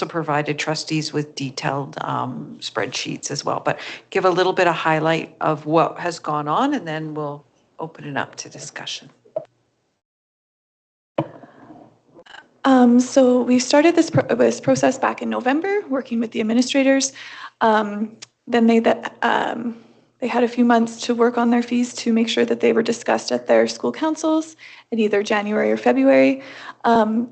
provided trustees with detailed spreadsheets as well. But give a little bit of highlight of what has gone on, and then we'll open it up to discussion. So we started this process back in November, working with the administrators. Then they had a few months to work on their fees to make sure that they were discussed at their school councils in either January or February.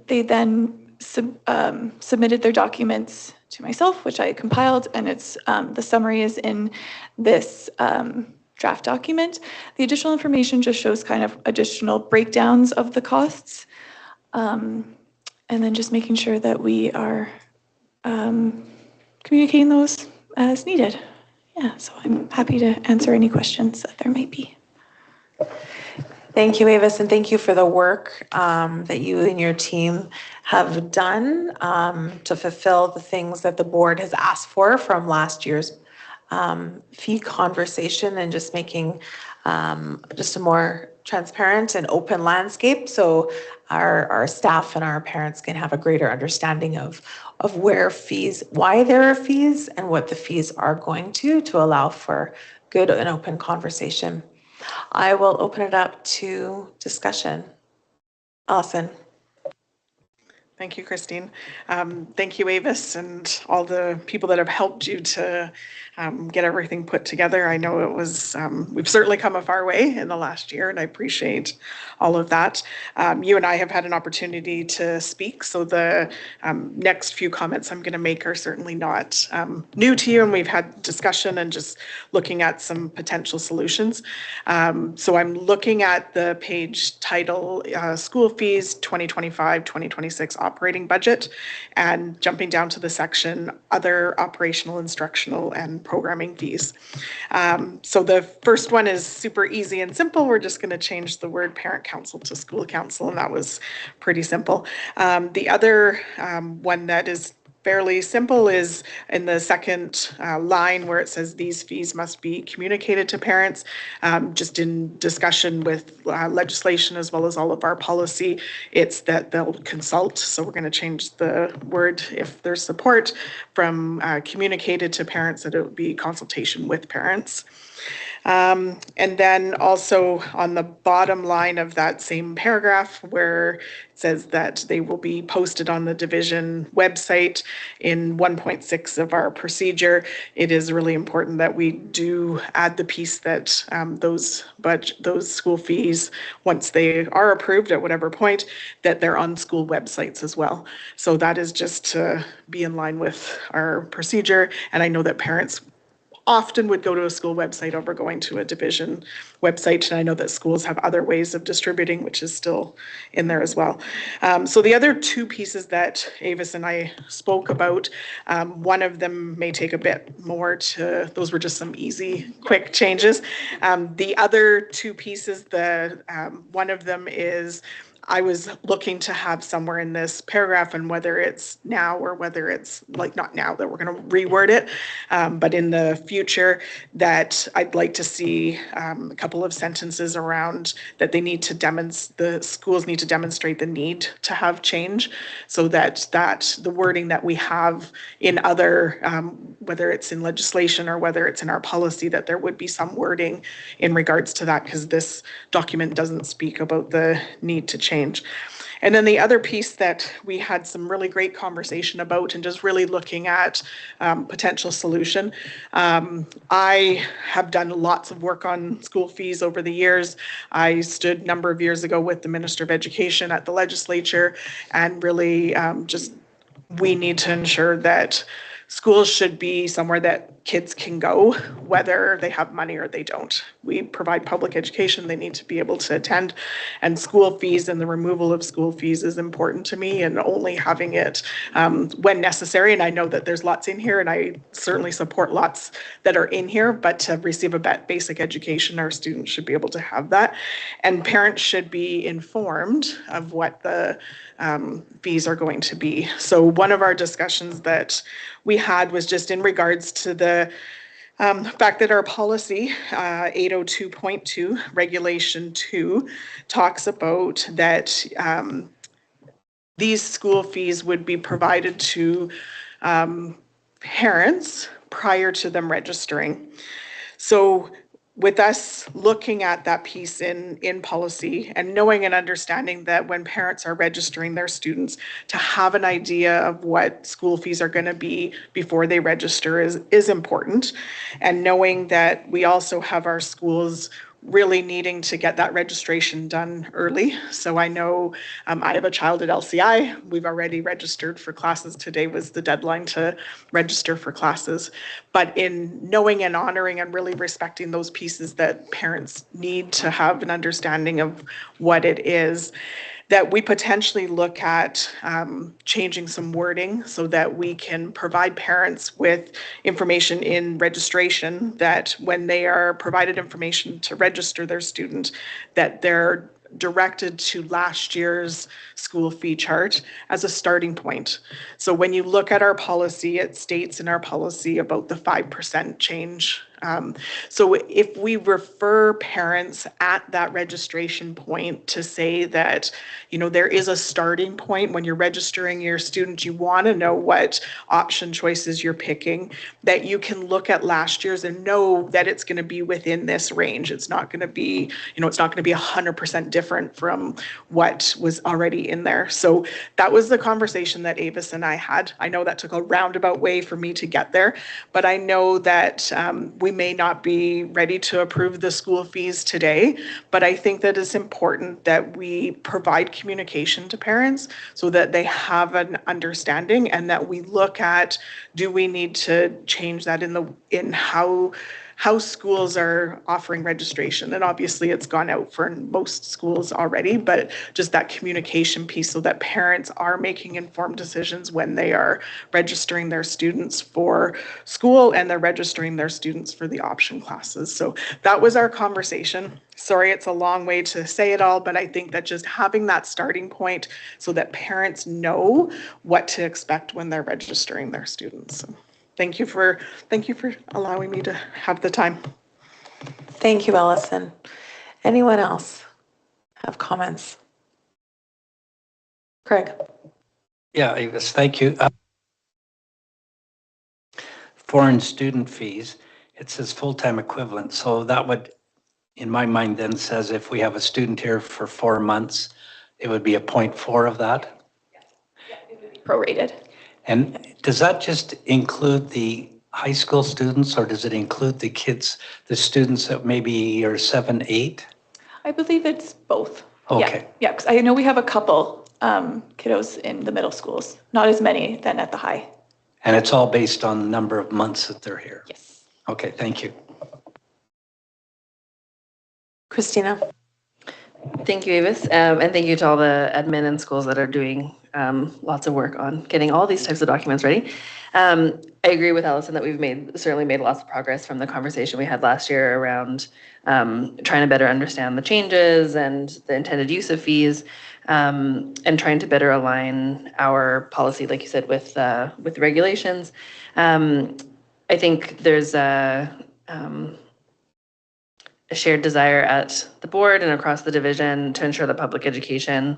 They then submitted their documents to myself, which I compiled, and it's the summary is in this draft document. The additional information just shows kind of additional breakdowns of the costs. And then just making sure that we are communicating those as needed. Yeah, so I'm happy to answer any questions that there might be. Thank you, Avis, and thank you for the work that you and your team have done to fulfill the things that the board has asked for from last year's fee conversation, and just making just a more transparent and open landscape, so our staff and our parents can have a greater understanding of where fees, why there are fees, and what the fees are going to allow for good and open conversation. I will open it up to discussion. Allison. Thank you, Christine. Thank you, Avis, and all the people that have helped you to get everything put together. I know it was, we've certainly come a far way in the last year, and I appreciate all of that. You and I have had an opportunity to speak, so the next few comments I'm going to make are certainly not new to you, and we've had discussion and just looking at some potential solutions. So I'm looking at the page title, School Fees 2025-2026 Operating Budget, and jumping down to the section Other Operational, Instructional, and Programming Fees. So the first one is super easy and simple. We're just going to change the word parent council to school council, and that was pretty simple. The other one that is fairly simple is in the second line where it says these fees must be communicated to parents. Just in discussion with legislation as well as all of our policy, it's that they'll consult. So we're going to change the word, if there's support, from communicated to parents, that it would be consultation with parents. And then also on the bottom line of that same paragraph where it says that they will be posted on the division website in 1.6 of our procedure, it is really important that we do add the piece that those school fees, once they are approved at whatever point, that they're on school websites as well. So that is just to be in line with our procedure. And I know that parents often would go to a school website over going to a division website. And I know that schools have other ways of distributing, which is still in there as well. So the other two pieces that Avis and I spoke about, one of them may take a bit more to, those were just some easy, quick changes. The other two pieces, one of them is, I was looking to have somewhere in this paragraph, and whether it's now or whether it's like not now that we're going to reword it, but in the future, that I'd like to see a couple of sentences around that they need to the schools need to demonstrate the need to have change, so that the wording that we have in other, whether it's in legislation or whether it's in our policy, that there would be some wording in regards to that, because this document doesn't speak about the need to change. And then the other piece that we had some really great conversation about, and just really looking at potential solution. I have done lots of work on school fees over the years. I stood a number of years ago with the Minister of Education at the legislature, and really we need to ensure that schools should be somewhere that kids can go, whether they have money or they don't. We provide public education, they need to be able to attend, and school fees and the removal of school fees is important to me, and only having it when necessary. And I know that there's lots in here, and I certainly support lots that are in here, but to receive a basic education, our students should be able to have that. And parents should be informed of what the fees are going to be. So one of our discussions that we had was just in regards to the fact that our policy 802.2 regulation 2 talks about that these school fees would be provided to parents prior to them registering. So with us looking at that piece in policy and knowing and understanding that when parents are registering their students, to have an idea of what school fees are going to be before they register is important. And knowing that we also have our schools really needing to get that registration done early. So I know I have a child at LCI. We've already registered for classes. Today was the deadline to register for classes. But in knowing and honoring and really respecting those pieces that parents need to have an understanding of what it is, that we potentially look at changing some wording so that we can provide parents with information in registration, that when they are provided information to register their student, that they're directed to last year's school fee chart as a starting point. So when you look at our policy, it states in our policy about the 5% change. So if we refer parents at that registration point to say that, you know, there is a starting point when you're registering your student, you want to know what option choices you're picking, that you can look at last year's and know that it's going to be within this range. It's not going to be, you know, it's not going to be 100% different from what was already in there. So that was the conversation that Avis and I had. I know that took a roundabout way for me to get there, but I know that we may not be ready to approve the school fees today, but I think that it's important that we provide communication to parents so that they have an understanding, and that we look at, do we need to change that in how schools are offering registration. And obviously it's gone out for most schools already, but just that communication piece so that parents are making informed decisions when they are registering their students for school and they're registering their students for the option classes. So that was our conversation. Sorry, it's a long way to say it all, but I think that just having that starting point so that parents know what to expect when they're registering their students. So thank you for allowing me to have the time. Thank you, Allison. Anyone else have comments? Craig. Yeah, Avis, thank you. Foreign student fees, it says full-time equivalent. So that would, in my mind, then says if we have a student here for 4 months, it would be a 0.4 of that. Prorated. And does that just include the high school students, or does it include the kids, the students that maybe are 7, 8? I believe it's both. Okay. Yeah, because I know we have a couple kiddos in the middle schools, not as many than at the high. And it's all based on the number of months that they're here? Yes. Okay, thank you. Christina. Thank you, Avis, and thank you to all the admin and schools that are doing lots of work on getting all these types of documents ready. I agree with Allison that we've certainly made lots of progress from the conversation we had last year around trying to better understand the changes and the intended use of fees, and trying to better align our policy, like you said, with regulations. I think there's a shared desire at the board and across the division to ensure that public education,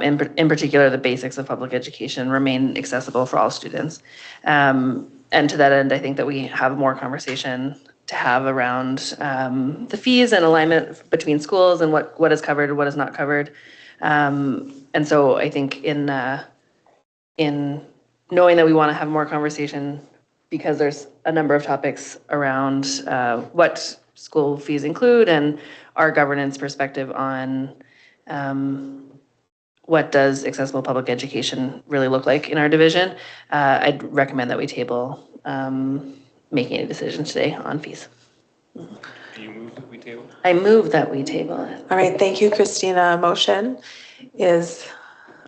in particular the basics of public education, remain accessible for all students. And to that end, I think that we have more conversation to have around the fees and alignment between schools and what is covered and what is not covered. And so I think in knowing that we want to have more conversation, because there's a number of topics around what school fees include and our governance perspective on what does accessible public education really look like in our division, I'd recommend that we table making a decision today on fees. Do you move that we table? I move that we table it. All right, thank you, Christina. Motion is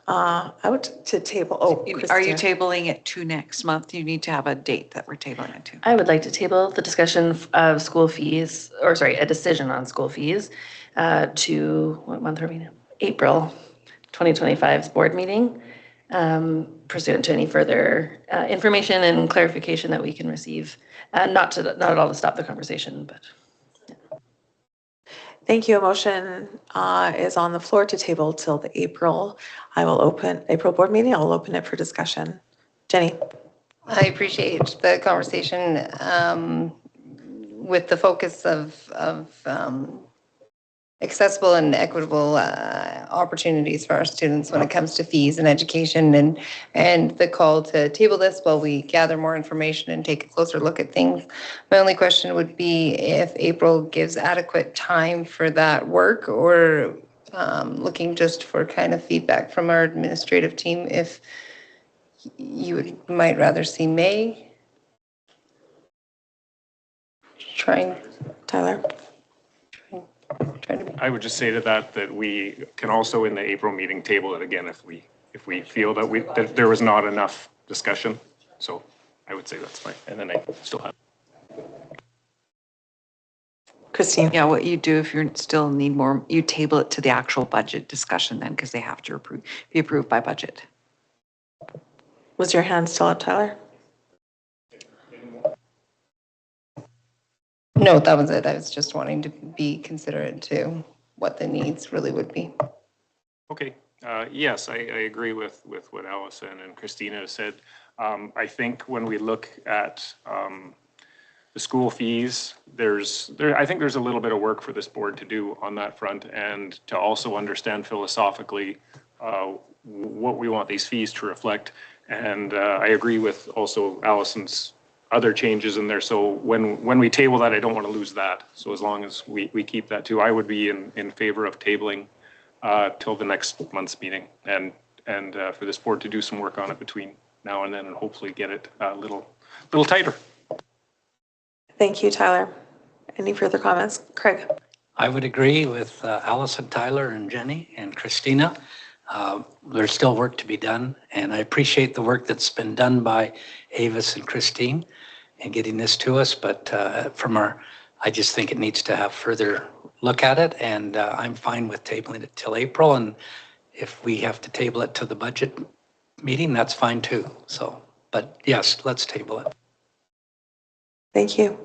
out to table. Oh, Are you Christina. tabling it to next month? You need to have a date that we're tabling it to. I would like to table the discussion of school fees, or sorry, a decision on school fees to, what month are we now? April 2025's board meeting, pursuant to any further information and clarification that we can receive. Not at all to stop the conversation, but. Thank you. A motion is on the floor to table till the April board meeting. I'll open it for discussion. Jenny. I appreciate the conversation with the focus of accessible and equitable opportunities for our students when it comes to fees and education, and the call to table this while we gather more information and take a closer look at things. My only question would be if April gives adequate time for that work, or looking just for kind of feedback from our administrative team, if you might rather see May. Tyler. I would just say to that we can also in the April meeting table it again if we feel that there was not enough discussion. So I would say that's fine. And then I still have. Christine. Yeah, what you do if you still need more, you table it to the actual budget discussion then, because they have to be approved by budget. Was your hand still up, Tyler? No, that was it. I was just wanting to be considerate to what the needs really would be. Okay. Yes, I agree with what Allison and Christina have said. I think when we look at the school fees, I think there's a little bit of work for this board to do on that front, and to also understand philosophically what we want these fees to reflect. And I agree with also Allison's other changes in there. So when we table that, I don't want to lose that. So as long as we keep that too, I would be in favor of tabling till the next month's meeting, and for this board to do some work on it between now and then, and hopefully get it a little tighter. Thank you, Tyler. Any further comments? Craig. I would agree with Allison, Tyler, and Jenny, and Christina. There's still work to be done, and I appreciate the work that's been done by Avis and Christine in getting this to us, but I just think it needs to have further look at it, and I'm fine with tabling it till April, and if we have to table it to the budget meeting, that's fine too. So, but yes, let's table it. Thank you.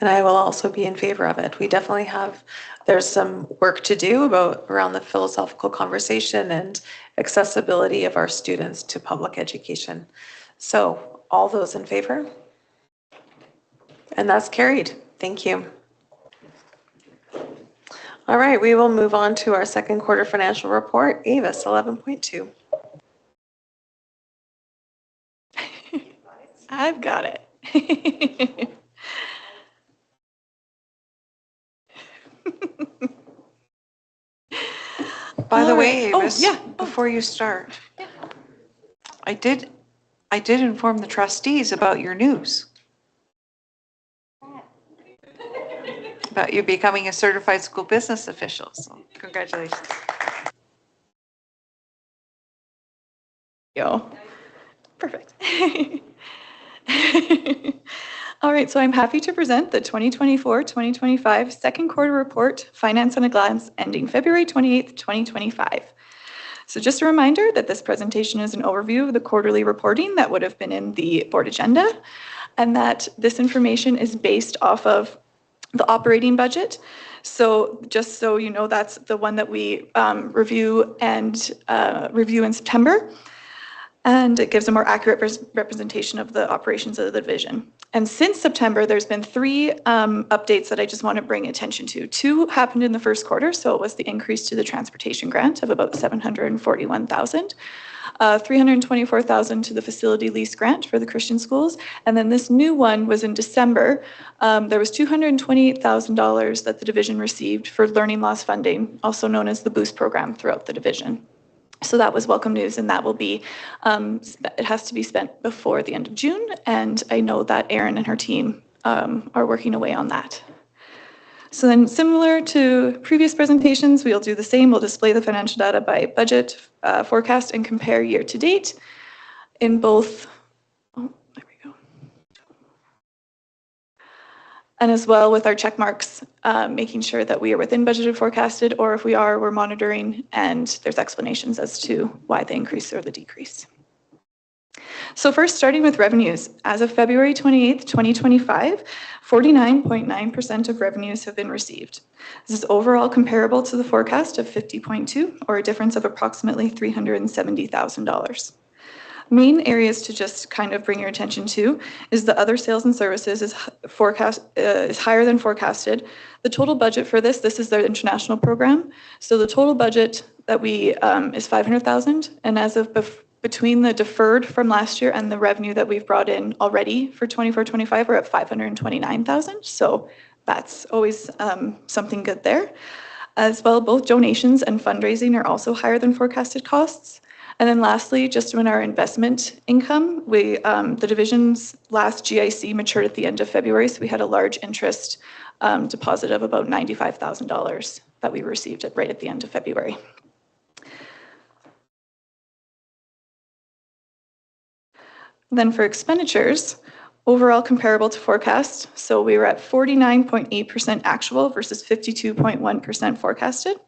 And I will also be in favor of it. We definitely there's some work to do around the philosophical conversation and accessibility of our students to public education. So all those in favor? And that's carried. Thank you. All right, we will move on to our second quarter financial report. Avis, 11.2. I've got it. By the way, Avis, yeah. before you start, I did inform the trustees about your news. About you becoming a certified school business official, so congratulations. Yo. Perfect. All right, so I'm happy to present the 2024-2025 second quarter report, Finance at a Glance, ending February 28th, 2025. So just a reminder that this presentation is an overview of the quarterly reporting that would have been in the board agenda, and that this information is based off of the operating budget. So just so you know, that's the one that we review in September. And it gives a more accurate representation of the operations of the division. And since September, there's been 3 updates that I just want to bring attention to. 2 happened in the first quarter, so it was the increase to the transportation grant of about $741,000, $324,000 to the facility lease grant for the Christian schools, and then this new one was in December. There was $228,000 that the division received for learning loss funding, also known as the Boost program, throughout the division. So that was welcome news, and that will be, it has to be spent before the end of June, and I know that Erin and her team are working away on that. So then, similar to previous presentations, we'll do the same. We'll display the financial data by budget, forecast, and compare year to date in both, oh, there we go. And as well with our check marks, making sure that we are within budgeted forecasted, or if we are, we're monitoring, and there's explanations as to why the increase or the decrease. So first, starting with revenues. As of February 28th, 2025, 49.9% of revenues have been received. This is overall comparable to the forecast of 50.2, or a difference of approximately $370,000. Main areas to just kind of bring your attention to is the other sales and services is higher than forecasted. The total budget for this is their international program. So the total budget that we is $500,000, and as of between the deferred from last year and the revenue that we've brought in already for 24-25, we're at $529,000. So that's always something good there. As well, both donations and fundraising are also higher than forecasted costs. And then lastly, just in our investment income, the division's last GIC matured at the end of February, so we had a large interest deposit of about $95,000 that we received right at the end of February. Then for expenditures, overall comparable to forecast, so we were at 49.8% actual versus 52.1% forecasted.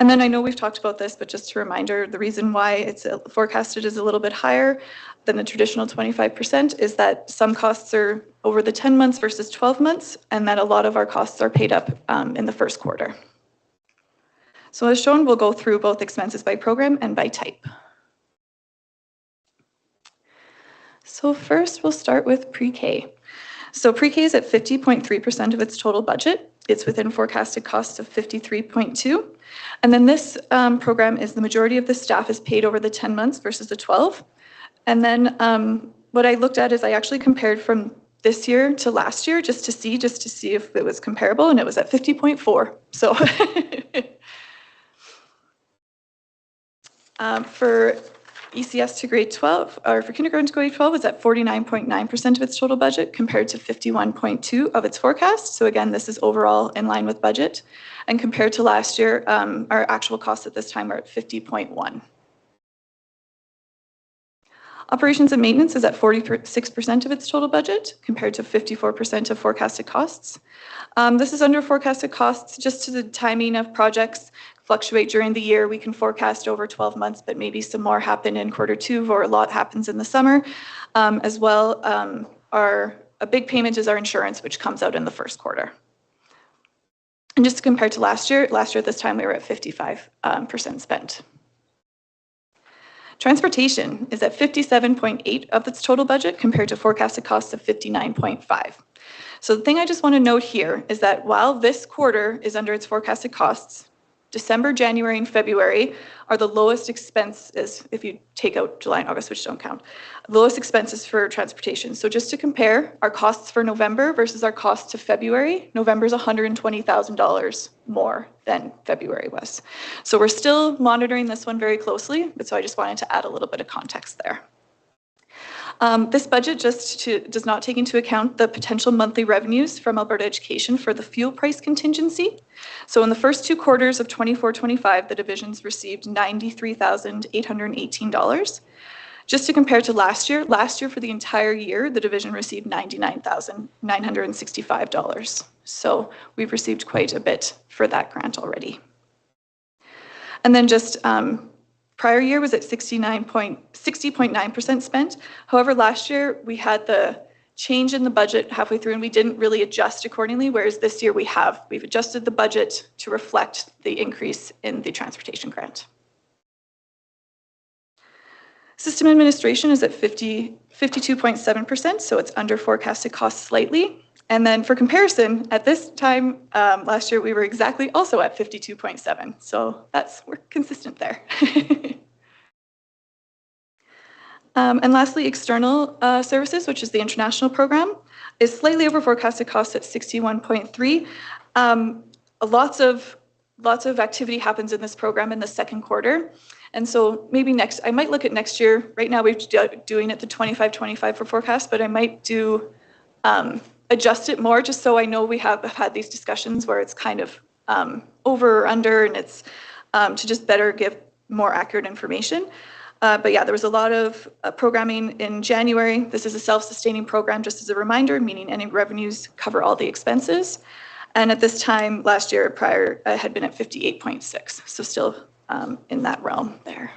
And then I know we've talked about this, but just a reminder, the reason why it's forecasted is a little bit higher than the traditional 25% is that some costs are over the 10 months versus 12 months, and that a lot of our costs are paid up in the first quarter. So as shown, we'll go through both expenses by program and by type. So first, we'll start with pre-K. So pre-K is at 50.3% of its total budget. It's within forecasted costs of 53.2. And then this program is the majority of the staff is paid over the 10 months versus the 12. And then what I looked at is I actually compared from this year to last year just to see if it was comparable, and it was at 50.4. So for ECS to grade 12, or for kindergarten to grade 12, is at 49.9% of its total budget compared to 51.2 of its forecast. So again, this is overall in line with budget. And compared to last year, our actual costs at this time are at 50.1. Operations and maintenance is at 46% of its total budget compared to 54% of forecasted costs. This is under forecasted costs just to the timing of projects fluctuate during the year. We can forecast over 12 months, but maybe some more happen in quarter two, or a lot happens in the summer. As well, a big payment is our insurance, which comes out in the first quarter. And just to compare to last year at this time, we were at 55% spent. Transportation is at 57.8 of its total budget compared to forecasted costs of 59.5. So the thing I just want to note here is that while this quarter is under its forecasted costs, December, January, and February are the lowest expenses if you take out July and August, which don't count. Lowest expenses for transportation. So just to compare, our costs for November versus our costs to February, November is $120,000 more than February was. So we're still monitoring this one very closely, but so I just wanted to add a little bit of context there. This budget does not take into account the potential monthly revenues from Alberta Education for the fuel price contingency. So in the first two quarters of 24-25, the divisions received $93,818. Just to compare to last year for the entire year, the division received $99,965. So we've received quite a bit for that grant already. And then just prior year was at 60.9% spent. However, last year we had the change in the budget halfway through and we didn't really adjust accordingly, whereas this year we've adjusted the budget to reflect the increase in the transportation grant. System administration is at 52.7%, so it's under forecasted costs slightly. And then for comparison, at this time last year, we were exactly also at 52.7. So we're consistent there. And lastly, external services, which is the international program, is slightly over forecasted costs at 61.3. Lots of lots of activity happens in this program in the second quarter. And so maybe I might look at next year. Right now we're doing it the 25-25 for forecast, but I might do adjust it more just so I know we have had these discussions where it's kind of over or under, and it's to just better give more accurate information. But yeah, there was a lot of programming in January. This is a self-sustaining program, just as a reminder, meaning any revenues cover all the expenses. And at this time last year, prior, I had been at 58.6, so still in that realm there.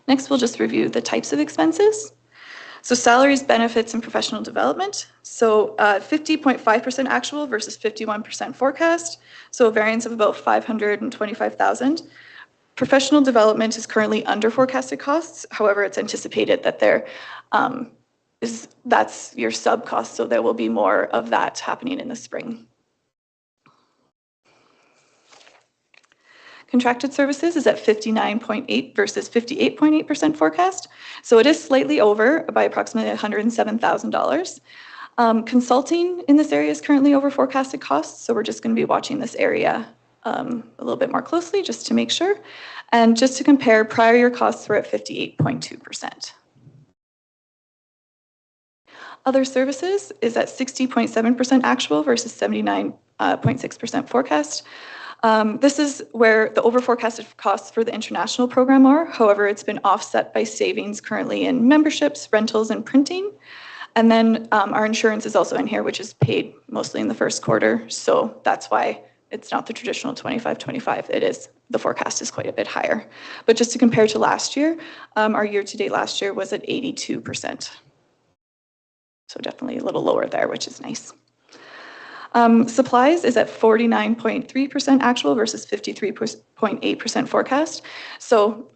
Next, we'll just review the types of expenses. So salaries, benefits, and professional development. So 50.5% actual versus 51% forecast. So a variance of about 525,000. Professional development is currently under forecasted costs. However, it's anticipated that that's your sub cost, so there will be more of that happening in the spring. Contracted services is at 59.8 versus 58.8% forecast. So it is slightly over by approximately $107,000. Consulting in this area is currently over forecasted costs. So we're just going to be watching this area a little bit more closely just to make sure. And just to compare, prior year costs were at 58.2%. Other services is at 60.7% actual versus 79.6% forecast. This is where the over-forecasted costs for the international program are. However, it's been offset by savings currently in memberships, rentals, and printing. And then our insurance is also in here, which is paid mostly in the first quarter. So that's why it's not the traditional 25-25. It is, the forecast is quite a bit higher. But just to compare to last year, our year-to-date last year was at 82%. So definitely a little lower there, which is nice. Supplies is at 49.3% actual versus 53.8% forecast. So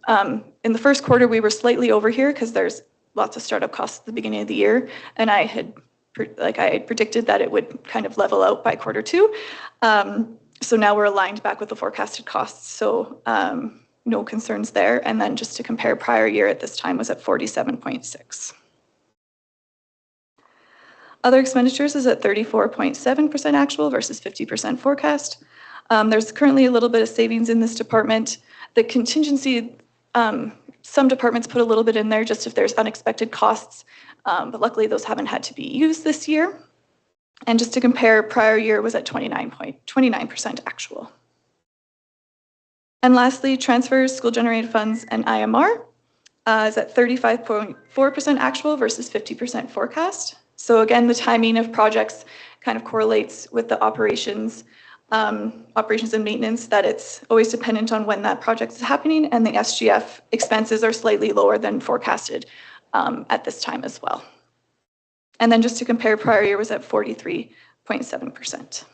in the first quarter, we were slightly over here because there's lots of startup costs at the beginning of the year. And I had predicted that it would kind of level out by quarter two. So now we're aligned back with the forecasted costs. So no concerns there. And then just to compare, prior year at this time was at 47.6. Other expenditures is at 34.7% actual versus 50% forecast. There's currently a little bit of savings in this department. The contingency, some departments put a little bit in there just if there's unexpected costs, but luckily those haven't had to be used this year. And just to compare, prior year was at 29% actual. And lastly, transfers, school generated funds, and IMR is at 35.4% actual versus 50% forecast. So again, the timing of projects kind of correlates with the operations and maintenance, that it's always dependent on when that project is happening, and the SGF expenses are slightly lower than forecasted at this time as well. And then just to compare, prior year was at 43.7%.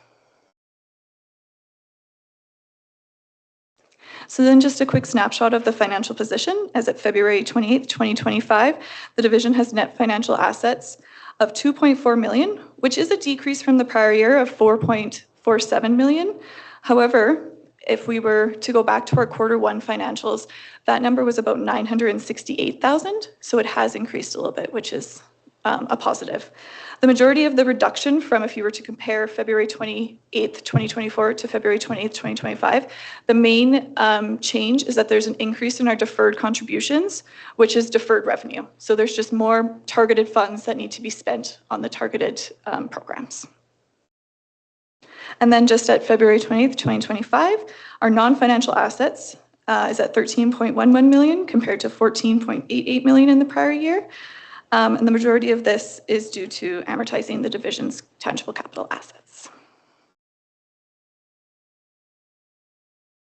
So then just a quick snapshot of the financial position. As of February 28th, 2025, the division has net financial assets of $2.4 million, which is a decrease from the prior year of $4.47 million. However, if we were to go back to our quarter one financials, that number was about $968,000. So it has increased a little bit, which is a positive. The majority of the reduction from, if you were to compare February 28th, 2024 to February 28th, 2025, the main change is that there's an increase in our deferred contributions, which is deferred revenue. So there's just more targeted funds that need to be spent on the targeted programs. And then just at February 20th, 2025, our non-financial assets is at $13.11 million compared to $14.88 million in the prior year. And the majority of this is due to amortizing the division's tangible capital assets.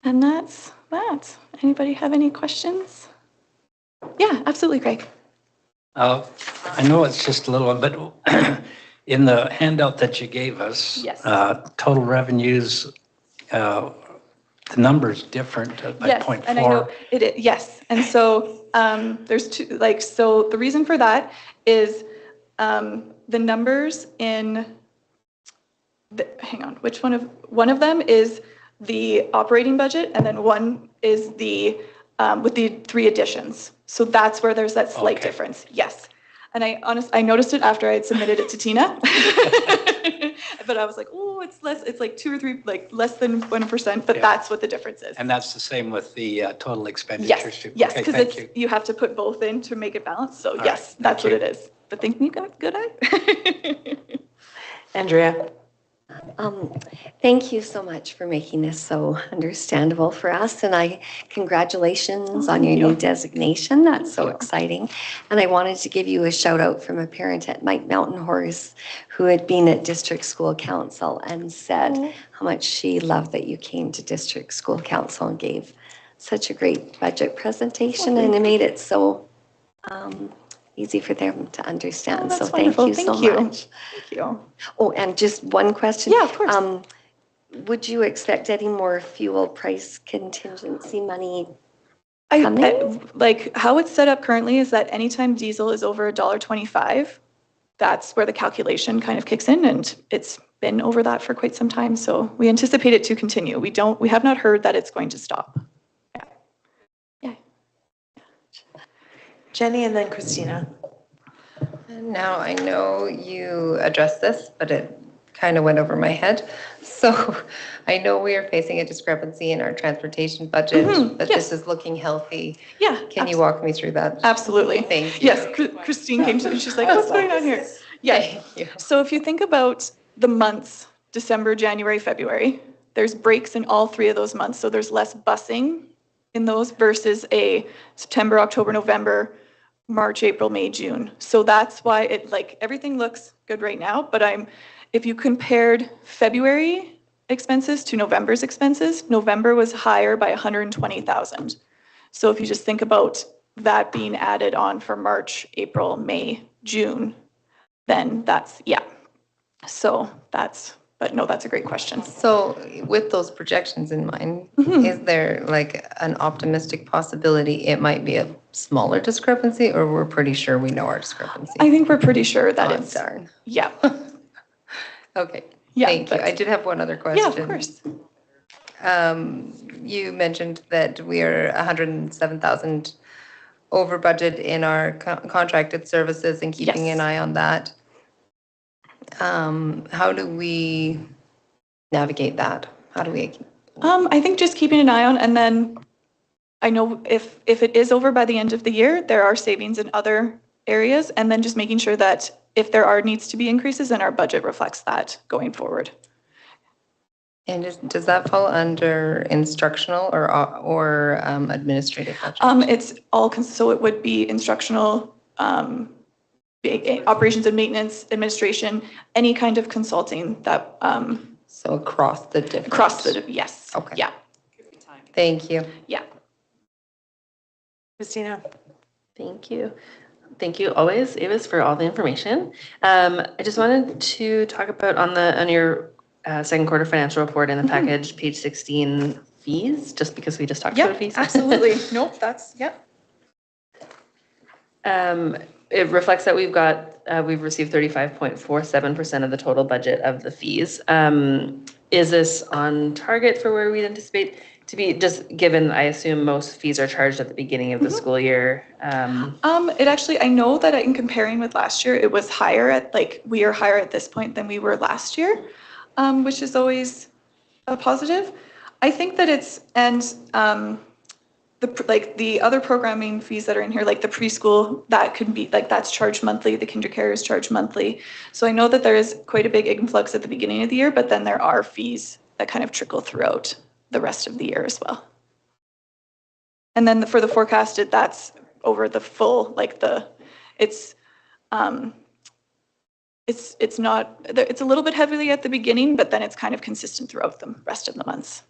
And that's that. Anybody have any questions? Yeah, absolutely, Craig. I know it's just a little one, but in the handout that you gave us, yes. Total revenues, the number's different by yes, 0.4. And I know it is, yes. And so there's two, so the reason for that is the numbers in, hang on, which one of them is the operating budget, and then one is the, with the 3 additions. So that's where there's that slight difference, yes. And I noticed it after I had submitted it to Tina. But I was like, oh, it's less, it's like 2 or 3, like less than 1%, but Yeah. that's what the difference is. And that's the same with the total expenditures too? Yes, Okay, because thank you. you have to put both in to make it balance. So All yes, right, that's what thank it is. But thank you, good eye. Andrea? Thank you so much for making this so understandable for us. And congratulations on your new designation. That's so exciting. And I wanted to give you a shout out from a parent at Mike Mountain Horse who had been at District School Council and said how much she loved that you came to District School Council and gave such a great budget presentation. And it made it so easy for them to understand. So thank you so much. Thank you. Oh, and just one question. Yeah, of course. Would you expect any more fuel price contingency money coming? Like how it's set up currently is that anytime diesel is over $1.25, that's where the calculation kind of kicks in, and it's been over that for quite some time. So we anticipate it to continue. We have not heard that it's going to stop. Yeah. Jenny and then Christina. Now, I know you addressed this, but it kind of went over my head. So I know we are facing a discrepancy in our transportation budget, but this is looking healthy. Yeah. Can you walk me through that? Absolutely. Thank you. Yes, Christine came to me, she's like, what's going on here? Yeah. So if you think about the months, December, January, February, there's breaks in all 3 of those months. So there's less busing in those versus a September, October, November, March, April, May, June. So that's why everything looks good right now, but if you compared February expenses to November's expenses, November was higher by 120,000. So if you just think about that being added on for March, April, May, June, then that's, yeah. So but no, that's a great question. So with those projections in mind, is there like an optimistic possibility it might be a smaller discrepancy, or we're pretty sure we know our discrepancy? I think we're pretty sure that it's darn. Yeah. Okay. Yeah, Thank you. I did have one other question. Yeah, of course. You mentioned that we are 107,000 over budget in our contracted services and keeping an eye on that. How do we navigate that? How do we? I think just keeping an eye on, and then I know if it is over by the end of the year, there are savings in other areas, and then just making sure that if there needs to be increases, then our budget reflects that going forward. And does that fall under instructional or administrative budget? It's all, so it would be instructional, operations and maintenance, administration, any kind of consulting that. So across the different. Across the, yes. Okay. Yeah. Thank you. Yeah. Christina? Thank you. Thank you always, Avis, for all the information. I just wanted to talk about on your second quarter financial report in the package, page 16, fees, just because we just talked about fees. Absolutely. Nope, that's, It reflects that we've received 35.47% of the total budget of the fees. Is this on target for where we'd anticipate to be, just given, I assume most fees are charged at the beginning of the school year? It actually, I know that in comparing with last year, it was higher we are higher at this point than we were last year, which is always a positive. I think that it's, and the other programming fees that are in here, like the preschool, that could be that's charged monthly, the kindergarten is charged monthly. So I know that there is quite a big influx at the beginning of the year, but then there are fees that kind of trickle throughout the rest of the year as well. And then for the forecasted, that's over the full, it's not, it's a little bit heavily at the beginning, but then it's kind of consistent throughout the rest of the months.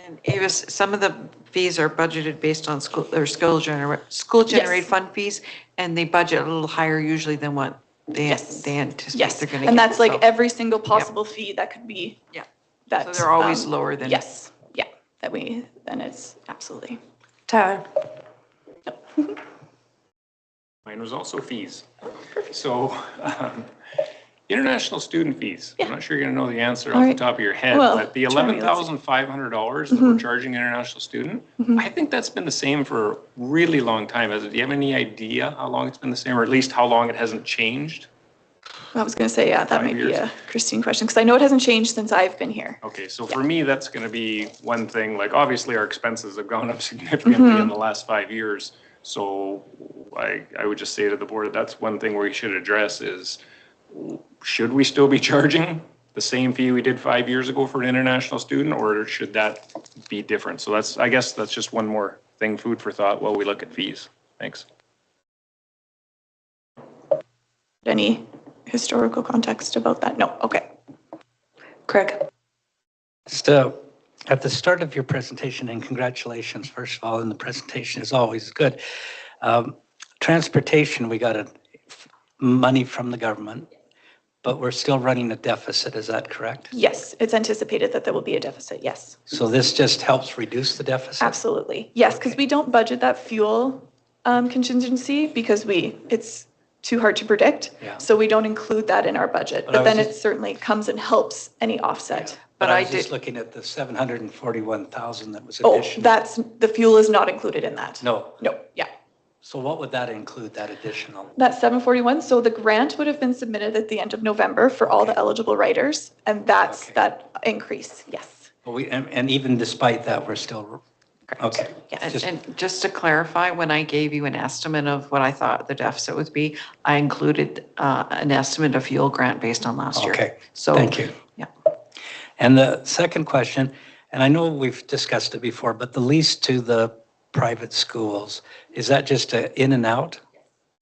And Avis, some of the fees are budgeted based on school generated fund fees, and they budget a little higher usually than what they anticipate they're going to get. And that's every single possible fee that could be. Yeah. That, so they're always lower than. Yes. Yeah. Then it's absolutely. Tyler. Mine was also fees. So International student fees. I'm not sure you're gonna know the answer All off the right. top of your head, Well, but the try me, let's see. $11,500 that we're charging an international student, I think that's been the same for a really long time. Do you have any idea how long it's been the same, or at least how long it hasn't changed? I was going to say, yeah, that 5 might be years. a Christine question, because I know it hasn't changed since I've been here. Okay, so for me, that's gonna be one thing, like, obviously, our expenses have gone up significantly in the last 5 years. So I would just say to the board, that's one thing we should address is, should we still be charging the same fee we did 5 years ago for an international student, or should that be different? So I guess that's just one more thing, food for thought while we look at fees. Thanks. Any historical context about that? No, okay. Craig? Just at the start of your presentation, and congratulations, first of all, and the presentation is always good. Transportation, we got money from the government, but we're still running a deficit, is that correct? Yes, it's anticipated that there will be a deficit, yes. So this just helps reduce the deficit? Absolutely, yes, because we don't budget that fuel contingency because it's too hard to predict. Yeah. So we don't include that in our budget, But but I then was it certainly comes and helps any offset. But I was I just did- looking at the 741,000 that was Oh, additional. the fuel is not included in that. No. No, yeah. So what would that include, that additional? That's 741. So the grant would have been submitted at the end of November for all the eligible writers, and that's Okay. that increase, yes. But and even despite that, we're still, okay. And just to clarify, when I gave you an estimate of what I thought the deficit would be, I included an estimate of fuel grant based on last year. Okay, So, thank you. yeah. And the second question, and I know we've discussed it before, but the lease to the private schools, is that just a in and out?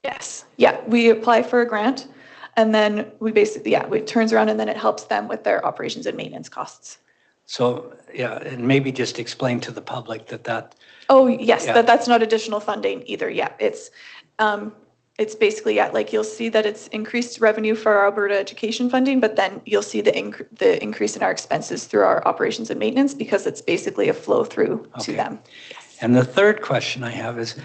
Yes, yeah, we apply for a grant, and then we basically, it turns around and then it helps them with their operations and maintenance costs. So, yeah, and maybe just explain to the public that, Oh, yes, Yeah. that's not additional funding either, yeah. It's basically, like you'll see that it's increased revenue for our Alberta education funding, but then you'll see the increase in our expenses through our operations and maintenance because it's basically a flow through to Okay. them. And the third question I have is,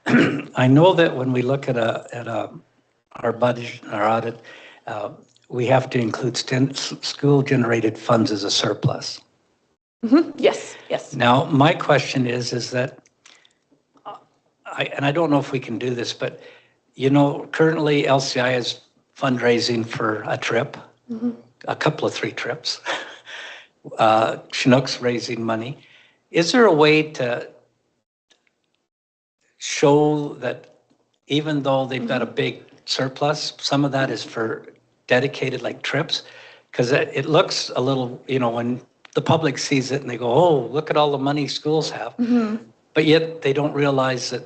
I know that when we look at our budget, our audit, we have to include school-generated funds as a surplus. Yes, yes. Now, my question is that, and I don't know if we can do this, but currently LCI is fundraising for a trip, a couple of 3 trips. Chinook's raising money. Is there a way to show that even though they've got a big surplus, some of that is for dedicated trips? Because it looks a little, when the public sees it and they go, oh, look at all the money schools have. But yet they don't realize that,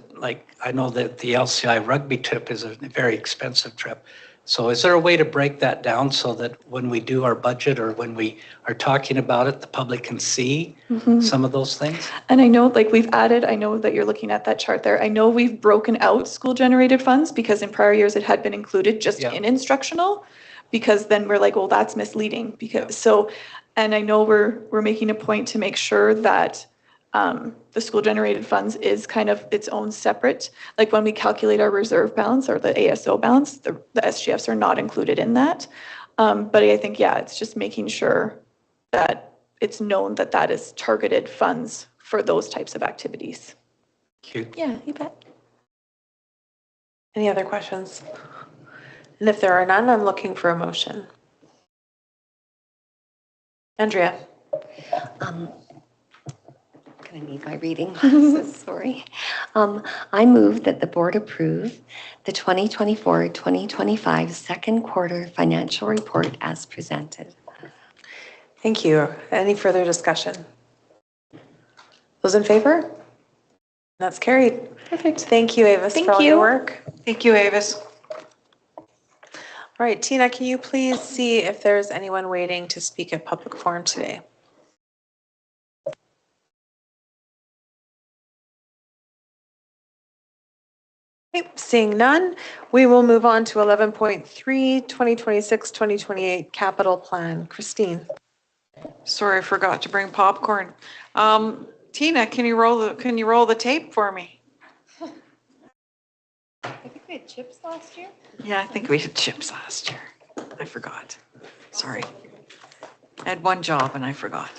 I know that the LCI rugby trip is a very expensive trip. So is there a way to break that down so that when we do our budget or when we are talking about it, the public can see some of those things? And I know we've added, I know that you're looking at that chart there. I know we've broken out school generated funds because in prior years it had been included just in instructional, because then we're like, well, that's misleading and I know we're making a point to make sure that the school generated funds is kind of its own separate, when we calculate our reserve balance or the ASO balance, the SGFs are not included in that. But I think, it's just making sure that it's known that that is targeted funds for those types of activities. Cute. Yeah, you bet. Any other questions? And if there are none, I'm looking for a motion. Andrea? I'm going to need my reading glasses, sorry. I move that the board approve the 2024-2025 second quarter financial report as presented. Thank you. Any further discussion? Those in favor? That's carried. Perfect. Thank you, Avis, for all your work. Thank you, Avis. All right, Tina, can you please see if there's anyone waiting to speak at public forum today? Okay, seeing none, we will move on to 11.3, 2026-2028 capital plan. Christine. Sorry, I forgot to bring popcorn. Tina, can you roll the tape for me? I think we had chips last year. Yeah, I think we had chips last year. I forgot. Sorry. I had one job and I forgot.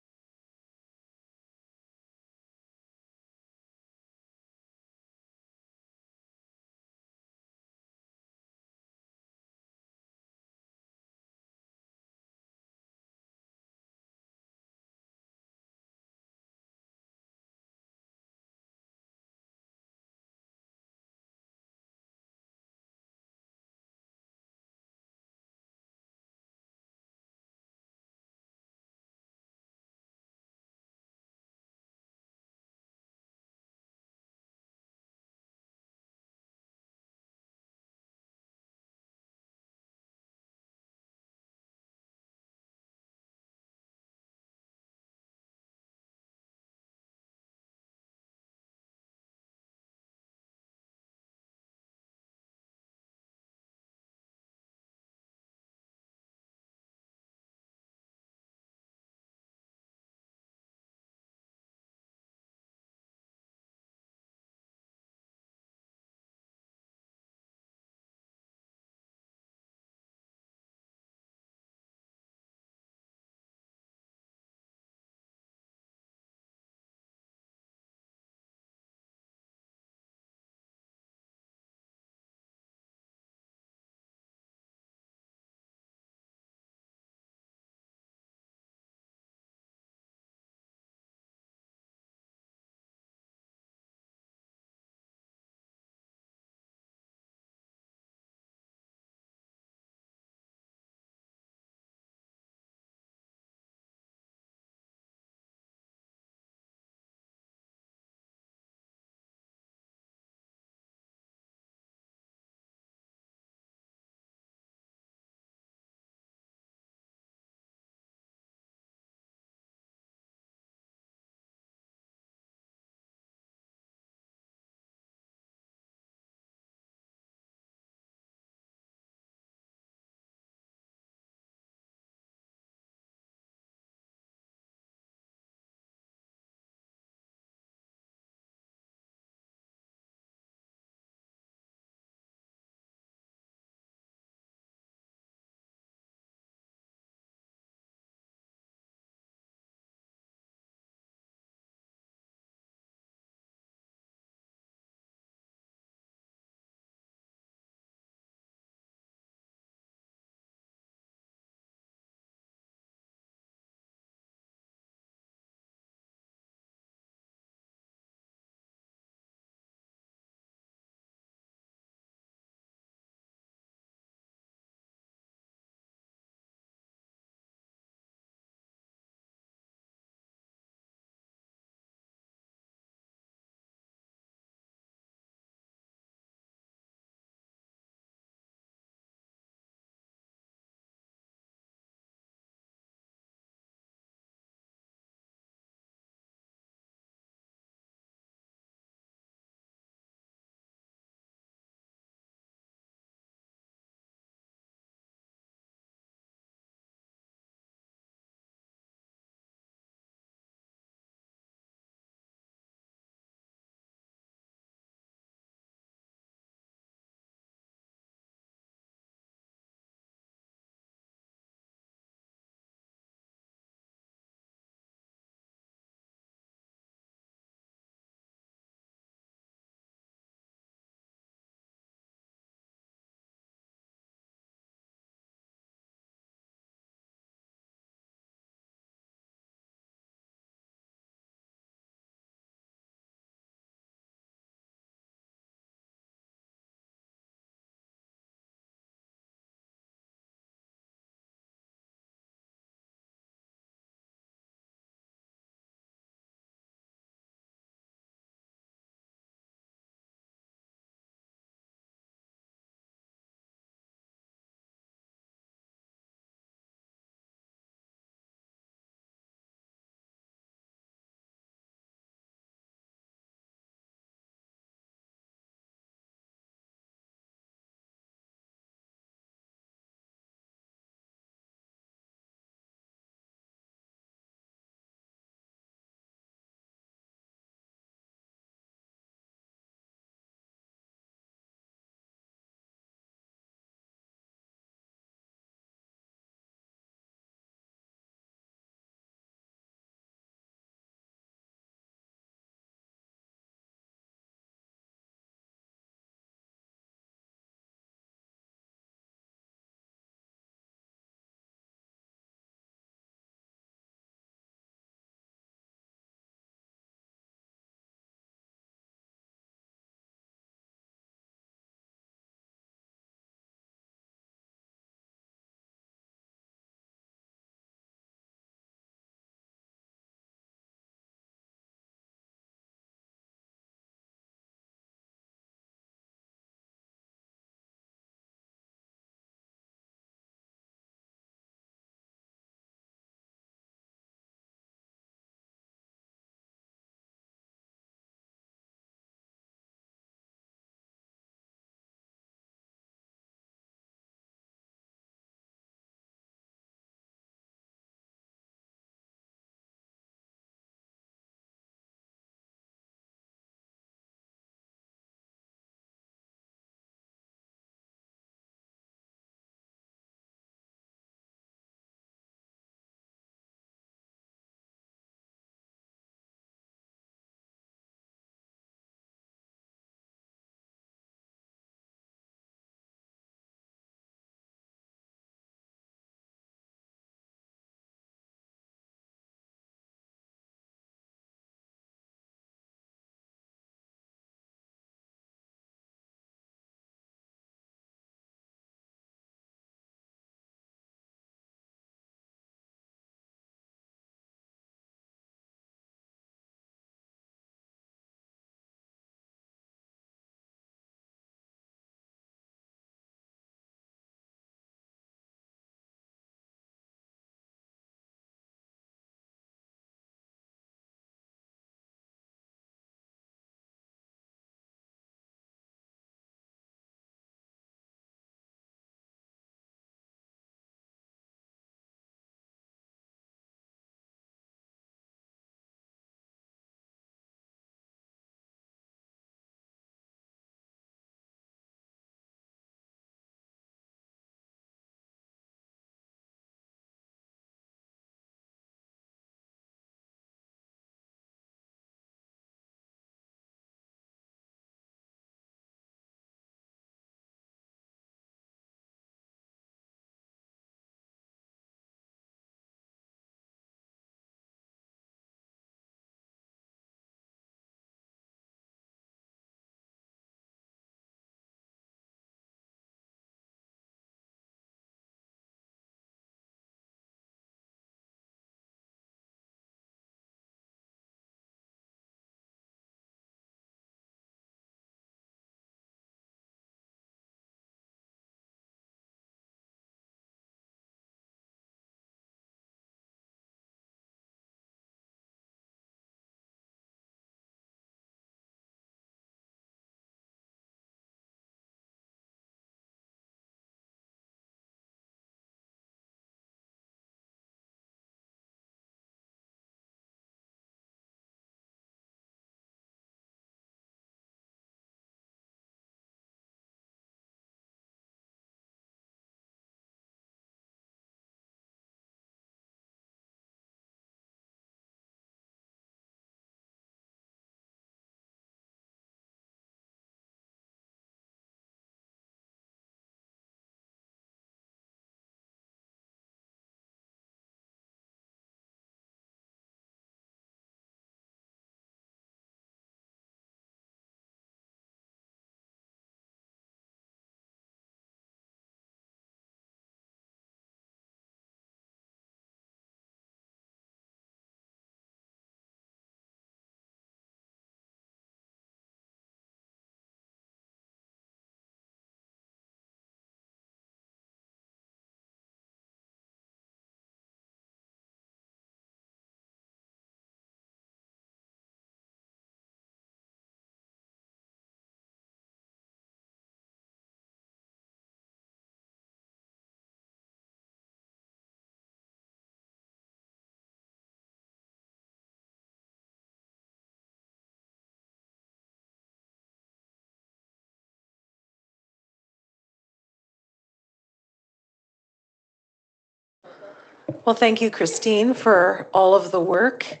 Well, thank you, Christine, for all of the work,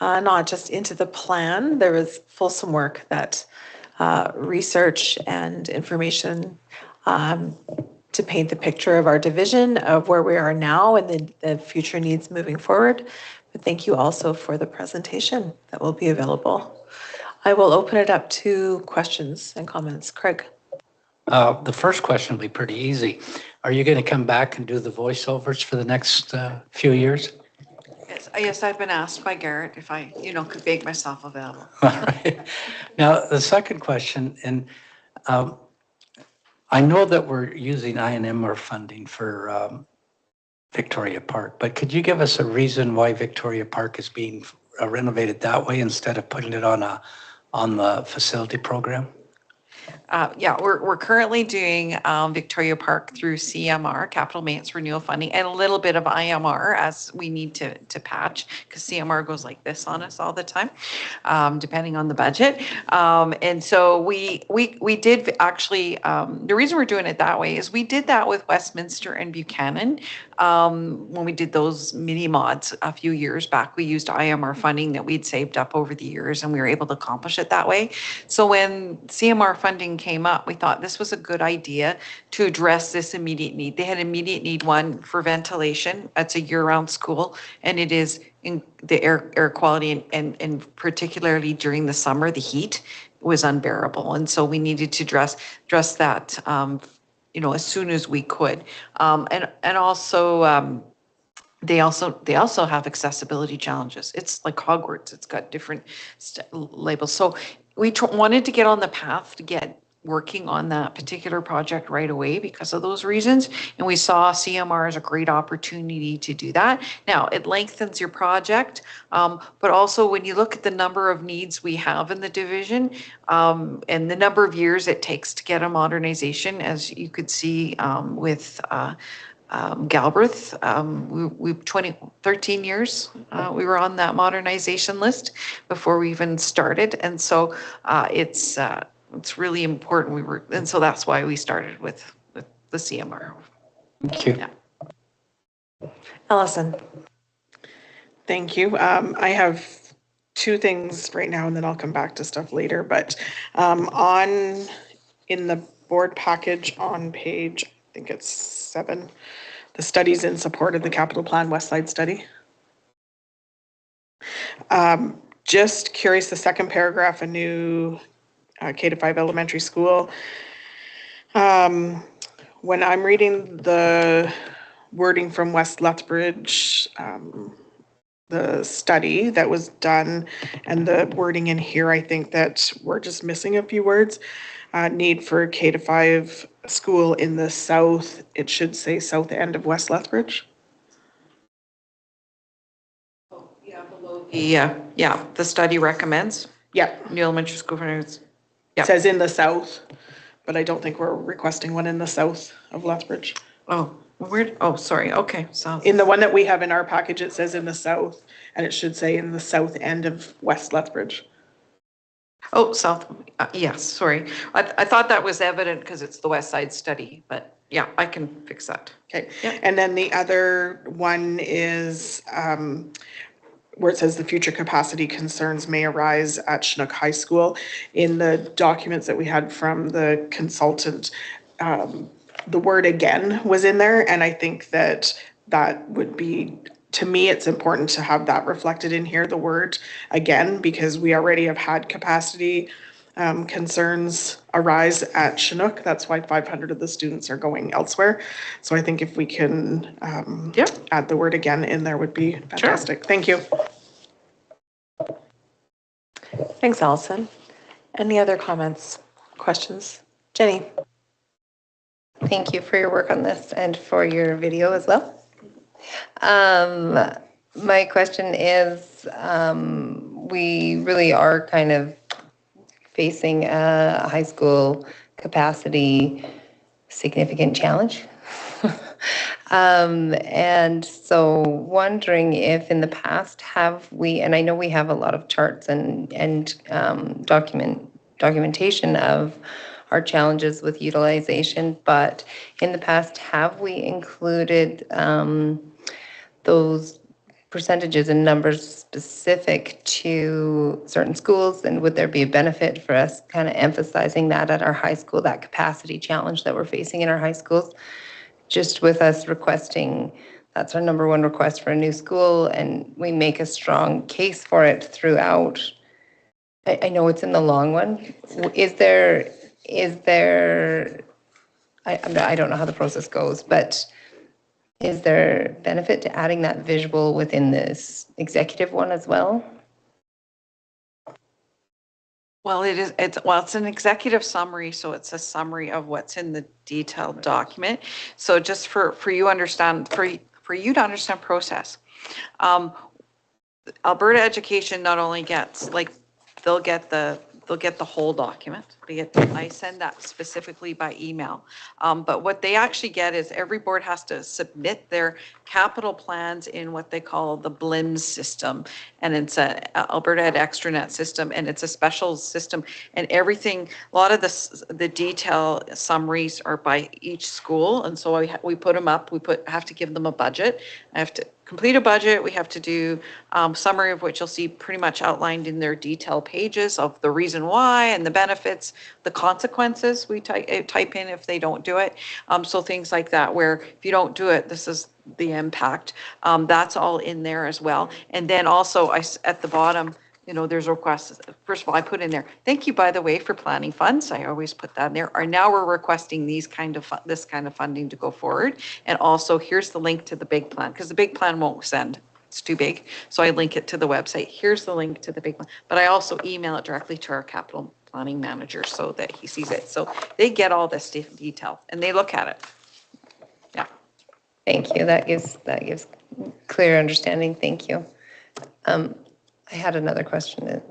not just into the plan. There was fulsome work that research and information to paint the picture of our division, of where we are now and the future needs moving forward. But thank you also for the presentation that will be available. I will open it up to questions and comments. Craig. The first question will be pretty easy. Are you going to come back and do the voiceovers for the next few years? Yes, I've been asked by Garrett if I, could make myself available. All right. Now, the second question, and I know that we're using INMR funding for Victoria Park, but could you give us a reason why Victoria Park is being renovated that way instead of putting it on the facility program? Yeah, we're currently doing Victoria Park through CMR, Capital Maintenance Renewal Funding, and a little bit of IMR as we need to patch, because CMR goes like this on us all the time, depending on the budget. And so we did actually, the reason we're doing it that way is we did that with Westminster and Buchanan. When we did those mini mods a few years back, we used IMR funding that we'd saved up over the years, and we were able to accomplish it that way. So when CMR funding came up, we thought this was a good idea to address this immediate need. They had immediate need, one for ventilation. It's a year-round school, and it is in the air quality, and particularly during the summer, the heat was unbearable. And so we needed to address that as soon as we could. And also, they also have accessibility challenges. It's like Hogwarts. It's got different labels. So we wanted to get on the path to get working on that particular project right away because of those reasons. And we saw CMR as a great opportunity to do that. Now, it lengthens your project, but also when you look at the number of needs we have in the division and the number of years it takes to get a modernization, as you could see with Galbraith, we 13 years we were on that modernization list before we even started, and so it's really important. And so that's why we started with the CMR. Thank you. Yeah. Allison. Thank you. I have two things right now, and then I'll come back to stuff later. But in the board package on page, I think it's 7, the studies in support of the capital plan West Side study. Just curious, the second paragraph, a new K-5 elementary school. When I'm reading the wording from West Lethbridge, the study that was done, and the wording in here, I think that we're just missing a few words. Need for K-5 school in the south, it should say south end of West Lethbridge. Yeah, the study recommends. Yeah. New elementary school for nerds. It says in the south, but I don't think we're requesting one in the south of Lethbridge. Oh, weird. Oh, sorry. Okay, south. In the one that we have in our package, it says in the south, and it should say in the south end of West Lethbridge. Oh, south. Yes, sorry. I thought that was evident because it's the West Side study, but yeah, I can fix that. Okay. Yeah. And then the other one is where it says the future capacity concerns may arise at Chinook High School. In the documents that we had from the consultant, the word again was in there, and I think that would be, to me, it's important to have that reflected in here, the word again, because we already have had capacity concerns arise at Chinook. That's why 500 of the students are going elsewhere. So I think if we can add the word again in there would be fantastic. Sure. Thank you. Thanks, Allison. Any other comments, questions? Jenny. Thank you for your work on this and for your video as well. My question is, we really are kind of facing a high school capacity significant challenge. And so wondering if in the past have we, and I know we have a lot of charts and documentation of our challenges with utilization, but in the past, have we included those percentages and numbers specific to certain schools? And would there be a benefit for us kind of emphasizing that at our high school, that capacity challenge that we're facing in our high schools? Just with us requesting, that's our number one request for a new school, and we make a strong case for it throughout. I know it's in the long one. Is there, I don't know how the process goes, but is there benefit to adding that visual within this executive one as well? Well, it's an executive summary, so it's a summary of what's in the detailed document. So just for you to understand process, Alberta Education not only gets, like, they'll get the whole document. I send that specifically by email. But what they actually get is every board has to submit their capital plans in what they call the BLIMS system. And it's a Alberta Ed Extranet system, and it's a special system. And everything, a lot of the detail summaries are by each school. And so we put them up, have to give them a budget. I have to complete a budget. We have to do summary of which you'll see pretty much outlined in their detail pages of the reason why and the benefits, the consequences we type in if they don't do it. So things like that, where if you don't do it, this is the impact. That's all in there as well. And then also at the bottom, there's requests. First of all, I put in there, thank you, by the way, for planning funds. I always put that in there. Or now we're requesting this kind of funding to go forward. And also here's the link to the big plan, because the big plan won't send. It's too big. So I link it to the website. Here's the link to the big plan. But I also email it directly to our capital planning manager so that he sees it. So they get all this detail and they look at it. Yeah. Thank you. That gives clear understanding. Thank you. I had another question.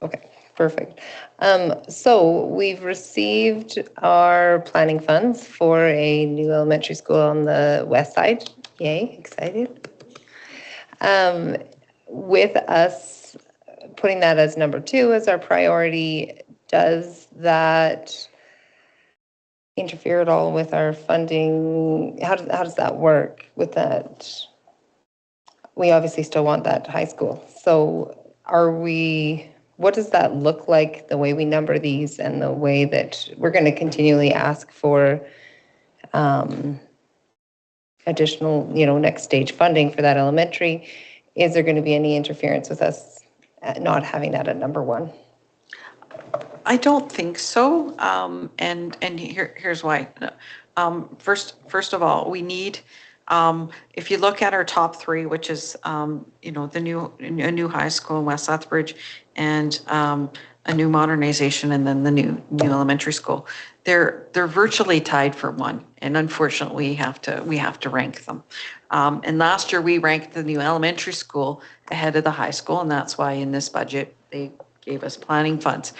Okay, perfect. So we've received our planning funds for a new elementary school on the west side. Yay, excited. With us putting that as number 2 as our priority, does that interfere at all with our funding? How does that work with that? We obviously still want that high school. So what does that look like, the way we number these and the way that we're going to continually ask for additional, next stage funding for that elementary? Is there going to be any interference with us not having that at number 1? I don't think so. And here's why. First of all, we need, if you look at our top 3, which is, the new high school in West Lethbridge and a new modernization and then the new elementary school, they're virtually tied for 1. And unfortunately, we have to rank them. And last year we ranked the new elementary school ahead of the high school. And that's why in this budget, they gave us planning funds.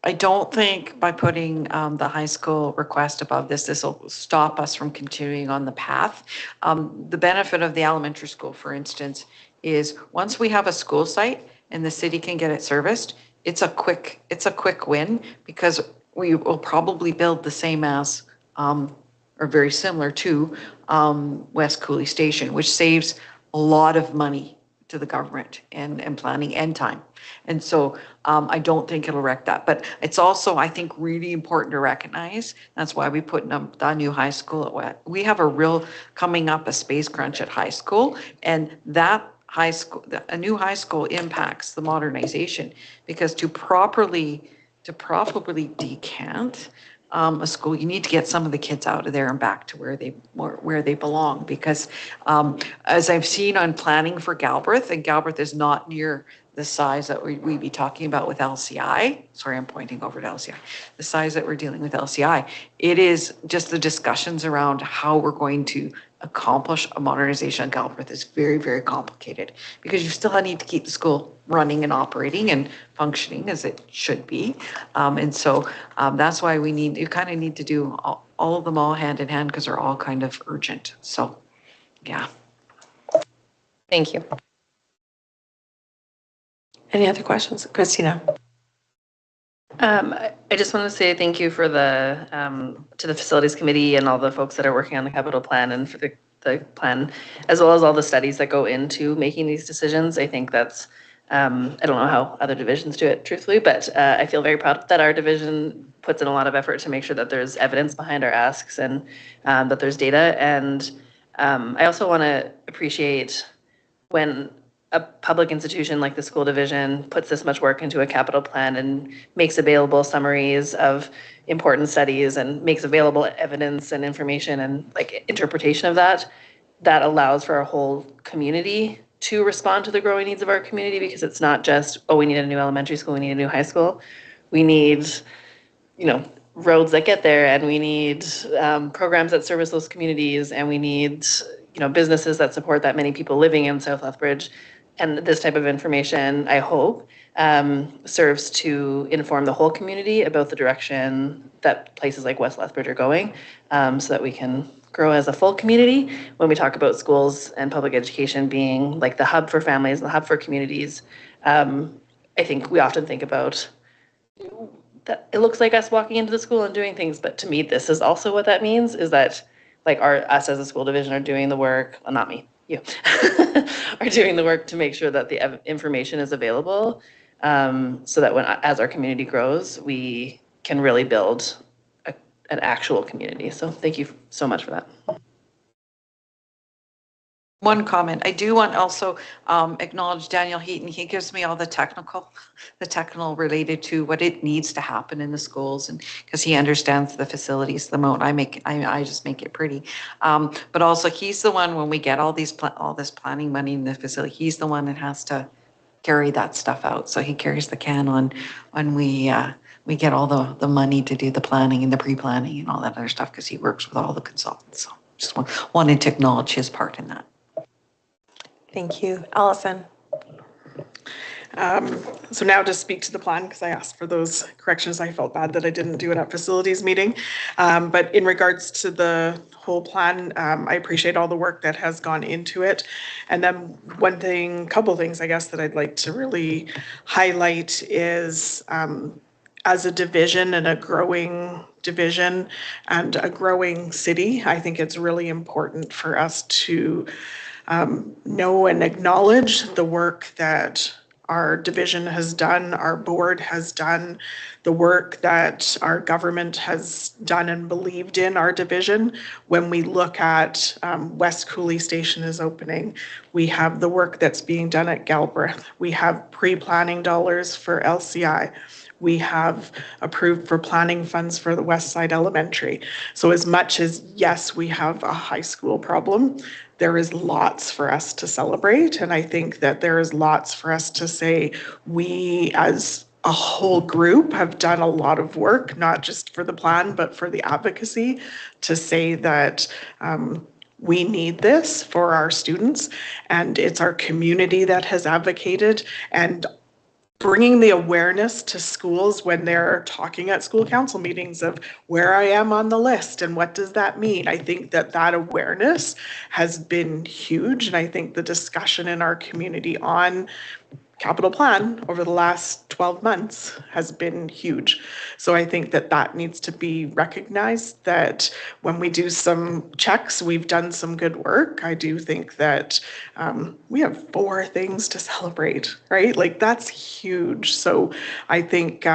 I don't think by putting the high school request above this will stop us from continuing on the path. The benefit of the elementary school, for instance, is once we have a school site and the city can get it serviced, it's a quick win, because we will probably build the same as or very similar to West Cooley Station, which saves a lot of money to the government and planning and time. And so I don't think it'll wreck that. But it's also, I think, really important to recognize, that's why we put the new high school at West. We have coming up a space crunch at high school, and that high school, a new high school impacts the modernization, because to properly decant a school, you need to get some of the kids out of there and back to where they belong. Because as I've seen on planning for Galbraith, and Galbraith is not near the size that we be talking about with LCI. Sorry, I'm pointing over to LCI. The size that we're dealing with LCI, it is just the discussions around how we're going to accomplish a modernization of Galbraith is very, very complicated, because you still need to keep the school running and operating and functioning as it should be. And so that's why you kind of need to do all of them all hand in hand, because they're all kind of urgent. So, yeah. Thank you. Any other questions? Christina? I just want to say thank you for to the facilities committee and all the folks that are working on the capital plan, and for the the plan, as well as all the studies that go into making these decisions. I think that's, I don't know how other divisions do it truthfully, but I feel very proud that our division puts in a lot of effort to make sure that there's evidence behind our asks and that there's data. And I also want to appreciate when a public institution like the school division puts this much work into a capital plan and makes available summaries of important studies and makes available evidence and information and like interpretation of that, that allows for our whole community to respond to the growing needs of our community, because it's not just, oh, we need a new elementary school, we need a new high school. We need, you know, roads that get there, and we need programs that service those communities, and we need, you know, businesses that support that many people living in South Lethbridge. And this type of information, I hope, serves to inform the whole community about the direction that places like West Lethbridge are going, so that we can grow as a full community. When we talk about schools and public education being like the hub for families and the hub for communities, I think we often think about that it looks like us walking into the school and doing things, but to me, this is also what that means, is that like us as a school division are doing the work, well, not me, you, are doing the work to make sure that the information is available, so that when, as our community grows, we can really build an actual community. So thank you so much for that. One comment. I do want also acknowledge Daniel Heaton. He gives me all the technical related to what it needs to happen in the schools, and because he understands the facilities the most. I just make it pretty. But also he's the one, when we get all this planning money in the facility, he's the one that has to carry that stuff out. So he carries the can on when we get all the money to do the planning and the pre-planning and all that other stuff, because he works with all the consultants. So just wanted to acknowledge his part in that. Thank you. Allison. So now to speak to the plan, because I asked for those corrections. I felt bad that I didn't do it at facilities meeting. But in regards to the whole plan, I appreciate all the work that has gone into it. And then couple things, I guess, that I'd like to really highlight is, as a division and a growing division and a growing city, I think it's really important for us to know and acknowledge the work that our division has done, our board has done, the work that our government has done and believed in our division. When we look at West Cooley Station is opening, we have the work that's being done at Galbraith. We have pre-planning dollars for LCI. We have approved for planning funds for the West Side Elementary. So as much as, yes, we have a high school problem, there is lots for us to celebrate. And I think that there is lots for us to say, we as a whole group have done a lot of work, not just for the plan, but for the advocacy, to say that we need this for our students. And it's our community that has advocated, and bringing the awareness to schools when they're talking at school council meetings of where I am on the list and what does that mean. I think that awareness has been huge. And I think the discussion in our community on capital plan over the last 12 months has been huge. So I think that needs to be recognized, that when we do some checks, we've done some good work. I do think that we have 4 things to celebrate, right? Like, that's huge. So I think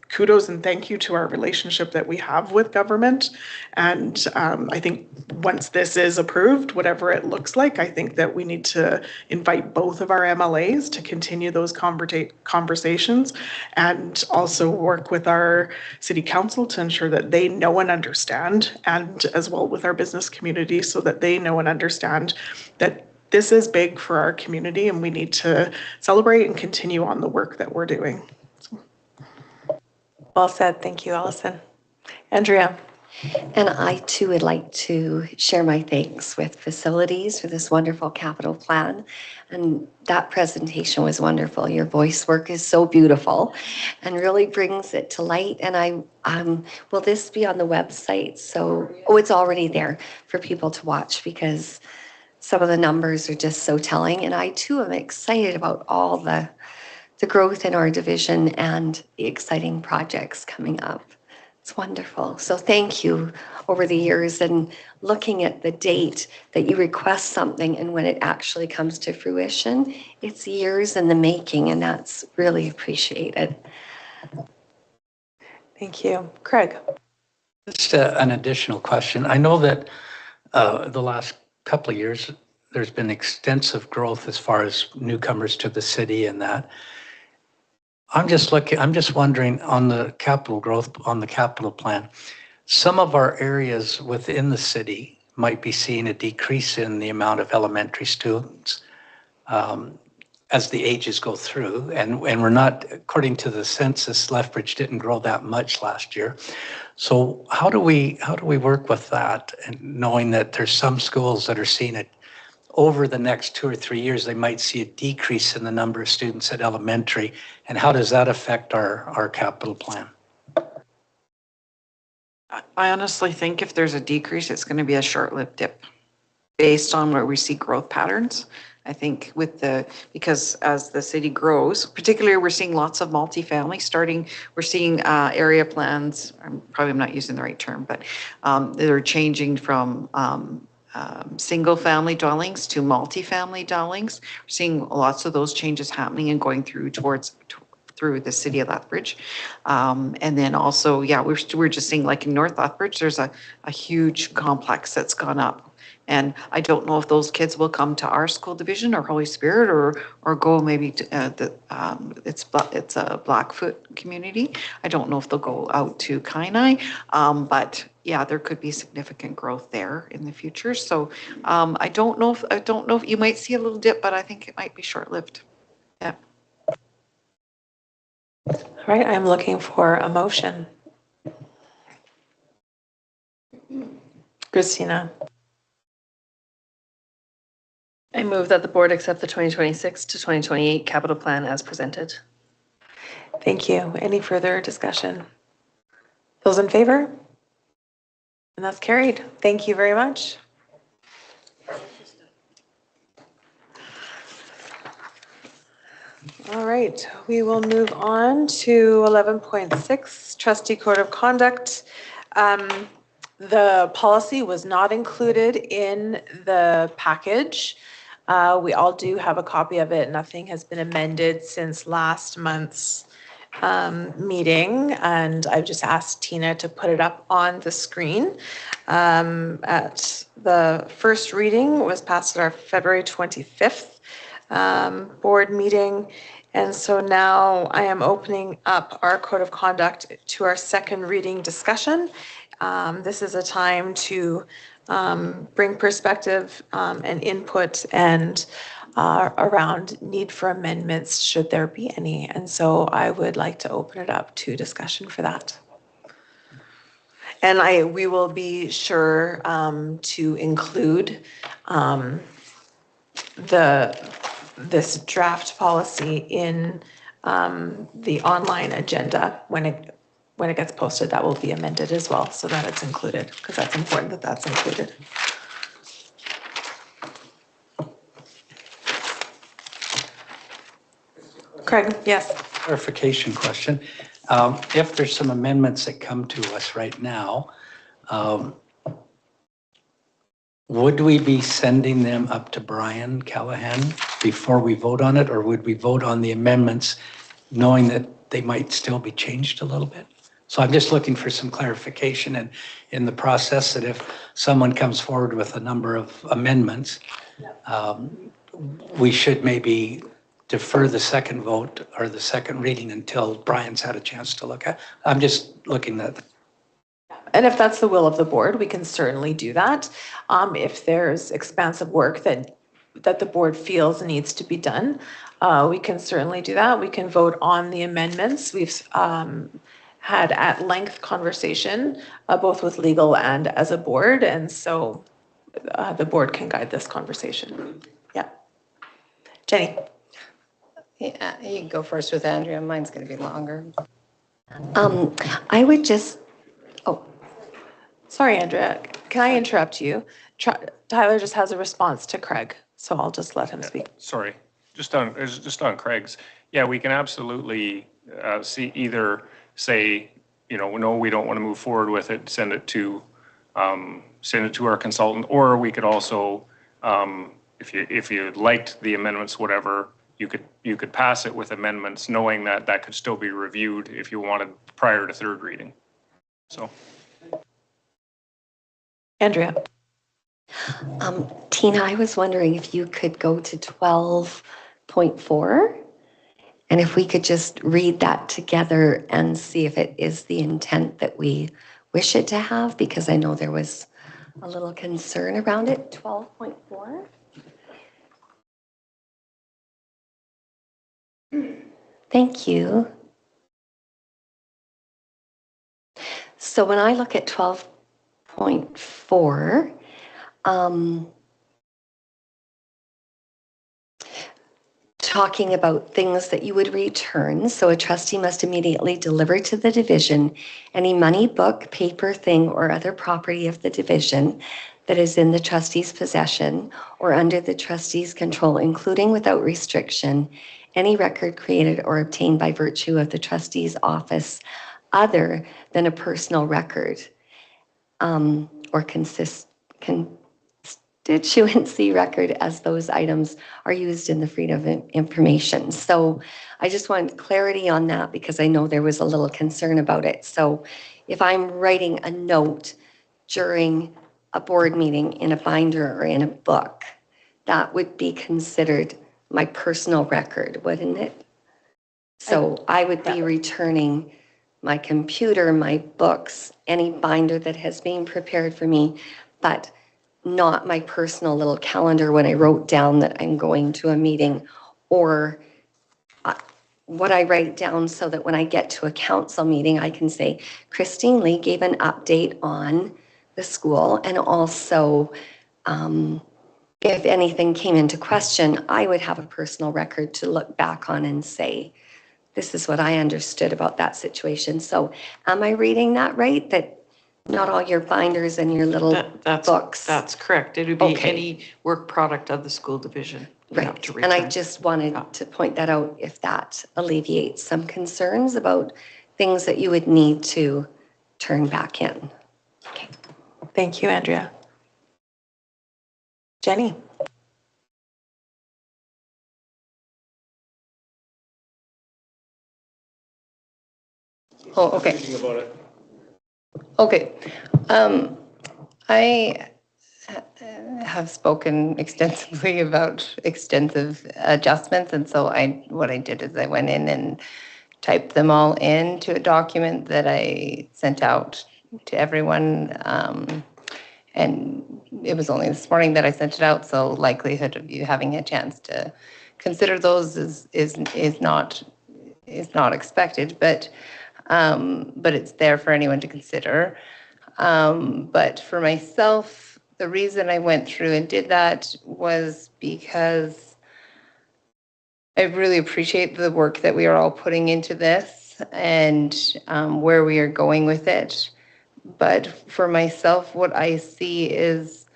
kudos and thank you to our relationship that we have with government. And I think once this is approved, whatever it looks like, I think that we need to invite both of our MLAs to continue those conversations, and also work with our city council to ensure that they know and understand, and as well with our business community, so that they know and understand that this is big for our community and we need to celebrate and continue on the work that we're doing. Well said. Thank you, Allison. Andrea. And I too would like to share my thanks with facilities for this wonderful capital plan. And that presentation was wonderful. Your voice work is so beautiful and really brings it to light. And will this be on the website? So, it's already there for people to watch, because some of the numbers are just so telling. And I too am excited about all the growth in our division and the exciting projects coming up. It's wonderful. So thank you over the years and looking at the date that you request something and when it actually comes to fruition, it's years in the making and that's really appreciated. Thank you. Craig? Just an additional question. I know that the last couple of years, there's been extensive growth as far as newcomers to the city and that. I'm just wondering on the capital growth, on the capital plan, some of our areas within the city might be seeing a decrease in the amount of elementary students as the ages go through. And we're not, according to the census, Lethbridge didn't grow that much last year. So how do we work with that? And knowing that there's some schools that are seeing it over the next 2 or 3 years, they might see a decrease in the number of students at elementary. And how does that affect our capital plan? I honestly think if there's a decrease, it's going to be a short-lived dip based on where we see growth patterns. I think because as the city grows, particularly we're seeing lots of multifamily starting, we're seeing area plans, I'm not using the right term, but they're changing from single family dwellings to multifamily dwellings. We're seeing lots of those changes happening and going through through the city of Lethbridge. And then also, yeah, we're just seeing like in North Lethbridge, there's a huge complex that's gone up. And I don't know if those kids will come to our school division or Holy Spirit or go maybe to it's a Blackfoot community. I don't know if they'll go out to Kainai, but yeah, there could be significant growth there in the future. So I don't know if you might see a little dip, but I think it might be short-lived. Yeah. All right, I'm looking for a motion. Christina? I move that the board accept the 2026 to 2028 capital plan as presented. Thank you. Any further discussion? Those in favor? And that's carried. Thank you very much. All right, we will move on to 11.6, Trustee Code of Conduct. The policy was not included in the package. We all do have a copy of it. Nothing has been amended since last month's meeting, and I've just asked Tina to put it up on the screen. At the first reading was passed at our February 25th board meeting. And so now I am opening up our code of conduct to our second reading discussion. This is a time to bring perspective and input and around need for amendments should there be any. And so I would like to open it up to discussion for that. And we will be sure to include this draft policy in the online agenda when it gets posted. That will be amended as well so that it's included, because that's important that that's included. Craig, yes. Clarification question. If there's some amendments that come to us right now, would we be sending them up to Brian Callahan before we vote on it, or would we vote on the amendments knowing that they might still be changed a little bit? So I'm just looking for some clarification in the process that if someone comes forward with a number of amendments, we should maybe defer the second vote or the second reading until Brian's had a chance to look at. I'm just looking at. And if that's the will of the board, we can certainly do that. If there's expansive work that the board feels needs to be done, we can certainly do that. We can vote on the amendments. We've had at length conversation, both with legal and as a board. And so the board can guide this conversation. Yeah. Jenny. Yeah, you can go first with Andrea. Mine's going to be longer. I would just, Sorry, Andrea, can I interrupt you? Tyler just has a response to Craig, so I'll just let him speak. Sorry, just on Craig's. Yeah, we can absolutely either say no, we don't want to move forward with it, send it to our consultant, or we could also, if you liked the amendments, whatever, you could pass it with amendments, knowing that that could still be reviewed if you wanted prior to third reading. So. Andrea. Tina, I was wondering if you could go to 12.4 and if we could just read that together and see if it is the intent that we wish it to have, because I know there was a little concern around it. 12.4. Thank you. So when I look at 12.4, talking about things that you would return. So a trustee must immediately deliver to the division any money, book, paper, thing, or other property of the division that is in the trustee's possession or under the trustee's control, including without restriction, any record created or obtained by virtue of the trustee's office other than a personal record, or constituency record, as those items are used in the freedom of information. So I just wanted clarity on that because I know there was a little concern about it. So if I'm writing a note during a board meeting in a binder or in a book, that would be considered my personal record, wouldn't it? So I would be returning my computer, my books, any binder that has been prepared for me, but not my personal little calendar when I wrote down that I'm going to a meeting, or what I write down so that when I get to a council meeting, I can say, Christine Lee gave an update on the school, and also if anything came into question, I would have a personal record to look back on and say, this is what I understood about that situation. So am I reading that right? That not all your binders and your little books? That's correct. It would be Okay. any work product of the school division. You have to Right. And I return. just wanted to point that out, if that alleviates some concerns about things that you would need to turn back in. Okay. Thank you, Andrea. Jenny. Oh, okay. Okay. I have spoken extensively about extensive adjustments, and so what I did is I went in and typed them all into a document that I sent out to everyone. And it was only this morning that I sent it out, so likelihood of you having a chance to consider those is not expected, but it's there for anyone to consider. But for myself, the reason I went through and did that was because I really appreciate the work that we are all putting into this and where we are going with it. But for myself, what I see is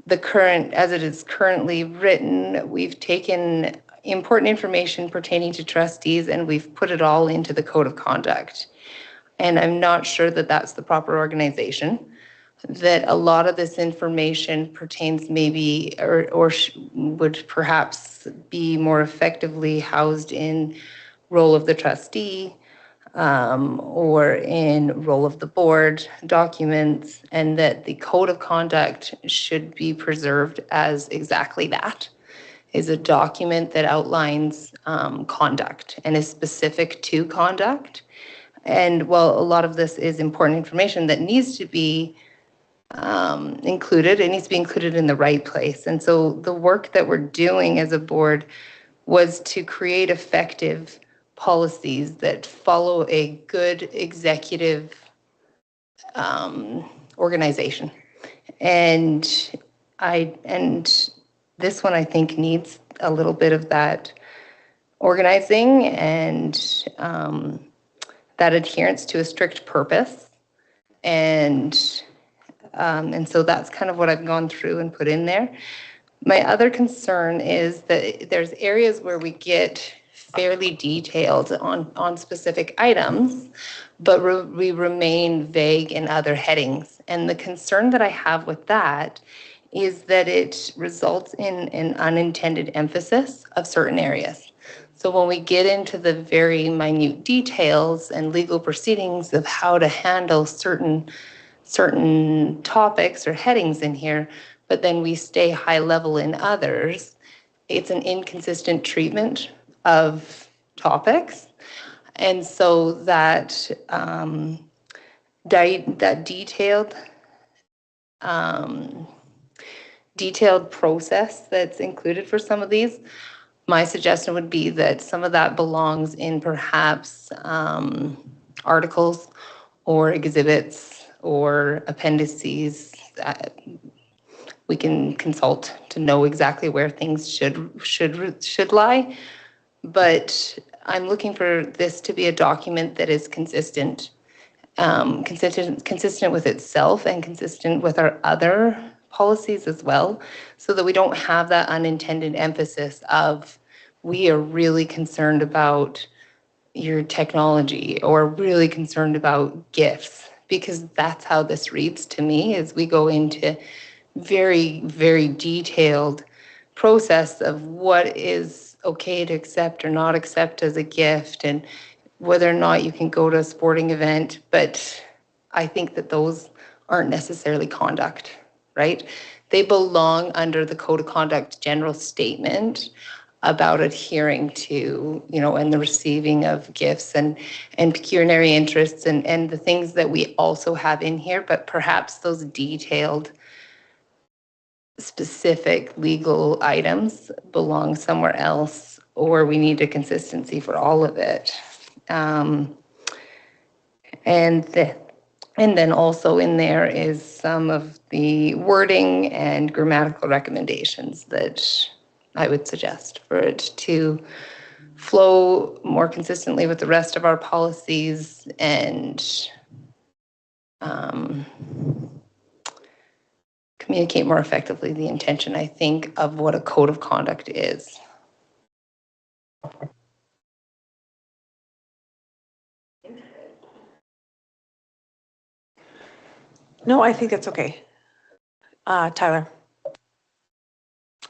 as it is currently written, we've taken important information pertaining to trustees and we've put it all into the code of conduct. And I'm not sure that that's the proper organization, that a lot of this information pertains maybe or would perhaps be more effectively housed in role of the trustee, or in role of the board documents, and that the code of conduct should be preserved as exactly that, is a document that outlines conduct and is specific to conduct. And while a lot of this is important information that needs to be included, it needs to be included in the right place. And so the work that we're doing as a board was to create effective policies that follow a good executive organization. And this one, I think, needs a little bit of that organizing and that adherence to a strict purpose. And so that's kind of what I've gone through and put in there. My other concern is that there's areas where we get fairly detailed on specific items, but we remain vague in other headings. And the concern that I have with that is that it results in an unintended emphasis of certain areas. So when we get into the very minute details and legal proceedings of how to handle certain topics or headings in here, but then we stay high level in others, it's an inconsistent treatment of topics. And so that that detailed process that's included for some of these, my suggestion would be that some of that belongs in perhaps articles or exhibits or appendices. We can consult to know exactly where things should lie. But I'm looking for this to be a document that is consistent with itself and consistent with our other policies as well, so that we don't have that unintended emphasis of we are really concerned about your technology or really concerned about gifts, because that's how this reads to me as we go into very, very detailed process of what is okay to accept or not accept as a gift and whether or not you can go to a sporting event. But I think that those aren't necessarily conduct, right? They belong under the Code of Conduct general statement about adhering to, and the receiving of gifts and pecuniary interests and the things that we also have in here, but perhaps those detailed specific legal items belong somewhere else, or we need a consistency for all of it. And then also in there is some of the wording and grammatical recommendations that I would suggest for it to flow more consistently with the rest of our policies and communicate more effectively the intention, I think, of what a code of conduct is. No, I think that's okay. Tyler.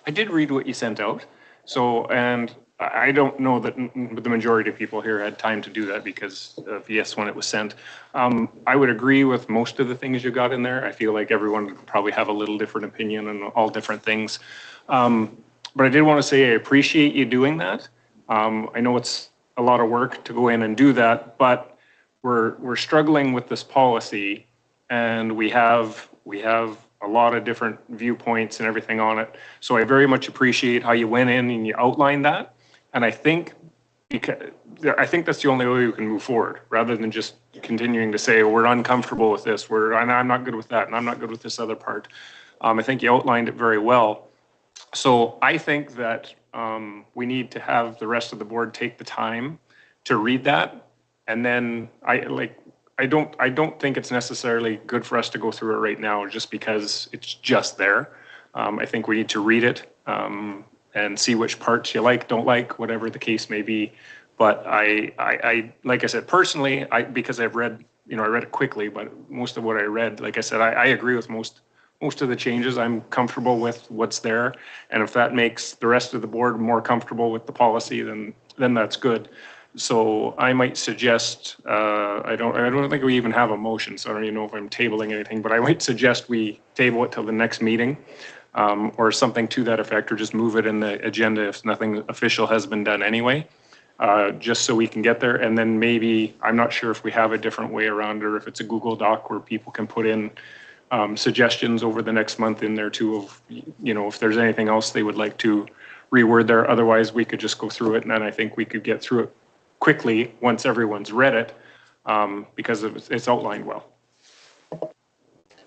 I did read what you sent out. So, and I don't know that the majority of people here had time to do that because of yes, when it was sent. I would agree with most of the things you got in there. I feel like everyone would probably have a little different opinion on all different things. But I did want to say I appreciate you doing that. I know it's a lot of work to go in and do that, but we're struggling with this policy, and we have a lot of different viewpoints and everything on it. So I very much appreciate how you went in and you outlined that. And I think that's the only way we can move forward, rather than just continuing to say, we're uncomfortable with this, and I'm not good with that, and I'm not good with this other part. I think you outlined it very well. So I think that we need to have the rest of the board take the time to read that. And then I don't think it's necessarily good for us to go through it right now just because it's just there. I think we need to read it and see which parts you like, don't like, whatever the case may be. But I like I said, personally, because I've read, I read it quickly, but most of what I read, like I said, I agree with most of the changes. I'm comfortable with what's there. And if that makes the rest of the board more comfortable with the policy, then that's good. So I might suggest, I don't think we even have a motion, so I don't even know if I'm tabling anything, but I might suggest we table it till the next meeting, or something to that effect, or just move it in the agenda if nothing official has been done anyway, just so we can get there. And then maybe, I'm not sure if we have a different way around, or if it's a Google Doc where people can put in suggestions over the next month in there too of, if there's anything else they would like to reword there. Otherwise, we could just go through it, and then I think we could get through it quickly once everyone's read it, because it's outlined well.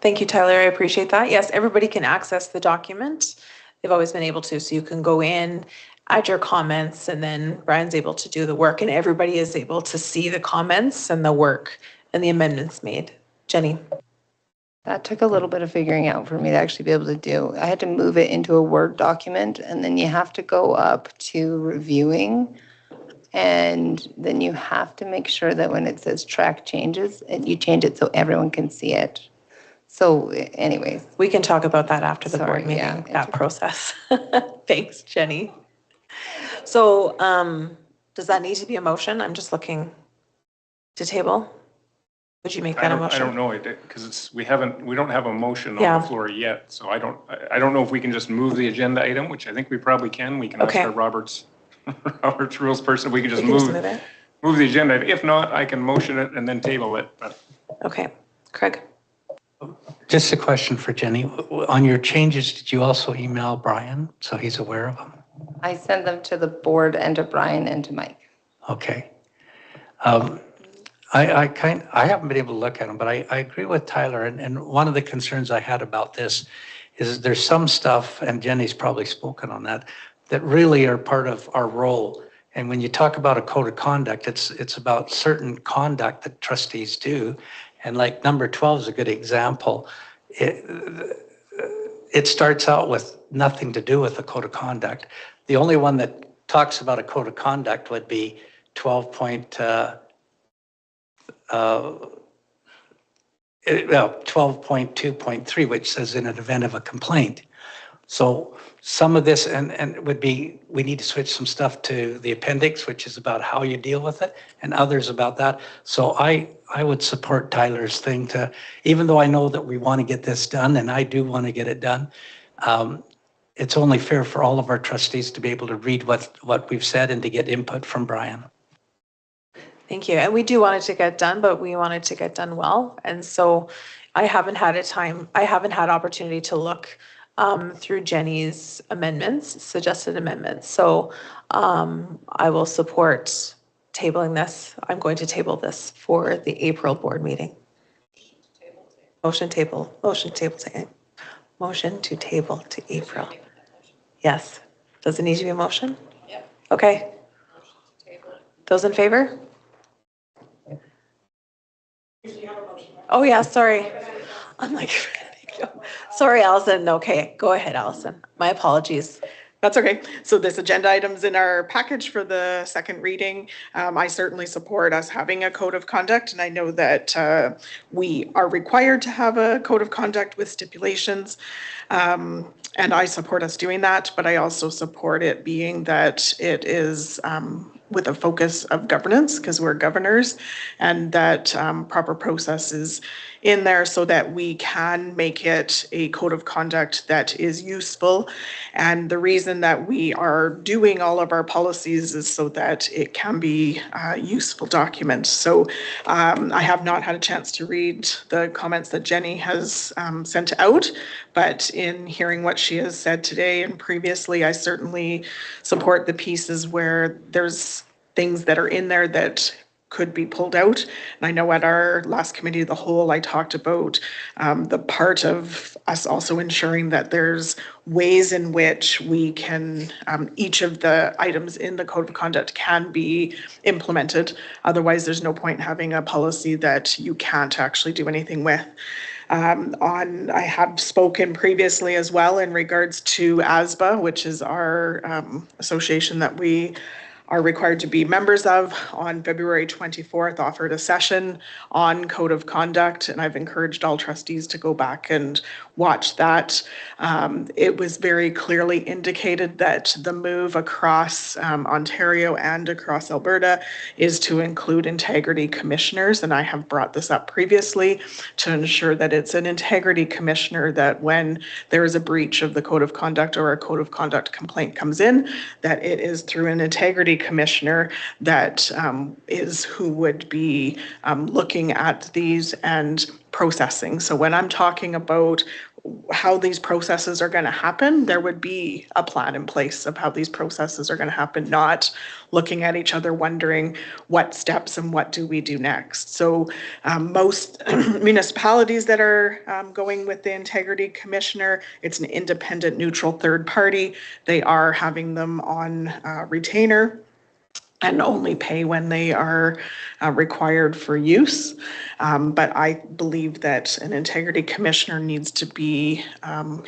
Thank you, Tyler. I appreciate that. Yes, everybody can access the document. They've always been able to, so you can go in, add your comments, and then Brian's able to do the work, and everybody is able to see the comments and the work and the amendments made. Jenny. That took a little bit of figuring out for me to actually be able to do. I had to move it into a Word document, and then you have to go up to reviewing And then you have to make sure that when it says track changes, and you change it so everyone can see it. So anyways. We can talk about that after the Sorry, board meeting, yeah. that process. Thanks, Jenny. So does that need to be a motion? I'm just looking to table. Would you make that a motion? I don't know, because we don't have a motion on Yeah. the floor yet, so I don't know if we can just move the agenda item, which I think we probably can. We can ask Okay. our Robert's rules person, if we can just We can just move it. move the agenda. If not, I can motion it and then table it, but. Okay, Craig? Just a question for Jenny. On your changes, did you also email Brian so he's aware of them? I send them to the board and to Brian and to Mike. Okay. I haven't been able to look at them, but I agree with Tyler. And one of the concerns I had about this is there's some stuff, and Jenny's probably spoken on that, that really are part of our role. And when you talk about a code of conduct, it's about certain conduct that trustees do. And like number 12 is a good example. It starts out with nothing to do with the code of conduct. The only one that talks about a code of conduct would be 12.2.3, which says in an event of a complaint. So some of this and would be, we need to switch some stuff to the appendix, which is about how you deal with it, and others about that. So I would support Tyler's thing to, even though I know that we want to get this done, and I do want to get it done, it's only fair for all of our trustees to be able to read what we've said and to get input from Brian. Thank you. And we do want it to get done, but we want it to get done well. And so I haven't had opportunity to look through Jenny's amendments, suggested amendments. So I will support tabling this. I'm going to table this for the April board meeting. Motion to table to April. Yes. Does it need to be a motion? Yeah. Okay. Those in favor? Oh, yeah, sorry. I'm like, sorry, Allison. Okay, go ahead, Allison. My apologies. That's okay. So this agenda item's in our package for the second reading. I certainly support us having a code of conduct, and I know that we are required to have a code of conduct with stipulations. And I support us doing that, but I also support it being that it is with a focus of governance, because we're governors, and that proper process is in there so that we can make it a code of conduct that is useful. And the reason that we are doing all of our policies is so that it can be useful documents. So I have not had a chance to read the comments that Jenny has sent out, but in hearing what she has said today and previously, I certainly support the pieces where there's things that are in there that could be pulled out. And I know at our last committee of the whole, I talked about the part of us also ensuring that there's ways in which we can, each of the items in the code of conduct can be implemented. Otherwise, there's no point in having a policy that you can't actually do anything with. I have spoken previously as well in regards to ASBA, which is our association that we are required to be members of. On February 24th, offered a session on code of conduct, and I've encouraged all trustees to go back and watch that. It was very clearly indicated that the move across Ontario and across Alberta is to include integrity commissioners, and I have brought this up previously to ensure that it's an integrity commissioner that when there is a breach of the code of conduct or a code of conduct complaint comes in, that it is through an integrity commissioner that is who would be looking at these and processing. So when I'm talking about how these processes are going to happen, there would be a plan in place of how these processes are going to happen, not looking at each other wondering what steps and what do we do next. So most municipalities that are going with the integrity commissioner, it's an independent, neutral third party. They are having them on retainer and only pay when they are required for use. But I believe that an integrity commissioner needs to be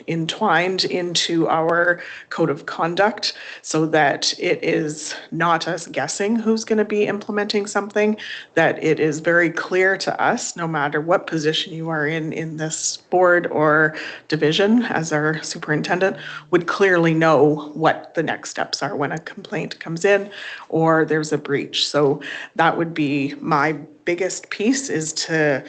entwined into our code of conduct so that it is not us guessing who's going to be implementing something, that it is very clear to us, no matter what position you are in this board or division, as our superintendent would clearly know what the next steps are when a complaint comes in or there's a breach. So that would be my biggest piece, is to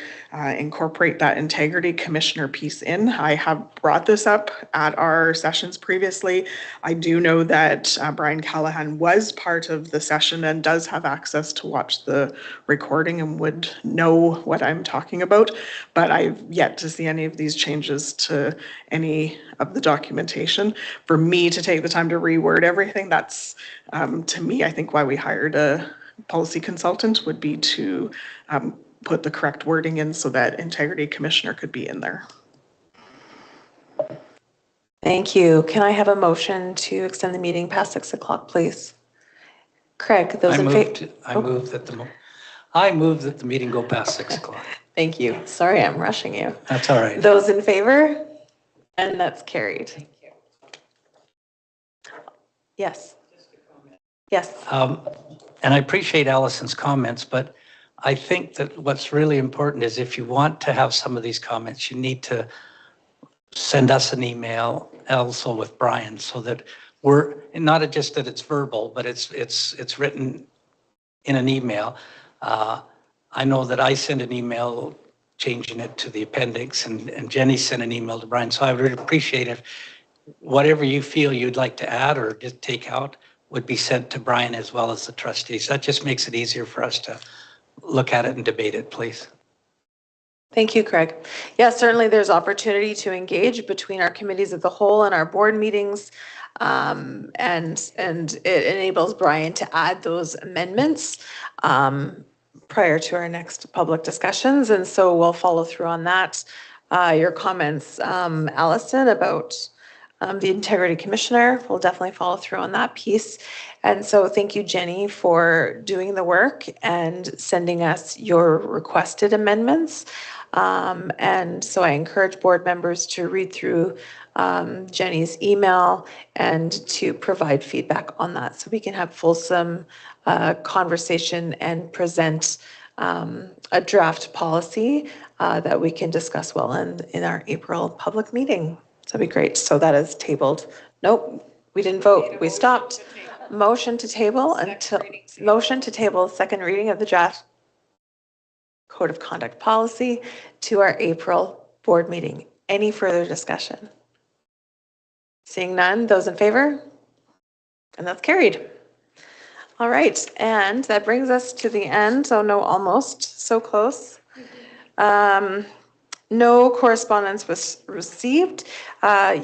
incorporate that integrity commissioner piece in. I have brought this up at our sessions previously. I do know that Brian Callahan was part of the session and does have access to watch the recording and would know what I'm talking about, but I've yet to see any of these changes to any of the documentation. For me to take the time to reword everything, that's, to me, I think why we hired a policy consultant, would be to put the correct wording in so that integrity commissioner could be in there. Thank you. Can I have a motion to extend the meeting past 6 o'clock, please? Craig, those in favor? I move that the meeting go past 6 o'clock. Thank you. Sorry, I'm rushing you. That's all right. Those in favor? And that's carried. Thank you. Yes. Yes. And I appreciate Allison's comments, but I think that what's really important is, if you want to have some of these comments, you need to send us an email also with Brian, so that we're not just that it's verbal, but it's written in an email. I know that I sent an email changing it to the appendix, and Jenny sent an email to Brian. So I would appreciate if whatever you feel you'd like to add or just take out would be sent to Brian as well as the trustees. That just makes it easier for us to look at it and debate it, please. Thank you, Craig. Yeah, certainly there's opportunity to engage between our committees as a whole and our board meetings. And it enables Brian to add those amendments prior to our next public discussions. And so we'll follow through on that. Your comments, Allison, about the integrity commissioner, we'll definitely follow through on that piece. And so thank you, Jenny, for doing the work and sending us your requested amendments. And so I encourage board members to read through Jenny's email and to provide feedback on that, so we can have fulsome conversation and present a draft policy that we can discuss well in our April public meeting. So that'd be great. So that is tabled. Nope, we didn't vote. We stopped. Motion to table until second reading of the draft code of conduct policy to our April board meeting. Any further discussion? Seeing none, those in favor? And that's carried. All right, and that brings us to the end. So no, almost, so close. No correspondence was received.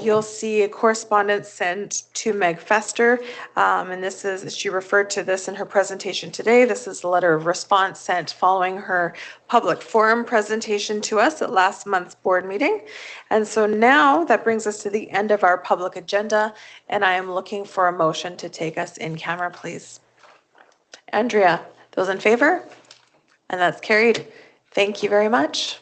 You'll see a correspondence sent to Meg Fester, and this is, she referred to this in her presentation today. This is the letter of response sent following her public forum presentation to us at last month's board meeting. And so now that brings us to the end of our public agenda, and I am looking for a motion to take us in camera, please. Andrea, those in favor? And that's carried. Thank you very much.